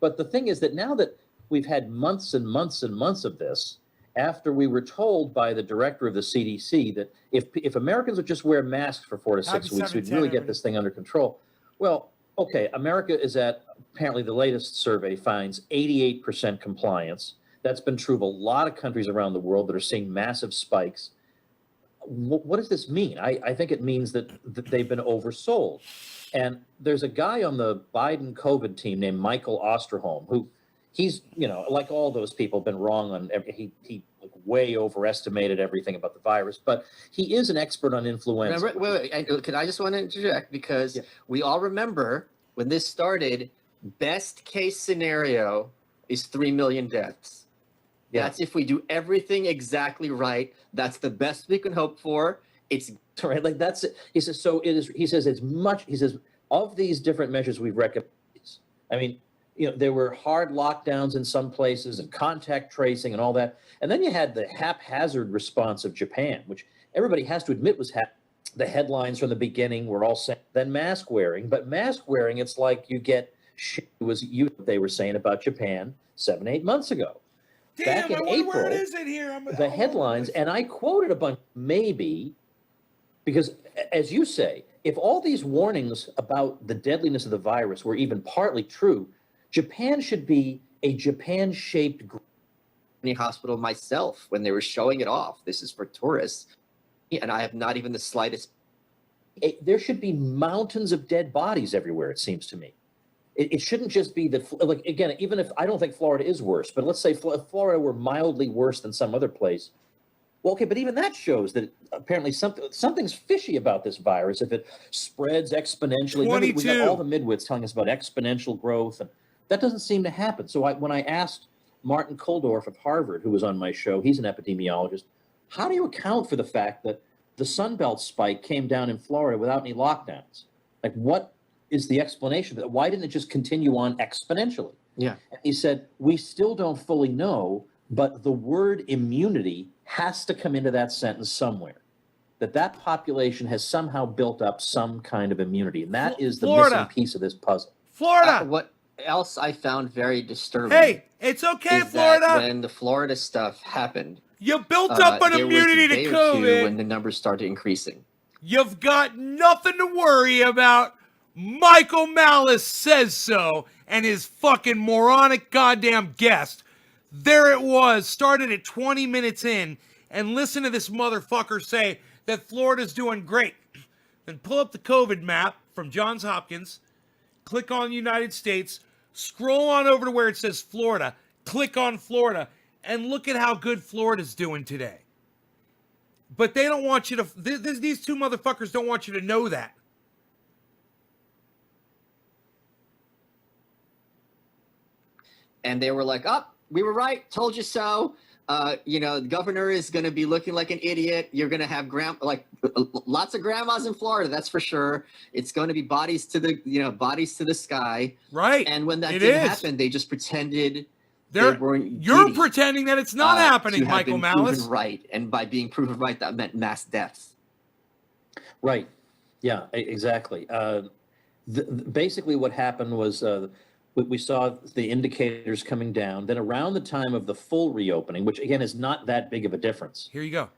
But the thing is that now that we've had months and months and months of this, after we were told by the director of the CDC that if Americans would just wear masks for 4 to 6 weeks, we'd really get this thing under control. Well, okay, America is at, apparently the latest survey finds 88% compliance. That's been true of a lot of countries around the world that are seeing massive spikes. What does this mean? I think it means that they've been oversold. And there's a guy on the Biden COVID team named Michael Osterholm, who he's, like all those people, been wrong on he like way overestimated everything about the virus, but he is an expert on influenza. Wait. Can I just want to interject, because we all remember when this started, best case scenario is 3 million deaths. Yeah. That's if we do everything exactly right. That's the best we can hope for. It's Right, like that's it. He says, so it is, he says, it's much, he says, of these different measures we've recommended, I mean, there were hard lockdowns in some places and contact tracing and all that. And then you had the haphazard response of Japan, which everybody has to admit was the headlines from the beginning were all saying, then mask wearing. But mask wearing, it's like you get shit, they were saying about Japan 7-8 months ago. Damn, Back in I wonder where it April, is in here. the headlines, and I quoted a bunch, maybe, because as you say, if all these warnings about the deadliness of the virus were even partly true, Japan should be a Japan-shaped hospital myself when they were showing it off. This is for tourists. And I have not even the slightest. There should be mountains of dead bodies everywhere, it seems to me. It shouldn't just be like, again, even if I don't think Florida is worse, but let's say if Florida were mildly worse than some other place. Well, okay, but even that shows that apparently something's fishy about this virus if it spreads exponentially. Remember, we got all the midwits telling us about exponential growth, and that doesn't seem to happen. So when I asked Martin Kulldorff of Harvard, who was on my show, he's an epidemiologist, how do you account for the fact that the Sunbelt spike came down in Florida without any lockdowns? Like, what is the explanation for that? Why didn't it just continue on exponentially? Yeah. And he said, we still don't fully know, but the word immunity has to come into that sentence somewhere. That population has somehow built up some kind of immunity. And that is the missing piece of this puzzle. Florida. What else I found very disturbing. Hey, it's okay, is Florida. That when the Florida stuff happened, you built up an immunity to COVID. When the numbers started increasing. You've got nothing to worry about. Michael Malice says so, and his fucking moronic goddamn guest. There it was, started at 20 minutes in, and listen to this motherfucker say that Florida's doing great. Then pull up the COVID map from Johns Hopkins, click on United States, scroll on over to where it says Florida, click on Florida, and look at how good Florida's doing today. But they don't want you to, these two motherfuckers don't want you to know that. And they were like, oh, we were right, told you so. The governor is going to be looking like an idiot. You're going to have lots of grandmas in Florida, that's for sure. It's going to be bodies to the sky. Right. And when that didn't happen, they just pretended you're pretending that it's not happening, Michael Malice. Right. And by being proven right, that meant mass deaths. Right. Yeah, exactly. Basically what happened was we saw the indicators coming down. Then around the time of the full reopening, which again is not that big of a difference. Here you go.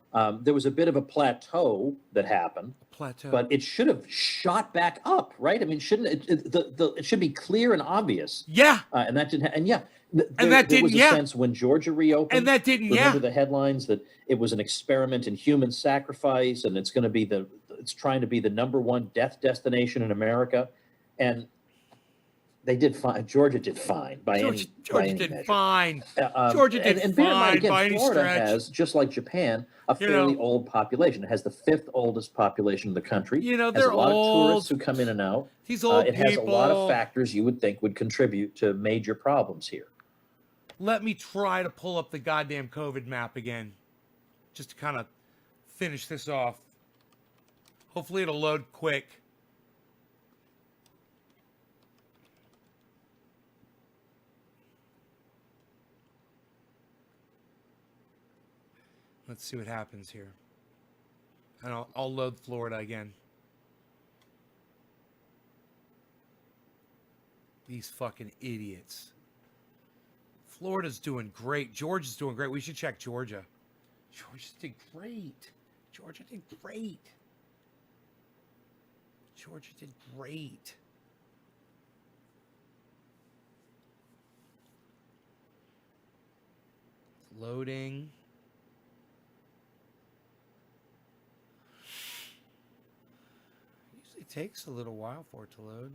There was a bit of a plateau that happened. But it should have shot back up, right? I mean, shouldn't it should be clear and obvious. Yeah. And that didn't. And yeah. There was a sense when Georgia reopened. And that didn't. Remember the headlines that it was an experiment in human sacrifice, and it's going to be it's trying to be the #1 death destination in America, and they did fine. Georgia did fine by any measure. Georgia did fine by any Florida stretch. Has, just like Japan, a fairly old population. It has the 5th oldest population in the country. They're has a lot old. of tourists who come in and out. These old it has a lot people. of factors you would think would contribute to major problems here. Let me try to pull up the goddamn COVID map again, just to kind of finish this off. Hopefully it'll load quick. Let's see what happens here. And I'll load Florida again. These fucking idiots. Florida's doing great. Georgia's doing great. We should check Georgia. Georgia did great. Georgia did great. Georgia did great. Loading. Usually takes a little while for it to load.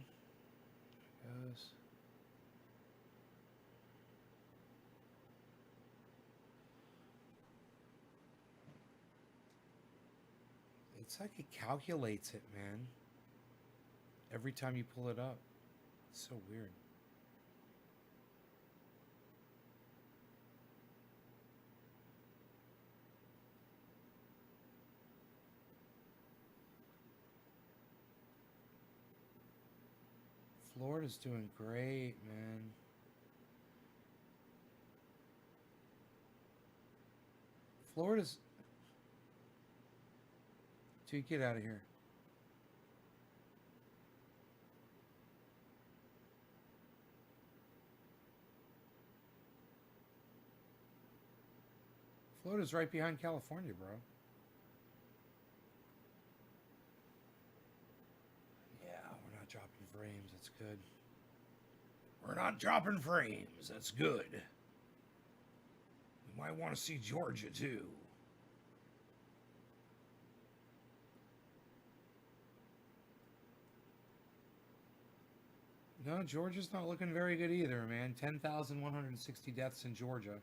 There it goes. It's like it calculates it, man. Every time you pull it up. It's so weird. Florida's doing great, man. Florida's... Dude, get out of here. Florida's right behind California, bro. Yeah, we're not dropping frames. That's good. We're not dropping frames. That's good. We might want to see Georgia, too. No, Georgia's not looking very good either, man. 10,160 deaths in Georgia.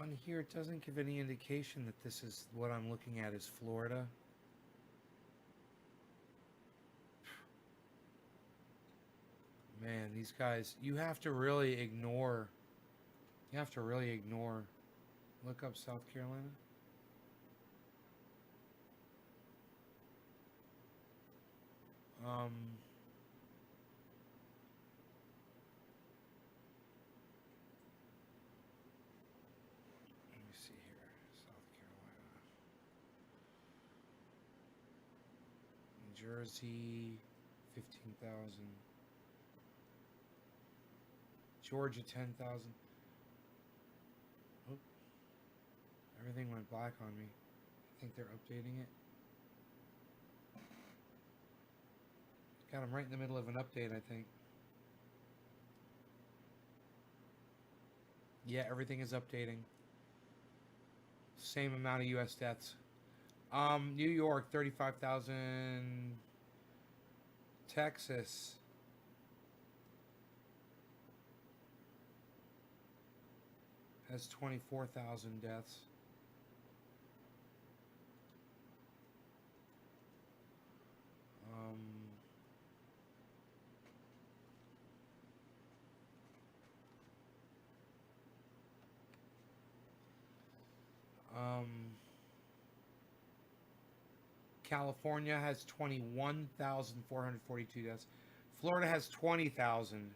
On here, it doesn't give any indication that this is what I'm looking at is Florida. Man, these guys, you have to really ignore. Look up South Carolina. Let me see here. South Carolina. New Jersey, 15,000. Georgia, 10,000. Oh, everything went black on me. I think they're updating it. Got them right in the middle of an update, I think. Yeah, everything is updating. Same amount of U.S. deaths. New York, 35,000. Texas. Has 24,000 deaths. California has 21,442 deaths. Florida has 20,000.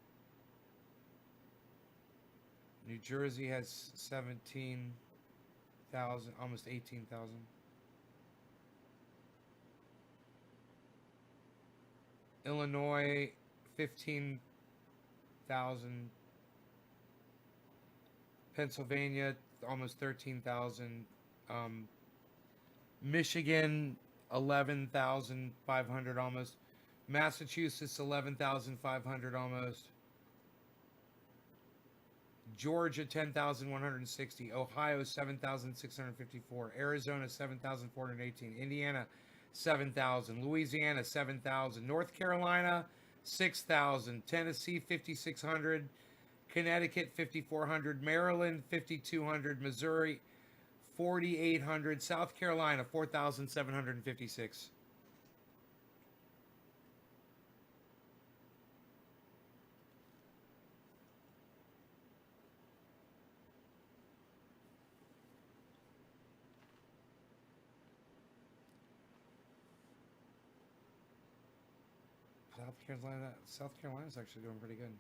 New Jersey has 17,000, almost 18,000. Illinois, 15,000. Pennsylvania, almost 13,000. Michigan, 11,500 almost. Massachusetts, 11,500 almost. Georgia, 10,160. Ohio, 7,654. Arizona, 7,418. Indiana, 7,000. Louisiana, 7,000. North Carolina, 6,000. Tennessee, 5,600. Connecticut, 5,400. Maryland, 5,200. Missouri, 4,800. South Carolina, 4,756. South Carolina's actually doing pretty good.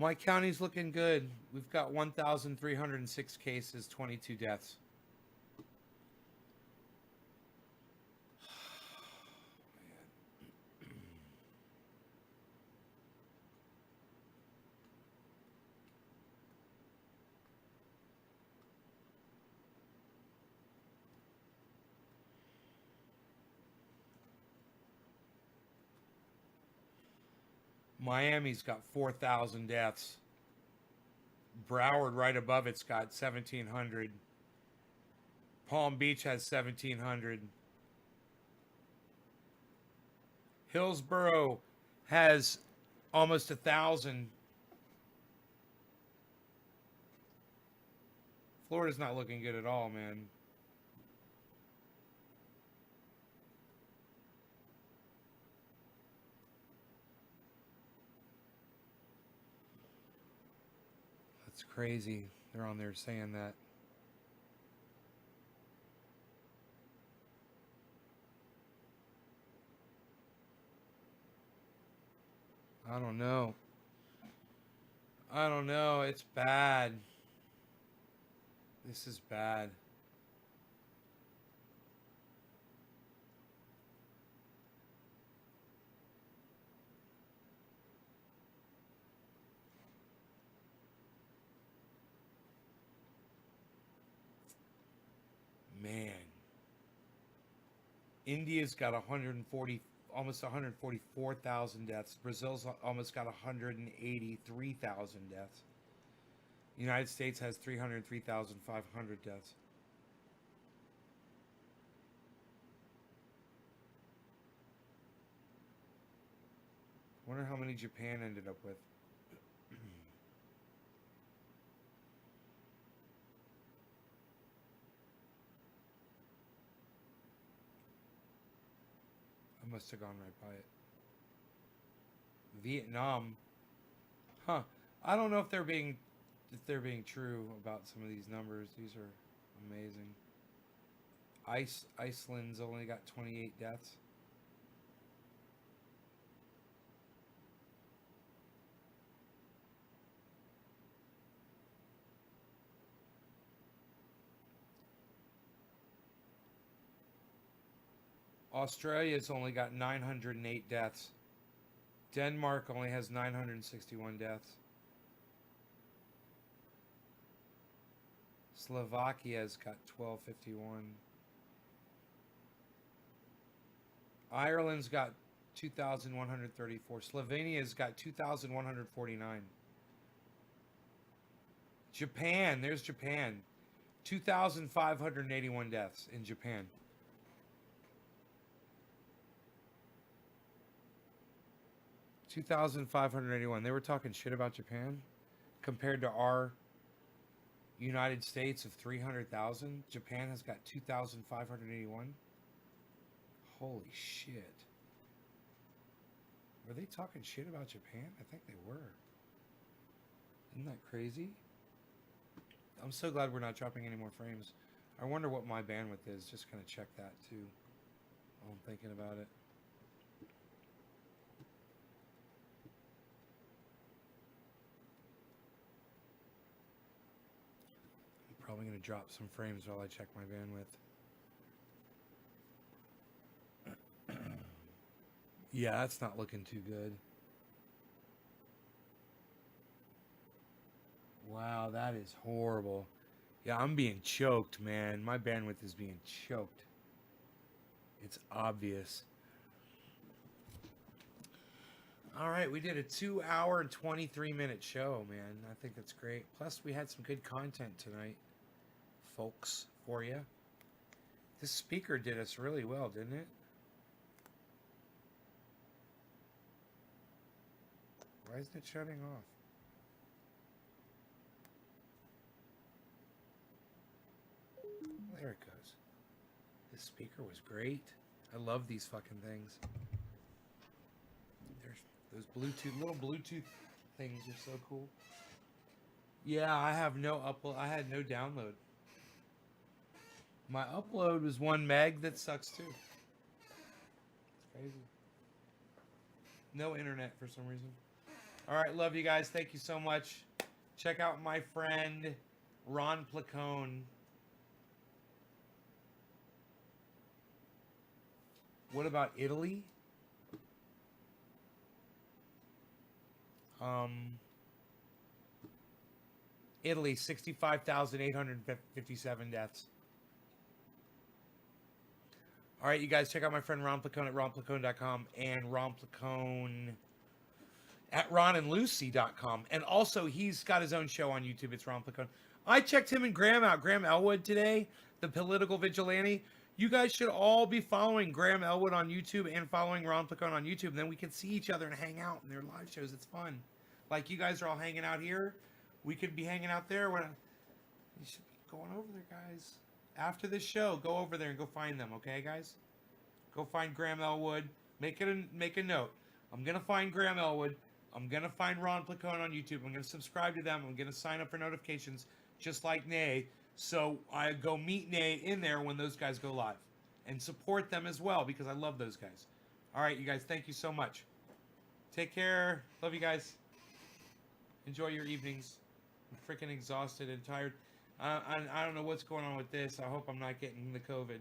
My county's looking good. We've got 1,306 cases, 22 deaths. Miami's got 4,000 deaths. Broward, right above it's got 1,700. Palm Beach has 1,700. Hillsborough has almost 1,000. Florida's not looking good at all, man. That's crazy. They're on there saying that. I don't know. I don't know. It's bad. This is bad. Man. India's got 140, almost 144,000 deaths. Brazil's almost got 183,000 deaths. The United States has 303,500 deaths. I wonder how many Japan ended up with. I must have gone right by it. Vietnam. Huh. I don't know if they're being true about some of these numbers. These are amazing. Iceland's only got 28 deaths. Australia's only got 908 deaths. Denmark only has 961 deaths. Slovakia's got 1251. Ireland's got 2,134. Slovenia's got 2,149. Japan, there's Japan. 2,581 deaths in Japan. $2,581. They were talking shit about Japan compared to our United States of 300,000. Japan has got 2,581. Holy shit. Were they talking shit about Japan? I think they were. Isn't that crazy? I'm so glad we're not dropping any more frames. I wonder what my bandwidth is. Just gonna check that too while I'm thinking about it. Probably going to drop some frames while I check my bandwidth. Yeah, that's not looking too good. Wow, that is horrible. Yeah, I'm being choked, man. My bandwidth is being choked. It's obvious. All right, we did a 2-hour and 23-minute show, man. I think that's great. Plus, we had some good content tonight, folks, for you. This speaker did us really well, didn't it? Why isn't it shutting off? There it goes. This speaker was great. I love these fucking things. There's those Bluetooth, little Bluetooth things are so cool. Yeah, I have no upload. I had no download. My upload was 1 meg. That sucks too. It's crazy. No internet for some reason. All right, love you guys. Thank you so much. Check out my friend Ron Placone. What about Italy? Italy, 65,857 deaths. All right, you guys, check out my friend Ron Placone at ronplacone.com and Ron Placone at ronandlucy.com. And also, he's got his own show on YouTube. It's Ron Placone. I checked him and Graham out. Graham Elwood today, the political vigilante. You guys should all be following Graham Elwood on YouTube and following Ron Placone on YouTube. And then we can see each other and hang out in their live shows. It's fun. Like you guys are all hanging out here. We could be hanging out there. You should be going over there, guys. After this show, go over there and go find them, okay, guys? Go find Graham Elwood. Make a note. I'm gonna find Graham Elwood. I'm gonna find Ron Placone on YouTube. I'm gonna subscribe to them. I'm gonna sign up for notifications, just like Nay. So I go meet Nay in there when those guys go live, and support them as well because I love those guys. All right, you guys. Thank you so much. Take care. Love you guys. Enjoy your evenings. I'm freaking exhausted and tired. I don't know what's going on with this. I hope I'm not getting the COVID.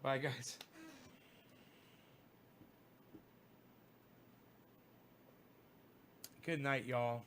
Bye, guys. Good night, y'all.